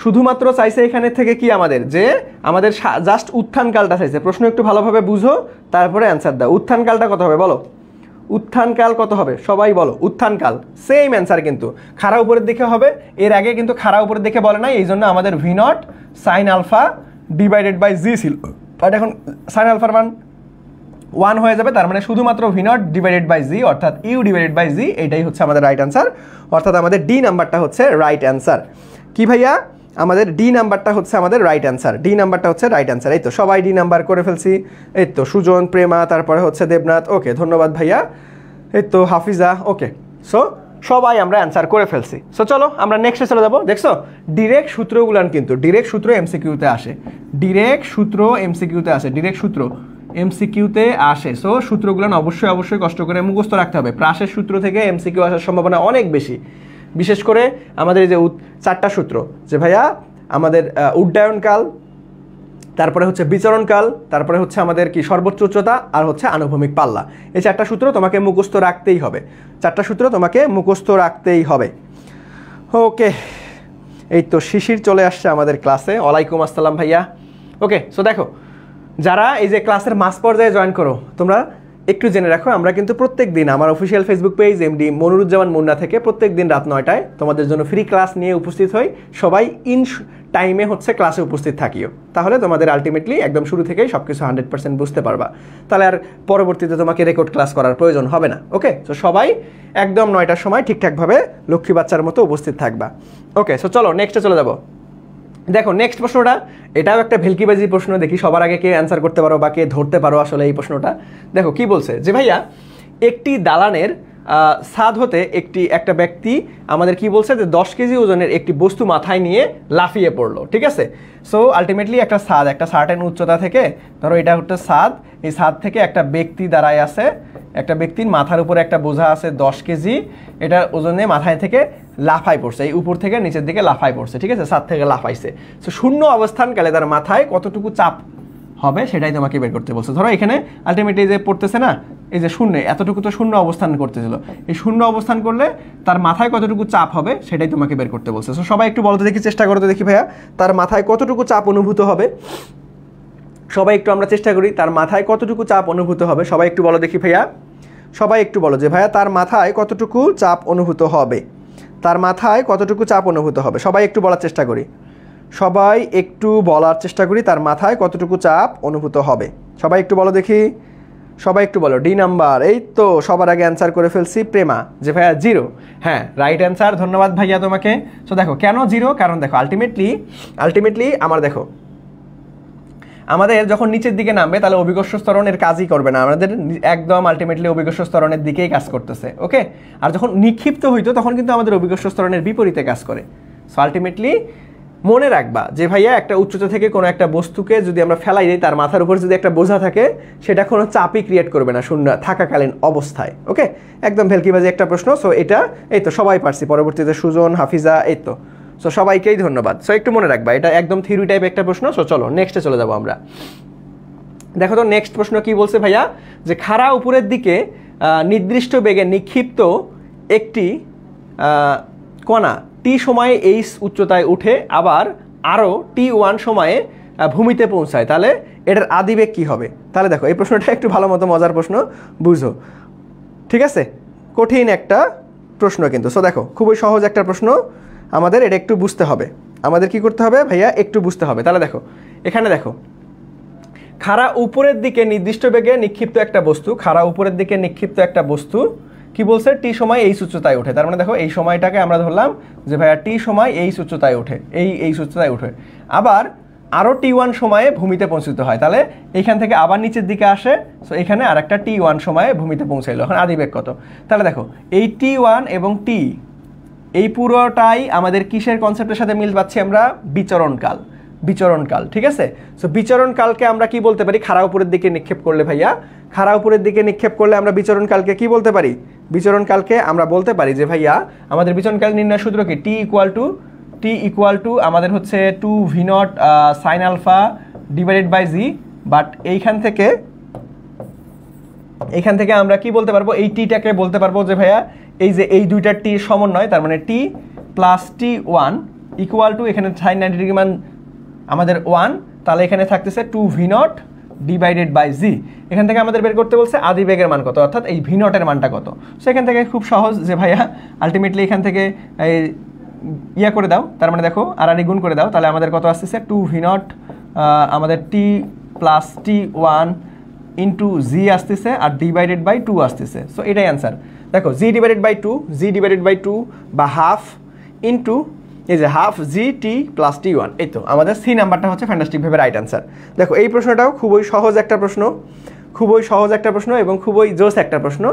শুধুমাত্র চাইছে এখানে থেকে কি আমাদের যে আমাদের জাস্ট উত্থানকালটা চাইছে। প্রশ্ন একটু ভালোভাবে বুঝো তারপরে অ্যান্সার দাও। উত্থানকালটা কত হবে বলো, উত্থানকাল কত হবে সবাই বলো। উত্থানকাল সেম অ্যান্সার কিন্তু খাড়া উপরের দিকে হবে, এর আগে কিন্তু খাড়া উপরের দিকে বলে নাই, এই জন্য আমাদের V naught sine alpha divided by g ছিল, বাট এখন সাইন আলফার মান 1 হয়ে যাবে, তার মানে শুধুমাত্র ভি নট ডিভাইডেড বাই জি অর্থাৎ ইউ ডিভাইডেড বাই জি, এটাই হচ্ছে আমাদের রাইট অ্যান্সার, অর্থাৎ আমাদের ডি নাম্বারটা হচ্ছে রাইট অ্যান্সার। কি ভাইয়া আমাদের ডি নাম্বারটা হচ্ছে আমাদের রাইট অ্যান্সার, ডি নাম্বারটা হচ্ছে রাইট অ্যান্সার। এই তো সবাই ডি নাম্বার করে ফেলছি, এই তো সুজন, প্রেমা, তারপরে হচ্ছে দেবনাথ, ওকে ধন্যবাদ ভাইয়া, এই তো হাফিজা, ওকে। সো সবাই আমরা অ্যান্সার করে ফেলছি। সো চলো আমরা নেক্সটে চলে যাবো। দেখছো ডিরেক্ট সূত্রগুলান কিন্তু ডিরেক্ট সূত্র এমসিকিউতে আসে, ডিরেক্ট সূত্র এমসিকিউতে আসে। সো সূত্রগুলান অবশ্যই কষ্ট করে মুখস্থ রাখতে হবে। প্রাসের সূত্র থেকে এমসিকিউ আসার সম্ভাবনা অনেক বেশি, বিশেষ করে আমাদের এই যে 4টা সূত্র, যে ভাইয়া আমাদের উড্ডয়নকাল, তারপরে হচ্ছে বিচরণকাল, তারপরে হচ্ছে আমাদের কি সর্বোচ্চ উচ্চতা, আর হচ্ছে আনুভূমিক পাল্লা। এই 4টা সূত্র তোমাকে মুখস্থ রাখতেই হবে, 4টা সূত্র তোমাকে মুখস্থ রাখতেই হবে। ওকে এই তো শিশির চলে আসছে আমাদের ক্লাসে, ওয়ালাইকুম আসসালাম ভাইয়া। ওকে সো দেখো যারা এই যে ক্লাসের মাঝ পর্যায়ে জয়েন করো, তোমরা একটু জেনে রাখো আমরা কিন্তু প্রত্যেক দিন আমার official Facebook page MD Moniruzzaman Munna থেকে প্রত্যেক দিন রাত 9টায় তোমাদের জন্য ফ্রি ক্লাস নিয়ে উপস্থিত হই। সবাই ইন টাইমে হচ্ছে ক্লাসে উপস্থিত থাকিও, তাহলে তোমাদের আলটিমেটলি একদম শুরু থেকেই সব কিছু 100% বুঝতে পারবা, তাহলে আর পরবর্তীতে তোমাকে রেকর্ড ক্লাস করার প্রয়োজন হবে না। ওকে সো সবাই একদম 9টার সময় ঠিকঠাকভাবে লক্ষ্মী বাচ্চার মতো উপস্থিত থাকবা। ওকে সো চলো নেক্সটে চলে যাবো। দেখো নেক্সট প্রশ্নটা, এটাও একটা ভেলকিবাজি প্রশ্ন, দেখি সবার আগে কে অ্যান্সার করতে পারো বা কে ধরতে পারো আসলে এই প্রশ্নটা। দেখো কি বলছে যে ভাইয়া একটি দালানের ছাদ হতে একটা ব্যক্তি আমাদের কি বলছে যে 10 কেজি ওজনের একটি বস্তু মাথায় নিয়ে লাফিয়ে পড়লো, ঠিক আছে। সো আলটিমেটলি একটা সার্টেন উচ্চতা থেকে, ধরো এটা হচ্ছে ছাদ, এই ছাদ থেকে একটা ব্যক্তি দাঁড়ায় আছে, একটা ব্যক্তির মাথার উপরে একটা বোঝা আছে 10 কেজি, এটা ওজনে মাথায় থেকে লাফাই পড়ছে, এই উপর থেকে নিচের দিকে লাফাই পড়ছে, ঠিক আছে, ছাদ থেকে লাফাইছে। সো শূন্য অবস্থানকালে তার মাথায় কতটুকু চাপ হবে সেটাই তোমাকে বের করতে বলছে। ধরো এখানে আলটিমেটলি যে পড়তেছে না, এই যে শূন্য, এতটুকু তো শূন্য অবস্থান করতেছিল, এই শূন্য অবস্থান করলে তার মাথায় কতটুকু চাপ হবে সেটাই তোমাকে বের করতে বলছে। সো সবাই একটু বলতে দেখি, চেষ্টা করতে দেখি ভাইয়া তার মাথায় কতটুকু চাপ অনুভূত হবে। সবাই একটু আমরা চেষ্টা করি, তার মাথায় কতটুকু চাপ অনুভূত হবে, সবাই একটু বলো দেখি ভাইয়া, সবাই একটু বলো যে ভাইয়া তার মাথায় কতটুকু চাপ অনুভূত হবে, তার মাথায় কতটুকু চাপ অনুভূত হবে, সবাই একটু বলার চেষ্টা করি, সবাই একটু বলার চেষ্টা করি তার মাথায় কতটুকু চাপ অনুভূত হবে, সবাই একটু বলো দেখি, সবাই একটু বলো ডি নাম্বার। এই তো সবার আগে অ্যান্সার করে ফেলছি প্রেমা, যে ভাইয়া 0। হ্যাঁ, রাইট অ্যান্সার, ধন্যবাদ ভাইয়া তোমাকে। সো দেখো কেন 0, কারণ দেখো আলটিমেটলি আমাদের যখন নিচের দিকে নামবে তাহলে অভিকর্ষ ত্বরণের কাজই করবে না, আমাদের একদম আলটিমেটলি অভিকর্ষ ত্বরণের দিকেই কাজ করতেছে। ওকে, আর যখন নিক্ষিপ্ত হইতো তখন কিন্তু আমাদের অভিকর্ষ ত্বরণের বিপরীতে কাজ করে। সো আলটিমেটলি মনে রাখবা যে ভাইয়া একটা উচ্চতা থেকে কোনো একটা বস্তুকে যদি আমরা ফেলাই দিই, তার মাথার উপর যদি একটা বোঝা থাকে, সেটা কোনো চাপই ক্রিয়েট করবে না শূন্য থাকাকালীন অবস্থায়। ওকে, একদম ভেলকিবাজি একটা প্রশ্ন। সো এটা এই তো সবাই পারছি, পরবর্তীতে সুজন, হাফিজা, এই তো। সো সবাইকেই ধন্যবাদ। সো একটু মনে রাখবা এটা একদম থিওরি টাইপ একটা প্রশ্ন। সো চলো নেক্সটে চলে যাবো আমরা। দেখো তো নেক্সট প্রশ্ন কি বলছে ভাইয়া, যে খাড়া উপরের দিকে নির্দিষ্ট বেগে নিক্ষিপ্ত একটি কণা টি সময়ে এই উচ্চতায় উঠে আবার আরও T1 সময়ে ভূমিতে পৌঁছায়, তাহলে এটার আদিবেগ কী হবে? তাহলে দেখো এই প্রশ্নটা একটু ভালো মতো মজার প্রশ্ন, বুঝো, ঠিক আছে? কঠিন একটা প্রশ্ন কিন্তু। সো দেখো খুবই সহজ একটা প্রশ্ন, আমাদের এটা একটু বুঝতে হবে। আমাদের কি করতে হবে ভাইয়া? একটু বুঝতে হবে। তাহলে দেখো এখানে দেখো, খাড়া উপরের দিকে নির্দিষ্ট বেগে নিক্ষিপ্ত একটা বস্তু, খাড়া উপরের দিকে নিক্ষিপ্ত একটা বস্তু কি বলছে? টি সময় এই উচ্চতায় ওঠে। তার মানে দেখো এই সময়টাকে আমরা ধরলাম যে ভাইয়া টি সময় এই উচ্চতায় ওঠে, এই উচ্চতায় ওঠে, আবার আরও T1 সময়ে ভূমিতে পৌঁছিত হয়। তাহলে এইখান থেকে আবার নিচের দিকে আসে। সো এখানে আর একটা T1 সময়ে ভূমিতে পৌঁছাইলো। এখন আদিবেগ কত? তাহলে দেখো এই T1 এবং T এই পুরোটাই আমাদের কিসের কনসেপ্টের সাথে মিল পাচ্ছি আমরা? বিচরণকাল, ঠিক আছে? সো বিচরণকালকে আমরা কি বলতে পারি? খাড়া উপরের দিকে নিক্ষেপ করলে ভাইয়া, খাড়া উপরের দিকে নিক্ষেপ করলে আমরা বিচরণকালকে কি বলতে পারি? বিচরণকালকে আমরা বলতে পারি যে ভাইয়া আমাদের বিচরণকাল নির্ণয় সূত্র কি? টি ইকুয়াল টু আমাদের হচ্ছে 2v0 sin alpha divided by G. But এইখান থেকে আমরা কি বলতে পারবো? এই টিটাকে বলতে পারবো যে ভাইয়া এই যে এই দুইটার টি সমন্বয়, তার মানে টি প্লাস T1 ইকুয়াল টু এখানে সাইন 90 ডিগ্রি মান আমাদের 1, তাহলে এখানে থাকতেছে 2v0 ডিভাইডেড বাই জি। এখান থেকে আমাদের বের করতে বলছে আদিবেগের মান কত, অর্থাৎ এই v0 এর মানটা কত। সো এখান থেকে খুব সহজ যে ভাইয়া আলটিমেটলি এখান থেকে ইয়া করে দাও, তার মানে দেখো আর গুণ করে দাও, তাহলে আমাদের কত আসতেছে? 2v0 আমাদের টি প্লাস T1 ইন্টু জি আসতেছে আর ডিভাইডেড বাই 2 আসতেছে। সো এটাই অ্যান্সার। দেখো জি ডিভাইডেড বাই 2 বা হাফ ইন্টু এই যে হাফ জি টি প্লাস T1, এই তো আমাদের সি নাম্বারটা হচ্ছে ফ্যান্টাস্টিকভাবে রাইট অ্যান্সার। দেখো এই প্রশ্নটাও খুবই সহজ একটা প্রশ্ন, এবং খুবই জোস একটা প্রশ্ন,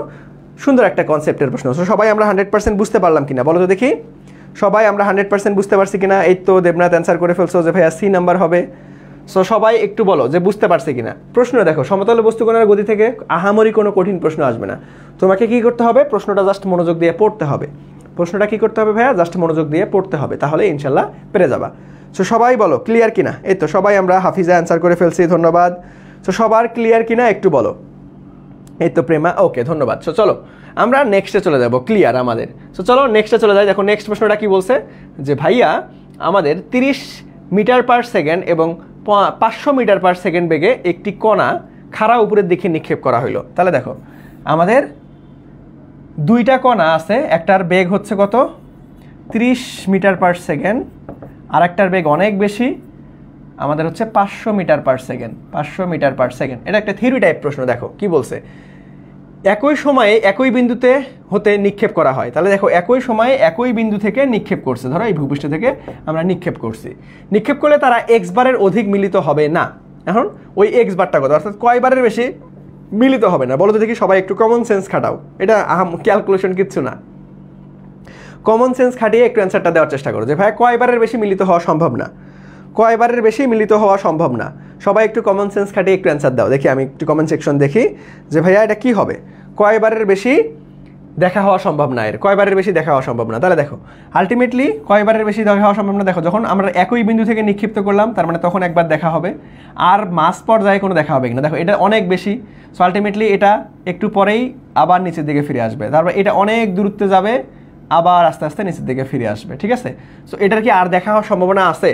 সুন্দর একটা কনসেপ্টের প্রশ্ন। সো সবাই আমরা 100% বুঝতে পারলাম কিনা বলো তো দেখি? সবাই আমরা 100% বুঝতে পারছি কিনা? এই তো দেবনাথ অ্যান্সার করে ফেলছো যে ভাইয়া সি নাম্বার হবে। সো সবাই একটু বলো যে বুঝতে পারছে কিনা। প্রশ্ন দেখো, সমতল বস্তুকণার গতি থেকে আহামরি কোনো কঠিন প্রশ্ন আসবে না। তোমাকে কি করতে হবে? প্রশ্নটা জাস্ট মনোযোগ দিয়ে পড়তে হবে। প্রশ্নটা কি করতে হবে ভাইয়া? জাস্ট মনোযোগ দিয়ে পড়তে হবে, তাহলে ইনশাল্লাহ পেরে যাবা। সো সবাই বলো ক্লিয়ার কিনা? এই তো সবাই আমরা হাফিজা অ্যান্সার করে ফেলছি, ধন্যবাদ। সো সবার ক্লিয়ার কিনা একটু বলো। এই তো প্রেমা, ওকে ধন্যবাদ। সো চলো আমরা নেক্সটে চলে যাব, ক্লিয়ার আমাদের। সো চলো নেক্সটে চলে যাই। দেখো নেক্সট প্রশ্নটা কি বলছে, যে ভাইয়া আমাদের 30 মিটার পার সেকেন্ড এবং 500 মিটার পার সেকেন্ড বেগে একটি কণা খাড়া উপরের দিকে নিক্ষেপ করা হইলো। তাহলে দেখো আমাদের দুইটা কণা আছে, একটার বেগ হচ্ছে কত? 30 মিটার পার সেকেন্ড, আর একটার বেগ অনেক বেশি, আমাদের হচ্ছে 500 মিটার পার সেকেন্ড। এটা একটা থিওরি টাইপ প্রশ্ন। দেখো কি বলছে, একই সময়ে একই বিন্দুতে হতে নিক্ষেপ করা হয়। তাহলে দেখো একই সময়ে একই বিন্দু থেকে নিক্ষেপ করছে, ধরো এই ভূপৃষ্ঠ থেকে আমরা নিক্ষেপ করছি, নিক্ষেপ করলে তারা এক্স বারের অধিক মিলিত হবে না। এখন ওই এক্স বারটা কত, অর্থাৎ কয় বারের বেশি মিলিত হবে না বলো তো দেখি? সবাই একটু কমন সেন্স খাটাও, এটা ক্যালকুলেশন কিচ্ছু না, কমন সেন্স খাটিয়ে একটু অ্যান্সারটা দেওয়ার চেষ্টা করো যে ভাই কয়বারের বেশি মিলিত হওয়া সম্ভব না। সবাই একটু কমন সেন্স খাটিয়ে একটু অ্যান্সার দাও দেখি, আমি একটু কমেন্ট সেকশন দেখি যে ভাইয়া এটা কি হবে? কয়বারের বেশি দেখা হওয়া সম্ভব না, কয়বারের বেশি দেখা হওয়া সম্ভব না। তাহলে দেখো আলটিমেটলি কয়বারের বেশি দেখা হওয়া সম্ভব না, দেখো যখন আমরা একই বিন্দু থেকে নিক্ষিপ্ত করলাম তার মানে তখন একবার দেখা হবে, আর মাঝ পর্যায়ে কোনো দেখা হবে কিনা। দেখো এটা অনেক বেশি, সো আলটিমেটলি এটা একটু পরেই আবার নিচের দিকে ফিরে আসবে, তারপর এটা অনেক দূরত্বে যাবে, আবার আস্তে আস্তে নিচের দিকে ফিরে আসবে, ঠিক আছে? সো এটার কি আর দেখা হওয়ার সম্ভাবনা আছে?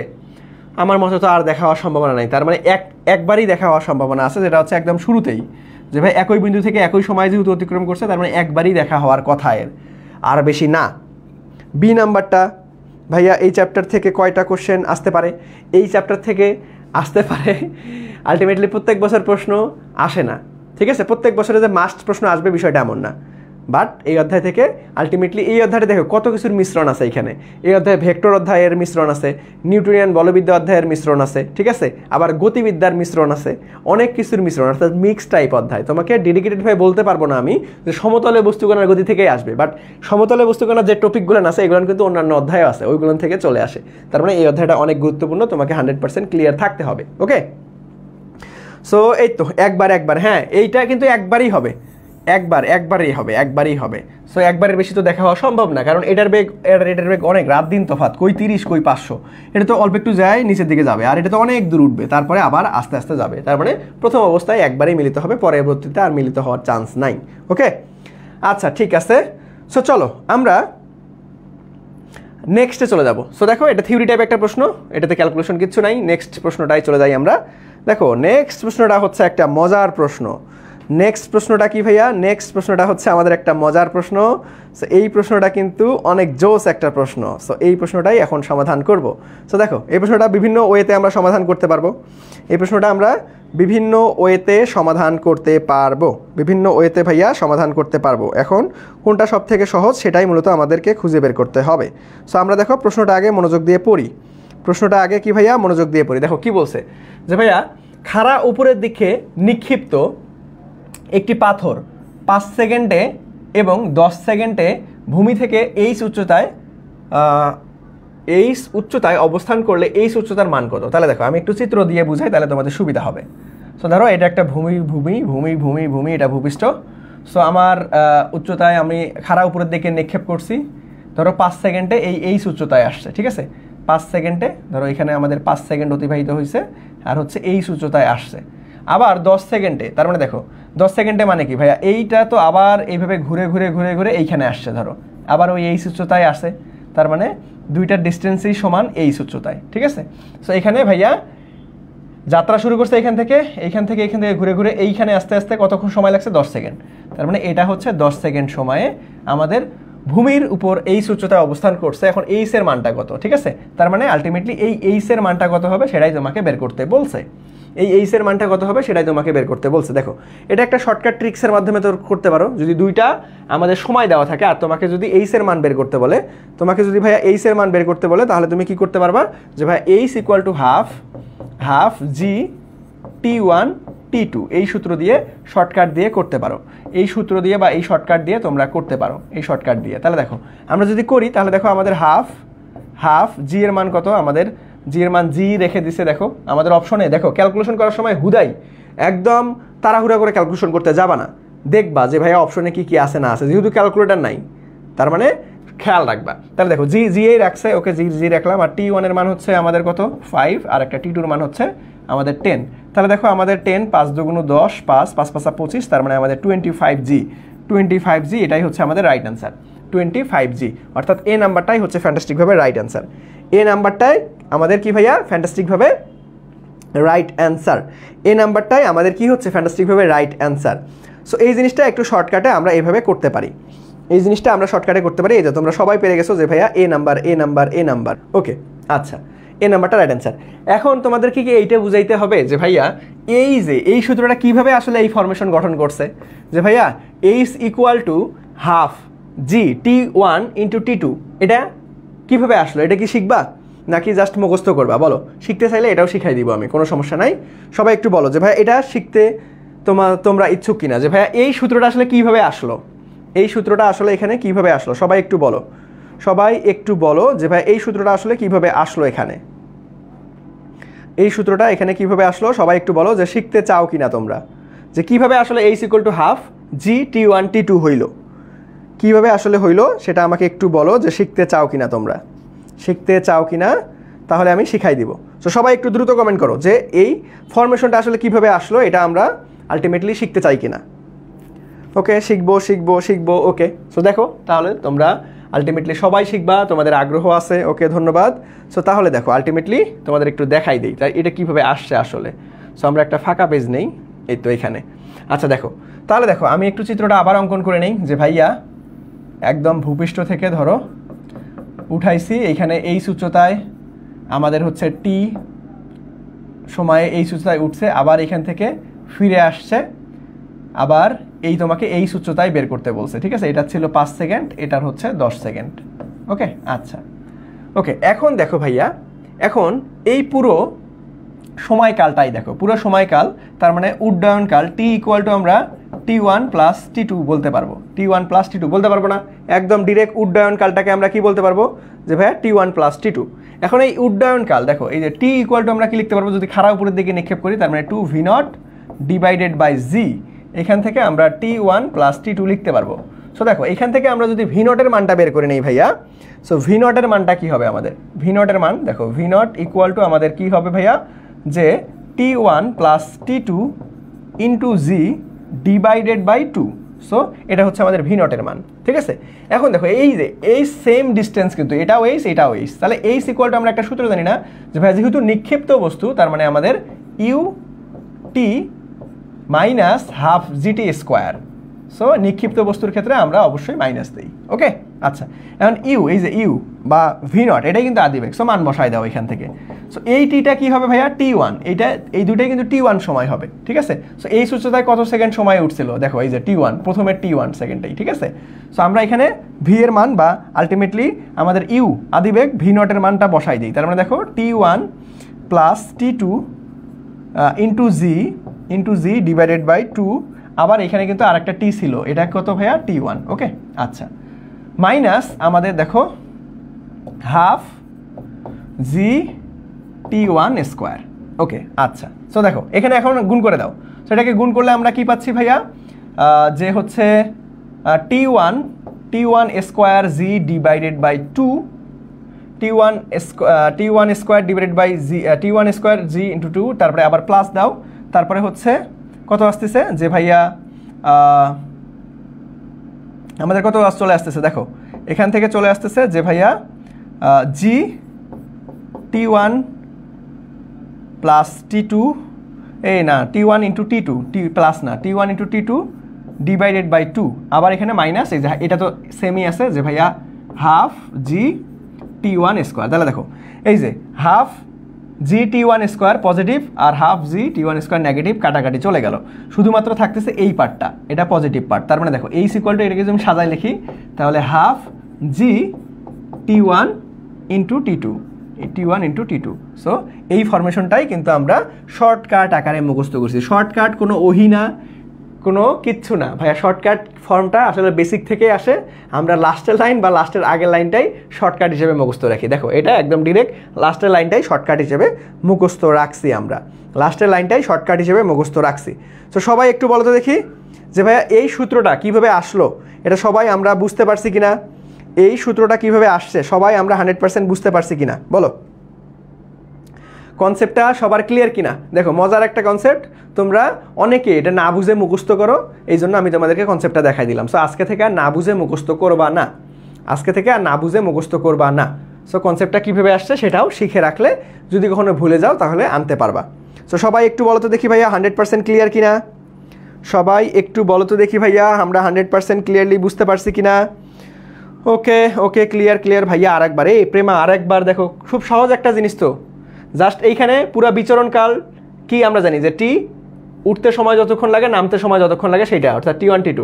আমার মতে তো আর দেখা হওয়ার সম্ভাবনা নেই। তার মানে একবারই দেখা হওয়ার সম্ভাবনা আছে, যেটা হচ্ছে একদম শুরুতেই, যে ভাই একই বিন্দু থেকে একই সময় যেহেতু অতিক্রম করছে তার মানে একবারই দেখা হওয়ার কথা, এর আর বেশি না। বি নাম্বারটা ভাইয়া এই চ্যাপ্টার থেকে কয়টা কোশ্চেন আসতে পারে? এই চ্যাপ্টার থেকে আসতে পারে, আলটিমেটলি প্রত্যেক বছর প্রশ্ন আসে না, ঠিক আছে, প্রত্যেক বছরে যে মাস্ট প্রশ্ন আসবে বিষয়টা এমন না, বাট এই অধ্যায় থেকে আলটিমেটলি এই অধ্যায়টা দেখো কত কিছুর মিশ্রণ আছে এখানে। এই অধ্যায়ে ভেক্টর অধ্যায়ের মিশ্রণ আছে, নিউটনিয়ান বলবিদ্যা অধ্যায়ের মিশ্রণ আছে, ঠিক আছে, আবার গতিবিদ্যার মিশ্রণ আছে, অনেক কিছুর মিশ্রণ, অর্থাৎ মিক্স টাইপ অধ্যায়। তোমাকে ডেডিকেটেডভাবে বলতে পারবো না আমি যে সমতলে বস্তুকণার গতি থেকেই আসবে, বাট সমতলে বস্তুকণার যে টপিকগুলো আছে এগুলো কিন্তু অন্যান্য অধ্যায়ও আছে, ওইগুলো থেকে চলে আসে। তার মানে এই অধ্যায়টা অনেক গুরুত্বপূর্ণ, তোমাকে 100% ক্লিয়ার থাকতে হবে। ওকে, সো এই তো একবার হ্যাঁ, এইটা কিন্তু একবারই হবে, একবারই হবে। সো একবারের বেশি তো দেখা হওয়া সম্ভব না, কারণ এটার বেগ এটার বেগ অনেক, রাত দিন তফাৎ, কই 30 কই 500। এটা তো অল্প একটু যায় নিচের দিকে যাবে, আর এটা তো অনেক দূর উঠবে, তারপরে আবার আস্তে আস্তে যাবে। তার মানে প্রথম অবস্থায় একবারেই মিলিত হবে, পরবর্তীতে আর মিলিত হওয়ার চান্স নাই। ওকে, আচ্ছা ঠিক আছে। সো চলো আমরা নেক্সটে চলে যাব। সো দেখো এটা থিওরি টাইপ একটা প্রশ্ন, এটাতে ক্যালকুলেশন কিছু নাই। নেক্সট প্রশ্নটাই চলে যাই আমরা। দেখো নেক্সট প্রশ্নটা হচ্ছে একটা মজার প্রশ্ন। নেক্সট প্রশ্নটা কি ভাইয়া? নেক্সট প্রশ্নটা হচ্ছে আমাদের একটা মজার প্রশ্ন। সো এই প্রশ্নটা কিন্তু অনেক জোস একটা প্রশ্ন। সো এই প্রশ্নটাই এখন সমাধান করব। সো দেখো এই প্রশ্নটা বিভিন্ন ওয়েতে আমরা সমাধান করতে পারবো। এই প্রশ্নটা আমরা বিভিন্ন ওয়েতে সমাধান করতে পারবো, বিভিন্ন ওয়েতে ভাইয়া সমাধান করতে পারবো। এখন কোনটা সব থেকে সহজ সেটাই মূলত আমাদেরকে খুঁজে বের করতে হবে। সো আমরা দেখো প্রশ্নটা আগে মনোযোগ দিয়ে পড়ি। প্রশ্নটা আগে কি ভাইয়া? মনোযোগ দিয়ে পড়ি। দেখো কি বলছে যে ভাইয়া খাড়া উপরের দিকে নিক্ষিপ্ত একটি পাথর 5 সেকেন্ডে এবং 10 সেকেন্ডে ভূমি থেকে এইচ উচ্চতায় অবস্থান করলে এইচ উচ্চতার মান কত? তাহলে দেখো আমি একটু চিত্র দিয়ে বুঝাই, তাহলে তোমাদের সুবিধা হবে। সো ধরো এটা একটা ভূমি, এটা ভূপৃষ্ঠ। সো আমার উচ্চতায় আমি খাড়া উপরের দিকে নিক্ষেপ করছি, ধরো 5 সেকেন্ডে এই এইচ উচ্চতায় আসছে, ঠিক আছে। 5 সেকেন্ডে ধরো এখানে আমাদের 5 সেকেন্ড অতিবাহিত হয়েছে, আর হচ্ছে এইচ উচ্চতায় আসছে। আবার 10 সেকেন্ডে, তার মানে দেখো 10 সেকেন্ডে মানে কি ভাইয়া? এইটা তো আবার এইভাবে ঘুরে এইখানে আসছে, ধরো আবার ওই এইচ উচ্চতায় আসে, তার মানে দুইটার ডিস্টেন্সই সমান এইচ উচ্চতায়, ঠিক আছে। সো এখানে ভাইয়া যাত্রা শুরু করছে এইখান থেকে ঘুরে এইখানে আস্তে আস্তে কতক্ষণ সময় লাগছে? 10 সেকেন্ড। তার মানে এটা হচ্ছে 10 সেকেন্ড সময়ে আমাদের ভূমির উপর এইচ উচ্চতায় অবস্থান করছে। এখন এইচ এর মানটা কত? ঠিক আছে, তার মানে আলটিমেটলি এই এইচ এর মানটা কত হবে সেটাই তোমাকে বের করতে বলছে। এই এইচ এর মানটা কত হবে সেটাই তোমাকে বের করতে বলছে। দেখো এটা একটা শর্টকাট ট্রিক্সের মাধ্যমে তো করতে পারো, যদি দুইটা আমাদের সময় দেওয়া থাকে আর তোমাকে যদি এইচ এর মান বের করতে বলে, ভাইয়া এইচ এর মান বের করতে বলে, তাহলে তুমি কি করতে পারবা যে ভাইয়া H equal to half G T1 T2 এই সূত্র দিয়ে শর্টকাট দিয়ে করতে পারো। এই সূত্র দিয়ে বা এই শর্টকাট দিয়ে তোমরা করতে পারো, এই শর্টকাট দিয়ে। তাহলে দেখো আমরা যদি করি তাহলে দেখো আমাদের হাফ জি এর মান কত? আমাদের জি এর মান জি রেখে দিছে। দেখো আমাদের অপশনে দেখো ক্যালকুলেশন করার সময় হুদাই একদম তাড়াহুড়া করে ক্যালকুলেশন করতে যাবা না, দেখবা যে ভাইয়া অপশনে কি কি আছে না আছে। যেহেতু ক্যালকুলেটর নাই তার মানে খেয়াল রাখবা। তাহলে দেখো জি এই রাখছে, ওকে জি রাখলাম। আর T1 এর মান হচ্ছে আমাদের কত? 5, আর একটা T2 এর মান হচ্ছে আমাদের 10। তাহলে দেখো আমাদের 10, 5 দুগুণ 10, 5 5 5 25, তার মানে আমাদের 25G, এটাই হচ্ছে আমাদের রাইট অ্যান্সার। 25G অর্থাৎ এ নাম্বারটাই হচ্ছে ফ্যান্টাস্টিকভাবে রাইট অ্যান্সার। এ নাম্বারটাই আমাদের কি ভাইয়া? ফ্যান্টাস্টিকভাবে রাইট অ্যান্সার। এ নাম্বারটাই আমাদের কি হচ্ছে? ফ্যান্টাস্টিকভাবে রাইট অ্যান্সার। সো এই জিনিসটা একটু শর্টকাটে আমরা এইভাবে করতে পারি, এই জিনিসটা আমরা শর্টকাটে করতে পারি। এই যে তোমরা সবাই পেরে গেছো যে ভাইয়া এ নাম্বার। ওকে আচ্ছা, এই নাম্বারটা রাইট অ্যান্সার। এখন তোমাদেরকে কি এইটা বুঝাইতে হবে যে ভাইয়া এই সূত্রটা কিভাবে আসলে এই ফরমেশন গঠন করছে, যে ভাইয়া H equal to half G T1 into T2, এটা কিভাবে আসলো? এটা কি শিখবা নাকি জাস্ট মুখস্থ করবা? বলো, শিখতে চাইলে এটাও শিখাই দিব আমি, কোনো সমস্যা নাই। সবাই একটু বলো যে ভাইয়া এটা শিখতে তোমরা ইচ্ছুক কিনা, যে ভাইয়া এই সূত্রটা আসলে কিভাবে আসলো, এই সূত্রটা আসলে এখানে কিভাবে আসলো? সবাই একটু বলো যে ভাই এই সূত্রটা আসলে কিভাবে আসলো এখানে, এই সূত্রটা এখানে কিভাবে আসলো? সবাই একটু বলো যে শিখতে চাও কিনা তোমরা, যে কিভাবে আসলে H equal to half G T1 T2 হইলো, কিভাবে আসলে হইলো সেটা আমাকে একটু বলো, যে শিখতে চাও কিনা তোমরা, শিখতে চাও কিনা, তাহলে আমি শিখাই দিব। তো সবাই একটু দ্রুত কমেন্ট করো যে এই ফরমেশনটা আসলে কিভাবে আসলো, এটা আমরা আলটিমেটলি শিখতে চাই কিনা। ওকে, শিখবো। ওকে, সো দেখো তাহলে তোমরা আলটিমেটলি সবাই শিখবা, তোমাদের আগ্রহ আছে। ওকে, ধন্যবাদ। সো তাহলে দেখো আলটিমেটলি তোমাদের একটু দেখাই দিই তাই এটা কিভাবে আসছে আসলে। সো আমরা একটা ফাঁকা পেজ নেই, এই তো এখানে। আচ্ছা দেখো তাহলে দেখো আমি একটু চিত্রটা আবার অঙ্কন করে নেই, যে ভাইয়া একদম ভূপৃষ্ঠ থেকে ধরো উঠাইছি, এইখানে এই উচ্চতায় আমাদের হচ্ছে টি সময়ে এই উচ্চতায় উঠছে, আবার এখান থেকে ফিরে আসছে আবার এই তোমাকে এই সূত্রটাই বের করতে বলছে, ঠিক আছে? এটা ছিল 5 সেকেন্ড, এটার হচ্ছে 10 সেকেন্ড। ওকে, আচ্ছা ওকে। এখন দেখো ভাইয়া, এখন এই পুরো সময়কালটাই দেখো, পুরো সময়কাল, তার মানে উড্ডয়নকাল টি ইকুয়াল টু আমরা T1 প্লাস T2 বলতে পারবো। T1 প্লাস T2 বলতে পারবো না, একদম ডিরেক্ট উড্ডয়নকালটাকে আমরা কি বলতে পারবো যে ভাইয়া T1 প্লাস T2। এখন এই উড্ডয়নকাল দেখো, এই যে টি ইকুয়াল টু আমরা কি লিখতে পারবো, যদি খাড়া উপরের দিকে নিক্ষেপ করি তার মানে 2v0 ডিভাইডেড বাই জি, এখান থেকে আমরা T1 প্লাস T2 লিখতে পারবো। সো দেখো এখান থেকে আমরা যদি v0 এর মানটা বের করে নেই ভাইয়া, সো v0 এর মানটা কি হবে আমাদের, v0 এর মান দেখো v0 ইকুয়াল টু আমাদের কি হবে ভাইয়া, যে T1 plus T2 into G divided by 2। So এটা হচ্ছে আমাদের v0 এর মান, ঠিক আছে? এখন দেখো এই যে এই সেম ডিস্টেন্স কিন্তু এটাও এইচ এটাও এইচ, তাহলে এইচ ইকুয়াল টু আমরা একটা সূত্র জানি না যে ভাই যেহেতু নিক্ষিপ্ত বস্তু তার মানে আমাদের U T minus half GT square. So নিক্ষিপ্ত বস্তুর ক্ষেত্রে আমরা অবশ্যই মাইনাস দিই। ওকে, আচ্ছা। এখন ইউ, এই যে ইউ বা v0 এটাই কিন্তু আদিবেগ, সো মান বসাই দাও এখান থেকে। সো এই টিটা কি হবে ভাইয়া, T1, এইটা এই দুটাই কিন্তু T1 সময় হবে, ঠিক আছে? সো এই সূত্রটায় কত সেকেন্ড সময় উঠছিল দেখো, এই যে T1, প্রথমে T1 সেকেন্ডটাই, ঠিক আছে? সো আমরা এখানে ভি এর মান বা আলটিমেটলি আমাদের ইউ আদিবেগ v0 এর মানটা বসাই দিই, তার মানে দেখো T1 plus T2 into G divided by 2, আবার এখানে কিন্তু আরেকটা টি ছিল, এটা কত ভাইয়া, T1। ওকে, আচ্ছা, মাইনাস আমাদের দেখো হাফ জি T1 স্কোয়ার। ওকে, আচ্ছা। সো দেখো এখানে এখন গুণ করে দাও, সেটাকে গুণ করলে আমরা কি পাচ্ছি ভাইয়া, যে হচ্ছে T1 square G divided by 2, T1 square divided by G, T1 square G into 2, তারপরে আবার প্লাস দাও, তারপরে হচ্ছে কত আসতেছে যে ভাইয়া, আমাদের কত চলে আসতেছে দেখো, এখান থেকে চলে আসতেছে যে ভাইয়া জি T1 প্লাস T2, এই না T1 ইন্টু T2, প্লাস না T1 into T2 divided by 2, আবার এখানে মাইনাস, এই যে এটা তো সেমই আছে যে ভাইয়া হাফ জি T1 স্কোয়ার। তাহলে দেখো এই যে হাফ জি T1 স্কোয়ার পজিটিভ আর হাফ জি T1 স্কোয়ার নেগেটিভ, কাটাকাটি চলে গেল, শুধুমাত্র থাকতেছে এই পার্টটা, এটা পজিটিভ পার্ট। তার মানে দেখো এই ইকুয়াল টু এটাকে যদি আমি সাজাই লিখি তাহলে হাফ জি T1 ইন্টু T2। সো এই ফরমেশনটাই কিন্তু আমরা শর্টকাট আকারে মুখস্থ করছি। শর্টকাট কোনো ওহিনা, কোনো কিচ্ছু না ভাইয়া, শর্টকাট ফর্মটা আসলে বেসিক থেকেই আসে, আমরা লাস্টের লাইন বা লাস্টের আগের লাইনটাই শর্টকাট হিসেবে মুখস্থ রাখি। দেখো এটা একদম ডিরেক্ট লাস্টের লাইনটাই শর্টকাট হিসেবে মুখস্থ রাখছি, আমরা লাস্টের লাইনটাই শর্টকাট হিসেবে মুখস্থ রাখছি। তো সবাই একটু বলো তো দেখি যে ভাইয়া এই সূত্রটা কিভাবে আসলো, এটা সবাই আমরা বুঝতে পারছি কিনা, এই সূত্রটা কিভাবে আসছে সবাই আমরা 100% বুঝতে পারছি কিনা বলো, কনসেপ্টটা সবার ক্লিয়ার কিনা? দেখো মজার একটা কনসেপ্ট, তোমরা অনেকে এটা না বুঝে মুখস্থ করো, এই জন্য আমি তোমাদেরকে কনসেপ্টটা দেখাই দিলাম। সো আজকে থেকে আর না বুঝে মুখস্থ করবা না, আজকে থেকে আর না বুঝে মুখস্থ করবা না। সো কনসেপ্টটা কীভাবে আসছে সেটাও শিখে রাখলে যদি কখনো ভুলে যাও তাহলে আনতে পারবা। সো সবাই একটু বলো তো দেখি ভাইয়া 100% ক্লিয়ার কিনা, সবাই একটু বলো তো দেখি ভাইয়া আমরা 100% ক্লিয়ারলি বুঝতে পারছি কিনা? ওকে ওকে, ক্লিয়ার ভাইয়া। আরেকবার এই প্রেমা আরেকবার দেখো, খুব সহজ একটা জিনিস তো, জাস্ট এইখানে পুরো বিচরণকাল কি আমরা জানি যে টি উঠতে সময় যতক্ষণ লাগে নামতে সময় যতক্ষণ লাগে সেটা, অর্থাৎ T1 T2।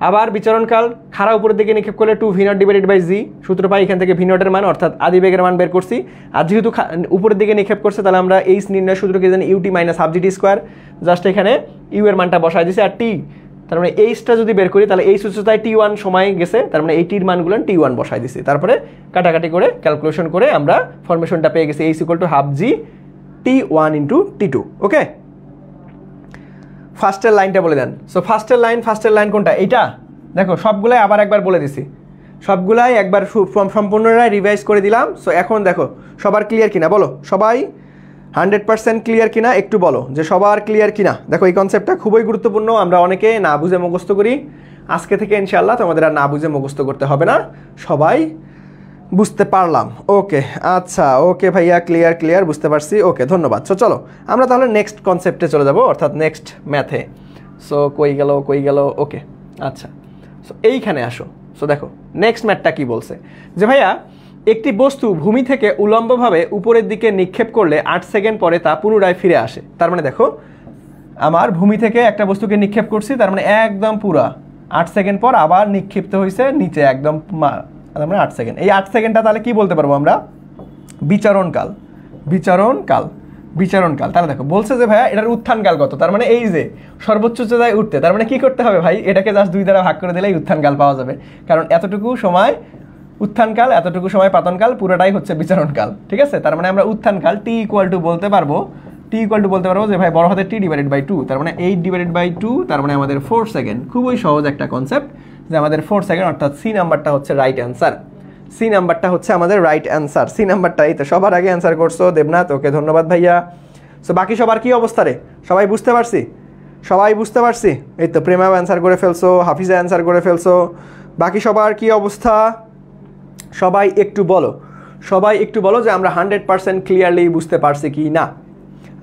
আবার বিচরণকাল খাড়া উপরের দিকে নিক্ষেপ করলে 2v0 ডিভাইডেড বাই জি, সূত্র পাই এখান থেকে v0 এর মান অর্থাৎ আদিবেগের মান বের করছি। আর যেহেতু উপরের দিকে নিক্ষেপ করছে তাহলে আমরা এইচ নির্ণয় সূত্রকে জানি UT minus half GT square, just এখানে ইউ এর মানটা বসাই দিছি। আর টি তার মানে এইচটা যদি বের করি তাহলে এই সূত্রটায় T1 সময় গেছে, তার মানে এই টির মানগুলো T1 বসাই দিছি, তারপরে কাটাকাটি করে ক্যালকুলেশন করে আমরা ফরমেশনটা পেয়ে গেছি H equal to half G T1 into T2। ওকে, ফার্স্টের লাইনটা বলে দেন। সো ফার্স্টের লাইন কোনটা, এইটা দেখো সবগুলাই আবার একবার বলে দিছি, সবগুলাই একবার সম্পূর্ণরাই রিভাইজ করে দিলাম। সো এখন দেখো সবার ক্লিয়ার কিনা বলো, সবাই 100% ক্লিয়ার কিনা একটু বলো যে সবার ক্লিয়ার কিনা। দেখো এই কনসেপ্টটা খুবই গুরুত্বপূর্ণ, আমরা অনেকে না বুঝে মুখস্থ করি, আজকে থেকে ইনশাআল্লাহ তোমাদের আর না বুঝে মুখস্থ করতে হবে না, সবাই বুঝতে পারলাম। ওকে আচ্ছা, ওকে ভাইয়া ক্লিয়ার বুঝতে পারছি। ওকে ধন্যবাদ। সো চলো আমরা তাহলে নেক্সট কনসেপ্টে চলে যাব, অর্থাৎ নেক্সট ম্যাথে। সো কই গেল। ওকে আচ্ছা, সো এইখানে আসো। সো দেখো নেক্সট ম্যাথটা কি বলছে যে ভাইয়া একটি বস্তু ভূমি থেকে উলম্বভাবে উপরের দিকে নিক্ষেপ করলে 8 সেকেন্ড পরে তা পুনরায় ফিরে আসে। তার মানে দেখো আমার ভূমি থেকে একটা বস্তুকে নিক্ষেপ করছি, তার মানে একদম পুরা 8 সেকেন্ড পর আবার নিক্ষিপ্ত হয়েছে নিচে একদম, তার মানে 8 সেকেন্ড। এই 8 সেকেন্ডটা তাহলে কি বলতে পারবো আমরা? বিচরণকাল। বিচরণকাল, বিচরণকাল। তাহলে দেখো বলছে যে ভাইয়া এটার উত্থানকাল কত, তার মানে এই যে সর্বোচ্চ উচ্চতায় উঠতে, তার মানে কি করতে হবে ভাই? এটাকে জাস্ট 2 দ্বারা ভাগ করে দিলেই উত্থানকাল পাওয়া যাবে, কারণ এতটুকু সময় উত্থানকাল, এতটুকু সময় পাতনকাল, পুরোটাই হচ্ছে বিচরণকাল। ঠিক আছে, তার মানে আমরা উত্থানকাল টি ইকুয়াল টু বলতে পারবো, টি ইকুয়াল টু বলতে পারবো যে ভাই বড় হাতের টি ডিভাইডেড বাই 2, তার মানে 8 ডিভাইডেড বাই 2, তার মানে আমাদের 4 সেকেন্ড। খুবই সহজ একটা কনসেপ্ট যে আমাদের 4 সেকেন্ড, অর্থাৎ সি নাম্বারটা হচ্ছে রাইট অ্যান্সার। সি নাম্বারটা হচ্ছে আমাদের রাইট অ্যান্সার। সি নাম্বারটাই তো সবার আগে অ্যান্সার করছো দেবনাথ, ওকে ধন্যবাদ ভাইয়া। সো বাকি সবার কি অবস্থা রে? সবাই বুঝতে পারছি? সবাই বুঝতে পারছি? এই তো প্রেমাও অ্যান্সার করে ফেলছো, হাফিজা অ্যান্সার করে ফেলছো। বাকি সবার কি অবস্থা? সবাই একটু বলো, সবাই একটু বলো যে আমরা 100% ক্লিয়ারলি বুঝতে পারছি কি না।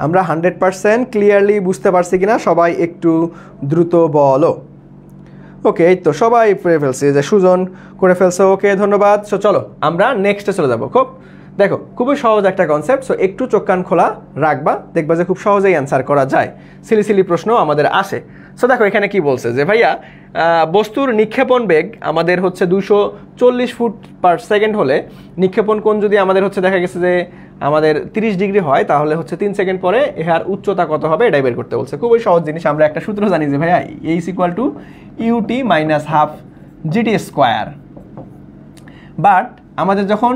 আমরা 100% ক্লিয়ারলি বুঝতে পারছি কিনা সবাই একটু দ্রুত বলো। ওকে, এই তো সবাই করে ফেলছি, যে সুজন করে ফেলছো, ওকে ধন্যবাদ। সো চলো আমরা নেক্সটে চলে যাবো। খুব দেখো খুবই সহজ একটা কনসেপ্ট, সো একটু চোখ কান খোলা রাখবা, দেখবা যে খুব সহজেই অ্যান্সার করা যায়। সিলি সিলি প্রশ্ন আমাদের আসে। সো দেখো এখানে কি বলছে যে ভাইয়া বস্তুর নিক্ষেপণ বেগ আমাদের হচ্ছে 240 ফুট পার সেকেন্ড হলে নিক্ষেপণ কোণ যদি আমাদের হচ্ছে দেখা গেছে যে আমাদের 30 ডিগ্রি হয়, তাহলে হচ্ছে 3 সেকেন্ড পরে এর উচ্চতা কত হবে এটাই বের করতে বলছে। খুবই সহজ জিনিস, আমরা একটা সূত্র জানি যে ভাইয়া H equal to UT minus half GT square. But আমাদের যখন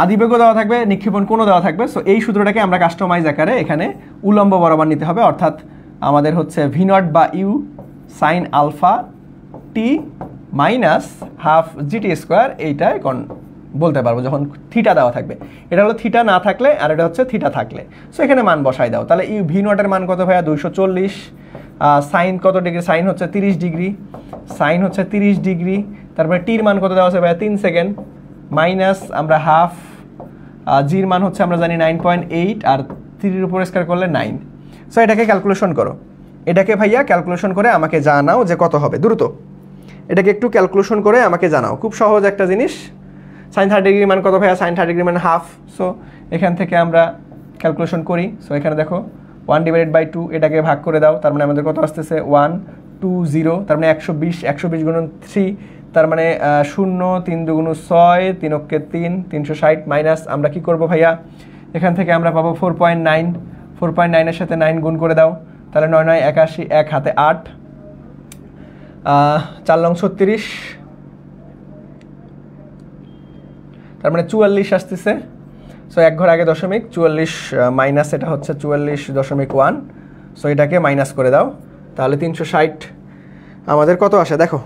আদিবেগও দেওয়া থাকবে, নিক্ষেপণ কোণও দেওয়া থাকবে, সো এই সূত্রটাকে আমরা কাস্টমাইজ আকারে এখানে উলম্ব বরাবর নিতে হবে, অর্থাৎ আমাদের হচ্ছে ভি নট বা U sine alpha T minus half GT square, এইটাই বলতে পারবো যখন থিটা দেওয়া থাকবে। এটা হলো থিটা না থাকলে, আর এটা হচ্ছে থিটা থাকলে। সো এখানে মান বসাই দাও। তাহলে ইউ ভি নটের মান কত ভাইয়া? 240। সাইন কত ডিগ্রি? সাইন হচ্ছে 30 ডিগ্রি, সাইন হচ্ছে 30 ডিগ্রি। তারপরে টির মান কত দেওয়া আছে ভাইয়া? 3 সেকেন্ড, মাইনাস আমরা হাফ জির মান হচ্ছে আমরা জানি 9.8, আর 3-এর উপর স্কয়ার করলে 9। সো এটাকে ক্যালকুলেশন করো, এটাকে ভাইয়া ক্যালকুলেশন করে আমাকে জানাও যে কত হবে। দ্রুত এটাকে একটু ক্যালকুলেশন করে আমাকে জানাও, খুব সহজ একটা জিনিস। সাইন 30 ডিগ্রি মান কত ভাইয়া? সাইন 30 ডিগ্রি মান হাফ। সো এখান থেকে আমরা ক্যালকুলেশন করি। সো এখানে দেখো 1 ডিভাইডেড বাই 2, এটাকে ভাগ করে দাও, তার মানে আমাদের কত আসতেছে? 120, তার মানে 120, 120 গুণন 3, তার মানে 0, 3 দুগুণ 6, 3 অক্ষে 3, 360, মাইনাস আমরা কি করব ভাইয়া? এখান থেকে আমরা পাবো 4.9, 4.9 এর সাথে 9 গুণ করে দাও, তাহলে 9 9 81, 1 হাতে 8, 4 লং 36, তার মানে 44 আসতেছে। সো এক ঘর আগে দশমিক, 44 মাইনাস এটা হচ্ছে 44.1। সো এটাকে মাইনাস করে দাও, তাহলে 360 আমাদের কত আসে দেখো।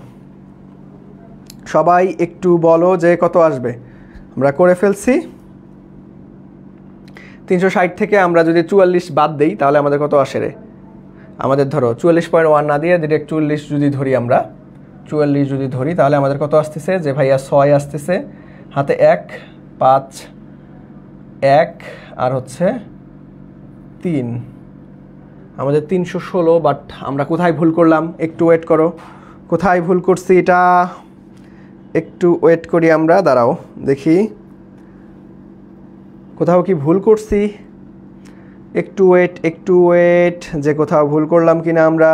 সবাই একটু বলো যে কত আসবে। আমরা করে ফেলছি। 360 থেকে আমরা যদি 44 বাদ দেই তাহলে আমাদের কত আসে রে? আমাদের ধরো 44.1 না দিয়ে ডিরেক্ট 44 যদি ধরি, আমরা 44 যদি ধরি তাহলে আমাদের কত আসতেছে? যে ভাইয়া 6 আসতেছে, হাতে 1, 5, 1 আর হচ্ছে 3, আমাদের 316। বাট আমরা কোথায় ভুল করলাম? একটু ওয়েট করো, কোথায় ভুল করছি এটা একটু ওয়েট করি আমরা, দাঁড়াও দেখি কোথাও কি ভুল করছি। একটু ওয়েট যে কোথাও ভুল করলাম কিনা আমরা।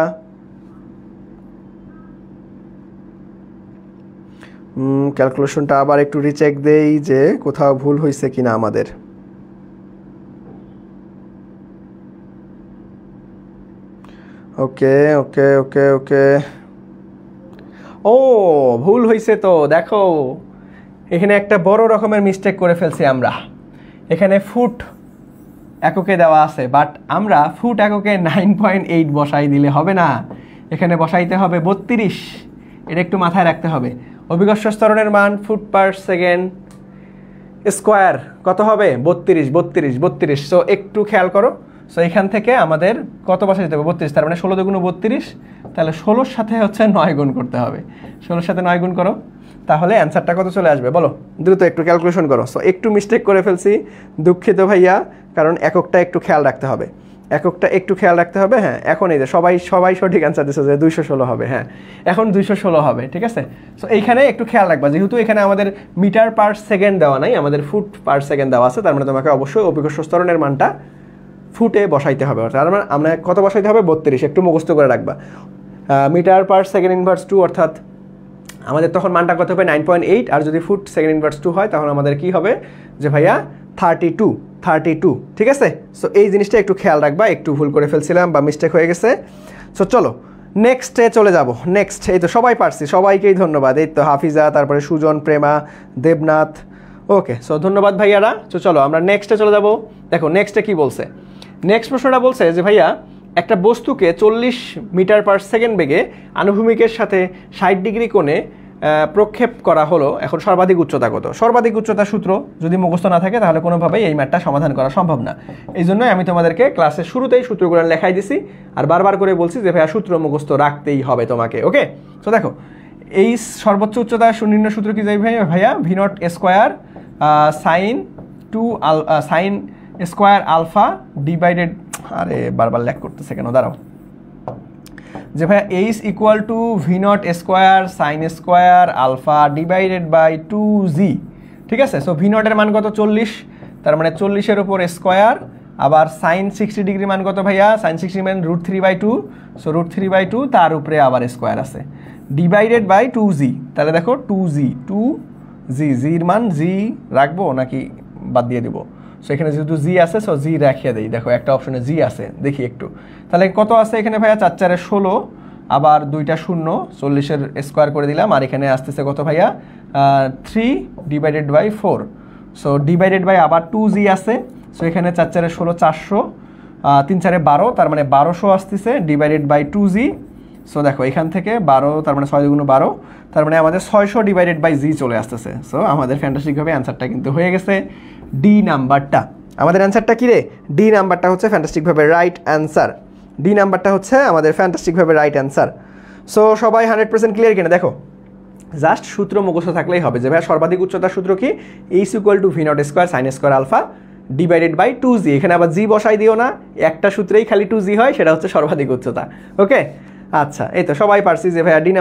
ক্যালকুলেশনটা আবার একটু রিচেক দেই যে কোথাও ভুল হয়েছে কিনা আমাদের। ওকে ওকে ওকে ওকে, ও ভুল হয়েছে তো। দেখো এখানে একটা বড় রকমের মিস্টেক করে ফেলছি আমরা। এখানে ফুট এককে দেওয়া আছে, বাট আমরা ফুট এককে 9.8 বসাই দিলে হবে না, এখানে বসাইতে হবে 32। এটা একটু মাথায় রাখতে হবে। অভিকর্ষ ত্বরণের মান ফুট পার সেকেন্ড স্কোয়ার কত হবে? 32। সো একটু খেয়াল করো। সো এখান থেকে আমাদের কত বসা যেতে হবে? 32, তার মানে 16 দুগুণ 32, তাহলে 16-র সাথে হচ্ছে 9 গুণ করতে হবে। 16-র সাথে 9 গুণ করো, তাহলে অ্যান্সারটা কত চলে আসবে বলো? দ্রুত একটু ক্যালকুলেশন করো। সো একটু মিস্টেক করে ফেলছি, দুঃখিত ভাইয়া, কারণ এককটা একটু খেয়াল রাখতে হবে, এককটা একটু খেয়াল রাখতে হবে। হ্যাঁ, এখন এই যে সবাই সঠিক অ্যান্সার দিচ্ছে যে 216 হবে। হ্যাঁ, এখন 216 হবে, ঠিক আছে। সো এইখানে একটু খেয়াল রাখবা, যেহেতু এখানে আমাদের মিটার পার সেকেন্ড দেওয়া নাই, আমাদের ফুট পার সেকেন্ড দেওয়া আছে, তার মানে তোমাকে অবশ্যই অভিকর্ষ ত্বরণের মানটা ফুটে বসাইতে হবে, অর্থাৎ আমরা কত বসাইতে হবে 32, একটু মুখস্থ করে রাখবা। মিটার পার সেকেন্ড ইনভার্স 2, অর্থাৎ আমাদের তখন মানটা কত হবে 9.8, আর যদি ফুট সেকেন্ড ইনভার্স 2 হয় তখন আমাদের কি হবে যে ভাইয়া 32, ঠিক আছে। সো এই জিনিসটা একটু খেয়াল রাখবা, একটু ভুল করে ফেলছিলাম বা মিস্টেক হয়ে গেছে। সো চলো নেক্সটে চলে যাব। নেক্সট, এই তো সবাই পারছি, সবাইকেই ধন্যবাদ। এই তো হাফিজা, তারপরে সুজন, প্রেমা, দেবনাথ, ওকে। সো ধন্যবাদ ভাইয়ারা। তো চলো আমরা নেক্সটে চলে যাব। দেখো নেক্সটে কি বলছে। নেক্সট প্রশ্নটা বলছে যে ভাইয়া একটা বস্তুকে 40 মিটার পার সেকেন্ড বেগে আনুভূমিকের সাথে 60 ডিগ্রি কোণে প্রক্ষেপ করা হলো, এখন সর্বাধিক উচ্চতা কত? সর্বাধিক উচ্চতা সূত্র যদি মুখস্থ না থাকে তাহলে কোনোভাবেই এই ম্যাথটা সমাধান করা সম্ভব না। এই জন্যই আমি তোমাদেরকে ক্লাসের শুরুতেই সূত্রগুলো লেখাই দিছি আর বারবার করে বলছি যে ভাইয়া সূত্র মুখস্থ রাখতেই হবে তোমাকে, ওকে। তো দেখো এই সর্বোচ্চ উচ্চতা নির্ণয় সূত্র কি যাই ভাইয়া v0 square sine square alpha divided, আরে বারবার ল্যাক করতেছে কেন, দাঁড়াও, যে ভাইয়া H equal to v0 square sine square alpha divided by 2g, ঠিক আছে। সো v0 এর মান কত 40, তার মানে 40-এর উপর স্কোয়ার, আবার সাইন 60 ডিগ্রি মান কত ভাইয়া, সাইন 60 মান √3/2, সো √3/2 তার উপরে আবার স্কোয়ার আছে, ডিভাইডেড বাই 2g, তাহলে দেখো 2g জির মান জি রাখবো নাকি বাদ দিয়ে দিব? সো এখানে যেহেতু জি আছে সো জি রাখিয়ে দেই, দেখো একটা অপশনে জি আছে, দেখি একটু, তাহলে কত আছে এখানে ভাইয়া 4 4 16, আবার 2টা 0, 40-এর স্কোয়ার করে দিলাম, আর এখানে আসতেছে কত ভাইয়া 3 divided by 4, so divided by আবার 2g আছে, সো এখানে 4 4 16 400, 3 4 12, তার মানে 1200 আসতেছে ডিভাইডেড বাই 2g। সো দেখো এখান থেকে 12, তার মানে 6 × 12, তার মানে আমাদের 600 ডিভাইডেড বাই জি চলে আসতেছে। সো আমাদের ফ্যান্টাস্টিকভাবে অ্যান্সারটা কিন্তু হয়ে গেছে ডি নাম্বারটা। আমাদের অ্যান্সারটা কী রে? ডি নাম্বারটা হচ্ছে ফ্যান্টাস্টিকভাবে রাইট অ্যান্সার। ডি নাম্বারটা হচ্ছে আমাদের ফ্যান্টাস্টিকভাবে রাইট অ্যান্সার। সো সবাই 100% ক্লিয়ার কিনা? দেখো জাস্ট সূত্র মুখস্থ থাকলেই হবে যে ভাই সর্বাধিক উচ্চতার সূত্র কি, H equal to v0 square sine square alpha divided by 2g, এখানে আবার জি বসাই দিও না, একটা সূত্রেই খালি 2g হয়, সেটা হচ্ছে সর্বাধিক উচ্চতা, ওকে। আচ্ছা এই তো সবাই পারছি যে ভাইয়া ডি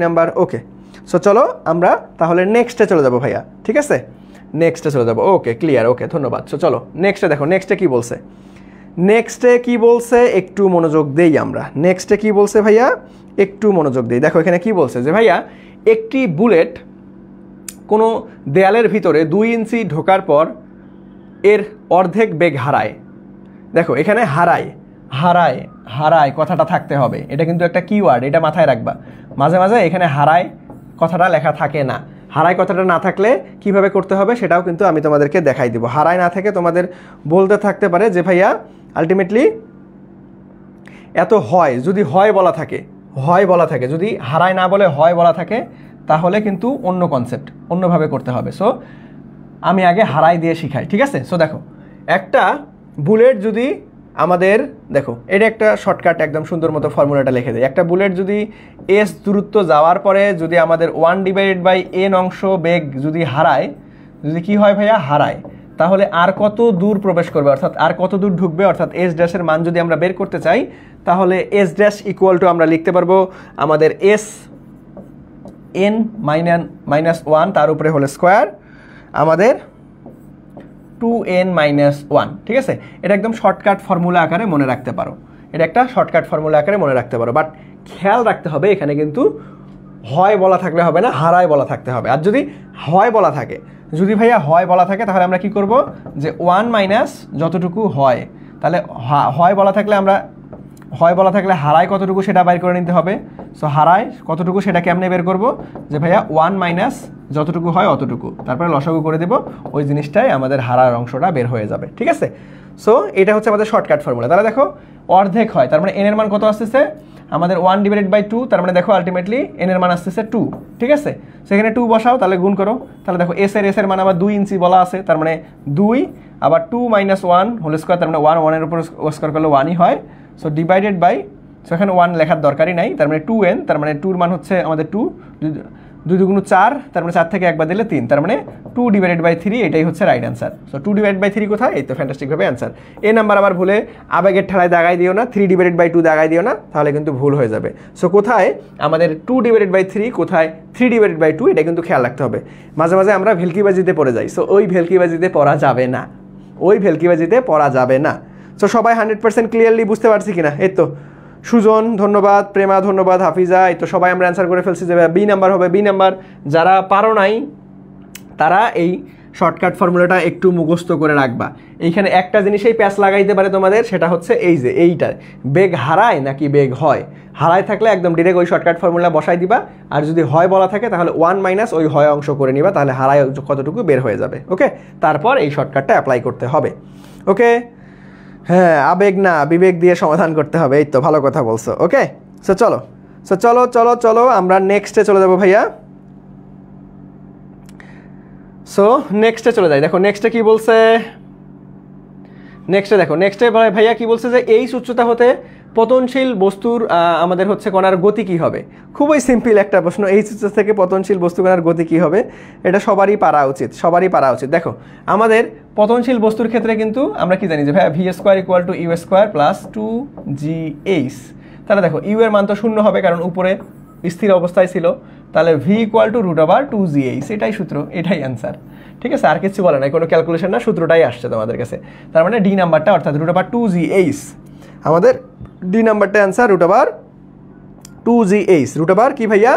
নাম্বার, ওকে। সো চলো আমরা তাহলে নেক্সটে চলে যাবো ভাইয়া, ঠিক আছে, নেক্সটে চলে যাবো, ওকে ক্লিয়ার, ওকে ধন্যবাদ। সো চলো নেক্সটে দেখো, নেক্সটে কি বলছে, একটু মনোযোগ দেই আমরা। নেক্সটে কি বলছে ভাইয়া, একটু মনোযোগ দেই। দেখো এখানে কি বলছে যে ভাইয়া একটি বুলেট কোনো দেয়ালের ভিতরে 2 ইঞ্চি ঢোকার পর এর অর্ধেক বেগ হারায়। দেখো এখানে হারায় কথাটা থাকতে হবে, এটা কিন্তু একটা কিওয়ার্ড, এটা মাথায় রাখবা। মাঝে মাঝে এখানে হারায় কথাটা লেখা থাকে না, হারায় কথাটা না থাকলে কিভাবে করতে হবে সেটাও কিন্তু আমি তোমাদেরকে দেখাই দিব। হারায় না থেকে তোমাদের বলতে থাকতে পারে যে ভাইয়া আলটিমেটলি এত হয়, যদি হয় বলা থাকে, যদি হারায় না বলে হয় বলা থাকে তাহলে কিন্তু অন্য কনসেপ্ট, অন্যভাবে করতে হবে। সো আমি আগে হারাই দিয়ে শিখাই, ঠিক আছে। সো দেখো একটা বুলেট যদি আমাদের, দেখো এটা একটা শর্টকাট, একদম সুন্দর মতো ফর্মুলাটা লিখে দেয়। একটা বুলেট যদি এস দূরত্ব যাওয়ার পরে যদি আমাদের 1/n অংশ বেগ যদি হারায়, যদি কি হয় ভাইয়া হারায়, তাহলে আর কত দূর প্রবেশ করবে, অর্থাৎ আর কত দূর ঢুকবে, অর্থাৎ এস ড্যাশের মান যদি আমরা বের করতে চাই তাহলে এস ড্যাশ ইকুয়াল টু আমরা লিখতে পারবো আমাদের এস n -1 তার উপরে হলে স্কোয়ার আমাদের 2n - 1, ঠিক আছে। এটা একদম শর্টকাট ফর্মুলা আকারে মনে রাখতে পারো, বাট খেয়াল রাখতে হবে এখানে কিন্তু হয় বলা থাকলে হবে না, হারায় বলা থাকতে হবে। আর যদি হয় বলা থাকে, যদি ভাইয়া হয় বলা থাকে তাহলে আমরা কি করব যে 1 মাইনাস যতটুকু হয়, তাহলে হয় বলা থাকলে হারায় কতটুকু সেটা বাইর করে নিতে হবে। সো হারায় কতটুকু সেটা কেমনে বের করব, যে ভাইয়া 1 মাইনাস যতটুকু হয় অতটুকু, তারপরে লসাগু করে দেব, ওই জিনিসটাই আমাদের হারার অংশটা বের হয়ে যাবে, ঠিক আছে। সো এটা হচ্ছে আমাদের শর্টকাট ফর্মুলা। তাহলে দেখো অর্ধেক হয়, তার মানে n এর মান কত আসতেছে আমাদের 1/2, তার মানে দেখো আলটিমেটলি n এর মান আসতেছে 2, ঠিক আছে। সেখানে 2 বসাও, তাহলে গুণ করো, তাহলে দেখো এস এর মান আবার 2 ইঞ্চি বলা আছে, তার মানে 2 আবার 2 - 1 হোল স্কোয়ার, তার মানে 1 এর উপর স্কোয়ার করলে 1ই হয়। সো ডিভাইডেড বাই, সো এখানে 1 লেখার দরকারই নাই, তার মানে 2n, তার মানে 2 এর মান হচ্ছে আমাদের 2, 2 × 4, তার মানে 4 থেকে একবার দিলে 3, তার মানে 2/3, এটাই হচ্ছে রাইট অ্যান্সার। সো 2/3 কোথায়, এই তো ফ্যান্টাস্টিকভাবে অ্যান্সার। এই নাম্বার আবার ভুলে আবেগের ঠেলায় দাগাই দিও না, 3/2 দাগাই দিও না, তাহলে কিন্তু ভুল হয়ে যাবে। সো কোথায় আমাদের 2/3, কোথায় 3/2, এটা কিন্তু খেয়াল রাখতে হবে। মাঝে মাঝে আমরা ভেলকিবাজিতে পড়ে যাই, সো ওই ভেলকিবাজিতে পড়া যাবে না, সো সবাই 100% ক্লিয়ারলি বুঝতে পারছি কিনা? এই তো সুজন ধন্যবাদ, প্রেমা ধন্যবাদ, হাফিজা, এই তো সবাই আমরা অ্যান্সার করে ফেলছি যে বি নাম্বার হবে। বি নাম্বার যারা পারো নাই তারা এই শর্টকাট ফর্মুলাটা একটু মুখস্থ করে রাখবা। এইখানে একটা জিনিসেই প্যাচ লাগাইতে পারে তোমাদের, সেটা হচ্ছে এই যে এইটা বেগ হারায় নাকি বেগ হয়। হারায় থাকলে একদম ডিরেক্ট ওই শর্টকাট ফর্মুলা বসাই দিবা, আর যদি হয় বলা থাকে তাহলে 1 মাইনাস ওই হয় অংশ করে নিবা, তাহলে হারায় কতটুকু বের হয়ে যাবে। ওকে, তারপর এই শর্টকাটটা অ্যাপ্লাই করতে হবে। ওকে, হ্যাঁ আবেগ না বিবেক দিয়ে সমাধান করতে হবে, এই তো ভালো কথা বলছো। ওকে, সো চলো চলো চলো চলো আমরা নেক্সটে চলে যাবো ভাইয়া। সো নেক্সটে চলে যাই। দেখো নেক্সটে কি বলছে, নেক্সটে দেখো নেক্সটে ভাইয়া কি বলছে যে এই উচ্চতা হতে পতনশীল বস্তুর আমাদের হচ্ছে কণার গতি কী হবে। খুবই সিম্পল একটা প্রশ্ন, এই উচ্চতা থেকে পতনশীল বস্তু কণার গতি কী হবে, এটা সবারই পারা উচিত, সবারই পারা উচিত। দেখো আমাদের পতনশীল বস্তুর ক্ষেত্রে কিন্তু আমরা কি জানি যে ভাইয়া V square equal to U square plus 2gh। তাহলে দেখো ইউ এর মান তো শূন্য হবে কারণ উপরে স্থির অবস্থায় ছিল, তাহলে ভি ইকুয়াল টু √2gh, এটাই সূত্র, এটাই অ্যান্সার। ঠিক আছে, আর কিছু বলে নাই, কোনো ক্যালকুলেশন না, সূত্রটাই আসছে তোমাদের কাছে। তার মানে ডি নাম্বারটা অর্থাৎ √2gh আমাদের ডি নাম্বারটা অ্যান্সার √2gh। √, কি ভাইয়া?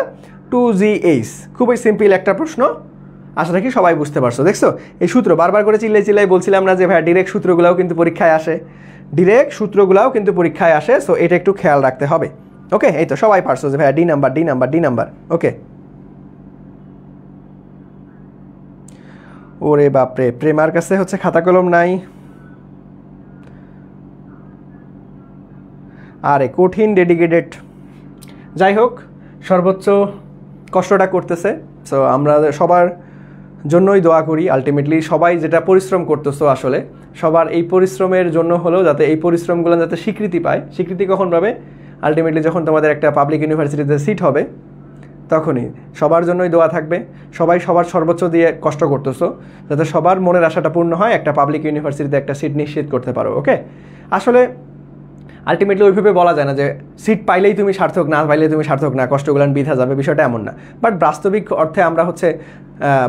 2gh। খুবই সিম্পল একটা প্রশ্ন, আশা রাখি সবাই বুঝতে পারছো। দেখছো এই সূত্র বারবার করে চিল্লাই বলছিলাম না যে ভাইয়া ডিরেক্ট সূত্রগুলোও কিন্তু পরীক্ষায় আসে, ডিরেক্ট সূত্রগুলোও কিন্তু পরীক্ষায় আসে। সো এটা একটু খেয়াল রাখতে হবে। ওকে, এই তো সবাই পারছো যে ভাইয়া d number d number d number. Okay, ওরে বাপরে, প্রেমার কাছে হচ্ছে খাতা কলম নাই, আরে কঠিন ডেডিকেটেড। যাই হোক, সর্বোচ্চ কষ্টটা করতেছে। সো আমরা সবার জন্যই দোয়া করি, আলটিমেটলি সবাই যেটা পরিশ্রম করতেছো আসলে সবার এই পরিশ্রমের জন্য হলেও যাতে এই পরিশ্রমগুলো যাতে স্বীকৃতি পায়। স্বীকৃতি কখন পাবে? আলটিমেটলি যখন তোমাদের একটা পাবলিক ইউনিভার্সিটিতে সিট হবে তখনই। সবার জন্যই দোয়া থাকবে, সবাই সবার সর্বোচ্চ দিয়ে কষ্ট করতেছো যাতে সবার মনের আশাটা পূর্ণ হয়, একটা পাবলিক ইউনিভার্সিটিতে একটা সিট নিশ্চিত করতে পারো। ওকে, আসলে আলটিমেটলি ওইভাবে বলা যায় না যে সিট পাইলেই তুমি সার্থক, না পাইলেই তুমি সার্থক না, কষ্টগুলো বিধা যাবে, বিষয়টা এমন না। বাট বাস্তবিক অর্থে আমরা হচ্ছে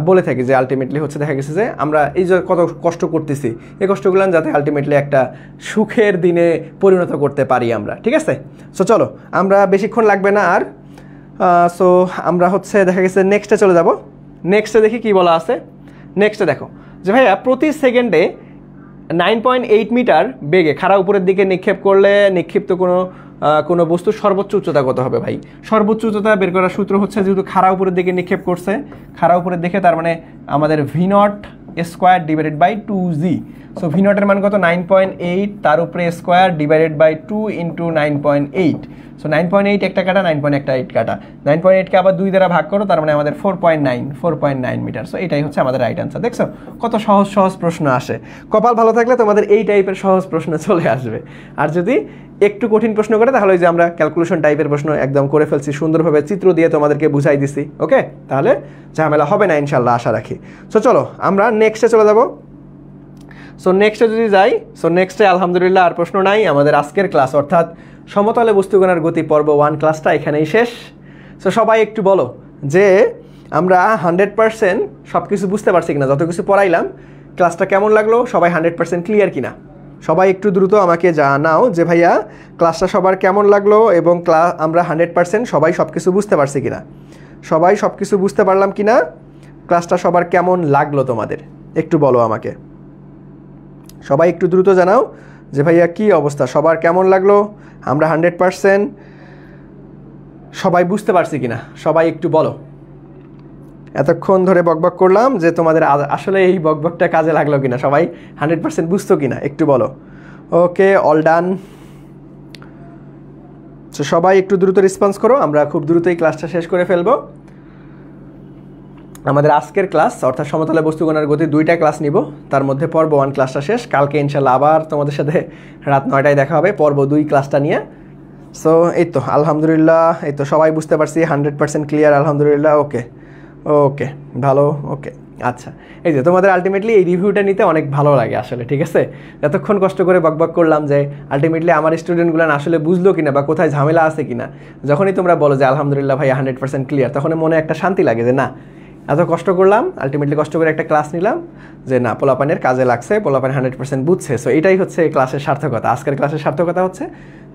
বলে থাকি যে আলটিমেটলি হচ্ছে দেখা গেছে যে আমরা এই যে কত কষ্ট করতেছি, এই কষ্টগুলো যাতে আলটিমেটলি একটা সুখের দিনে পরিণত করতে পারি আমরা। ঠিক আছে, সো চলো আমরা বেশিক্ষণ লাগবে না আর। সো আমরা হচ্ছে দেখা গেছে নেক্সটে চলে যাব। নেক্সটে দেখি কি বলা আছে। নেক্সটে দেখো যে ভাইয়া প্রতি সেকেন্ডে 9.8 মিটার বেগে খাড়া উপরের দিকে নিক্ষেপ করলে নিক্ষিপ্ত কোনো বস্তুর সর্বোচ্চ উচ্চতা কত হবে ভাই? সর্বোচ্চ উচ্চতা বের করার সূত্র হচ্ছে যেহেতু খাড়া উপরের দিকে নিক্ষেপ করছে, খাড়া উপরের দিকে, তার মানে আমাদের v0 square divided by 2g। So v0 এর মান কত? 9.8, তার উপরে square divided by 2 into 9.8। So 9.8 একটা কাটা, 9.8 কাটা, 9.8কে আবার 2 দ্বারা ভাগ করো, তার মানে আমাদের 4.9 মিটার। সো এটাই হচ্ছে আমাদের রাইট অ্যান্সার। দেখছো কত সহজ সহজ প্রশ্ন আসে। কপাল ভালো থাকলে তোমাদের এই টাইপের সহজ প্রশ্ন চলে আসবে, আর যদি একটু কঠিন প্রশ্ন করে তাহলে ওই যে আমরা ক্যালকুলেশন টাইপের প্রশ্ন একদম করে ফেলছি, সুন্দরভাবে চিত্র দিয়ে তোমাদেরকে বুঝাই দিছি। ওকে, তাহলে ঝামেলা হবে না ইনশাল্লাহ, আশা রাখি। সো চলো আমরা নেক্সটে চলে যাব। সো নেক্সটে যদি যাই, সো নেক্সটে আলহামদুলিল্লাহ আর প্রশ্ন নাই। আমাদের আজকের ক্লাস অর্থাৎ সমতলে বস্তুকণার গতি পর্ব 1 ক্লাসটা এখানেই শেষ। সো সবাই একটু বলো যে আমরা 100% সব কিছু বুঝতে পারছি কিনা, যত কিছু পড়াইলাম ক্লাসটা কেমন লাগলো, সবাই 100% ক্লিয়ার কিনা। সবাই একটু দ্রুত আমাকে জানাও যে ভাইয়া ক্লাসটা সবার কেমন লাগলো এবং আমরা 100% সবাই সব কিছু বুঝতে পারছি কিনা, সবাই সব কিছু বুঝতে পারলাম কিনা, ক্লাসটা সবার কেমন লাগলো তোমাদের একটু বলো আমাকে। সবাই একটু দ্রুত জানাও যে ভাইয়া কি অবস্থা, সবার কেমন লাগলো, আমরা 100% সবাই বুঝতে পারছি কিনা, সবাই একটু বলো। এতক্ষণ ধরে বকবক করলাম যে তোমাদের আসলে এই বকবকটা কাজে লাগলো কিনা, সবাই 100% বুঝতো কিনা একটু বলো। ওকে, অল ডান। তো সবাই একটু দ্রুত রেসপন্স করো, আমরা খুব দ্রুতই ক্লাসটা শেষ করে ফেলবো। আমাদের আজকের ক্লাস অর্থাৎ সমতলে বস্তুকণার গতি 2টা ক্লাস নিব, তার মধ্যে পর্ব 1 ক্লাসটা শেষ। কালকে ইনশাল্লাহ আবার তোমাদের সাথে রাত 9টায় দেখা হবে পর্ব 2 ক্লাসটা নিয়ে। সো এই তো আলহামদুলিল্লাহ, এই তো সবাই বুঝতে পারছি, 100% ক্লিয়ার আলহামদুলিল্লাহ। ওকে ওকে, ভালো। ওকে, আচ্ছা, এই যে তোমাদের আলটিমেটলি এই রিভিউটা নিতে অনেক ভালো লাগে আসলে। ঠিক আছে, এতক্ষণ কষ্ট করে বকবক করলাম যে আলটিমেটলি আমার স্টুডেন্টগুলো আসলে বুঝলো কিনা বা কোথায় ঝামেলা আছে কিনা, যখনই তোমরা বলো যে আলহামদুলিল্লাহ ভাই 100% ক্লিয়ার, তখন মনে একটা শান্তি লাগে যে না এত কষ্ট করলাম, আলটিমেটলি কষ্ট করে একটা ক্লাস নিলাম যে না পোলাপানের কাজে লাগছে, পোলাপান 100% বুঝছে। সো এটাই হচ্ছে ক্লাসের সার্থকতা। আজকের ক্লাসের সার্থকতা হচ্ছে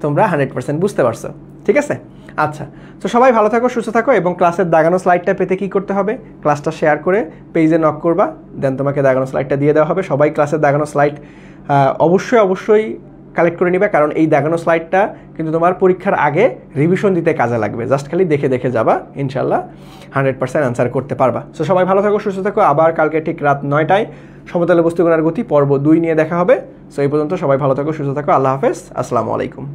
তোমরা 100% বুঝতে পারছো। ঠিক আছে? আচ্ছা, তো সবাই ভালো থাকো, সুস্থ থাকো, এবং ক্লাসের দাগানো স্লাইডটা পেতে কী করতে হবে, ক্লাসটা শেয়ার করে পেজে নক করবা, দেন তোমাকে দাগানো স্লাইডটা দিয়ে দেওয়া হবে। সবাই ক্লাসের দাগানো স্লাইড অবশ্যই কালেক্ট করে নিবে, কারণ এই দাগানো স্লাইডটা কিন্তু তোমার পরীক্ষার আগে রিভিশন দিতে কাজে লাগবে। জাস্ট খালি দেখে দেখে যাবা, ইনশাল্লাহ 100% অ্যান্সার করতে পারবা। সো সবাই ভালো থাকো, সুস্থ থাকো। আবার কালকে ঠিক রাত 9টায় সমতলে বস্তুগণার গতি পর্ব 2 নিয়ে দেখা হবে। সো এই পর্যন্ত সবাই ভালো থাকো, সুস্থ থাকো। আল্লাহ হাফেজ, আসসালামু আলাইকুম।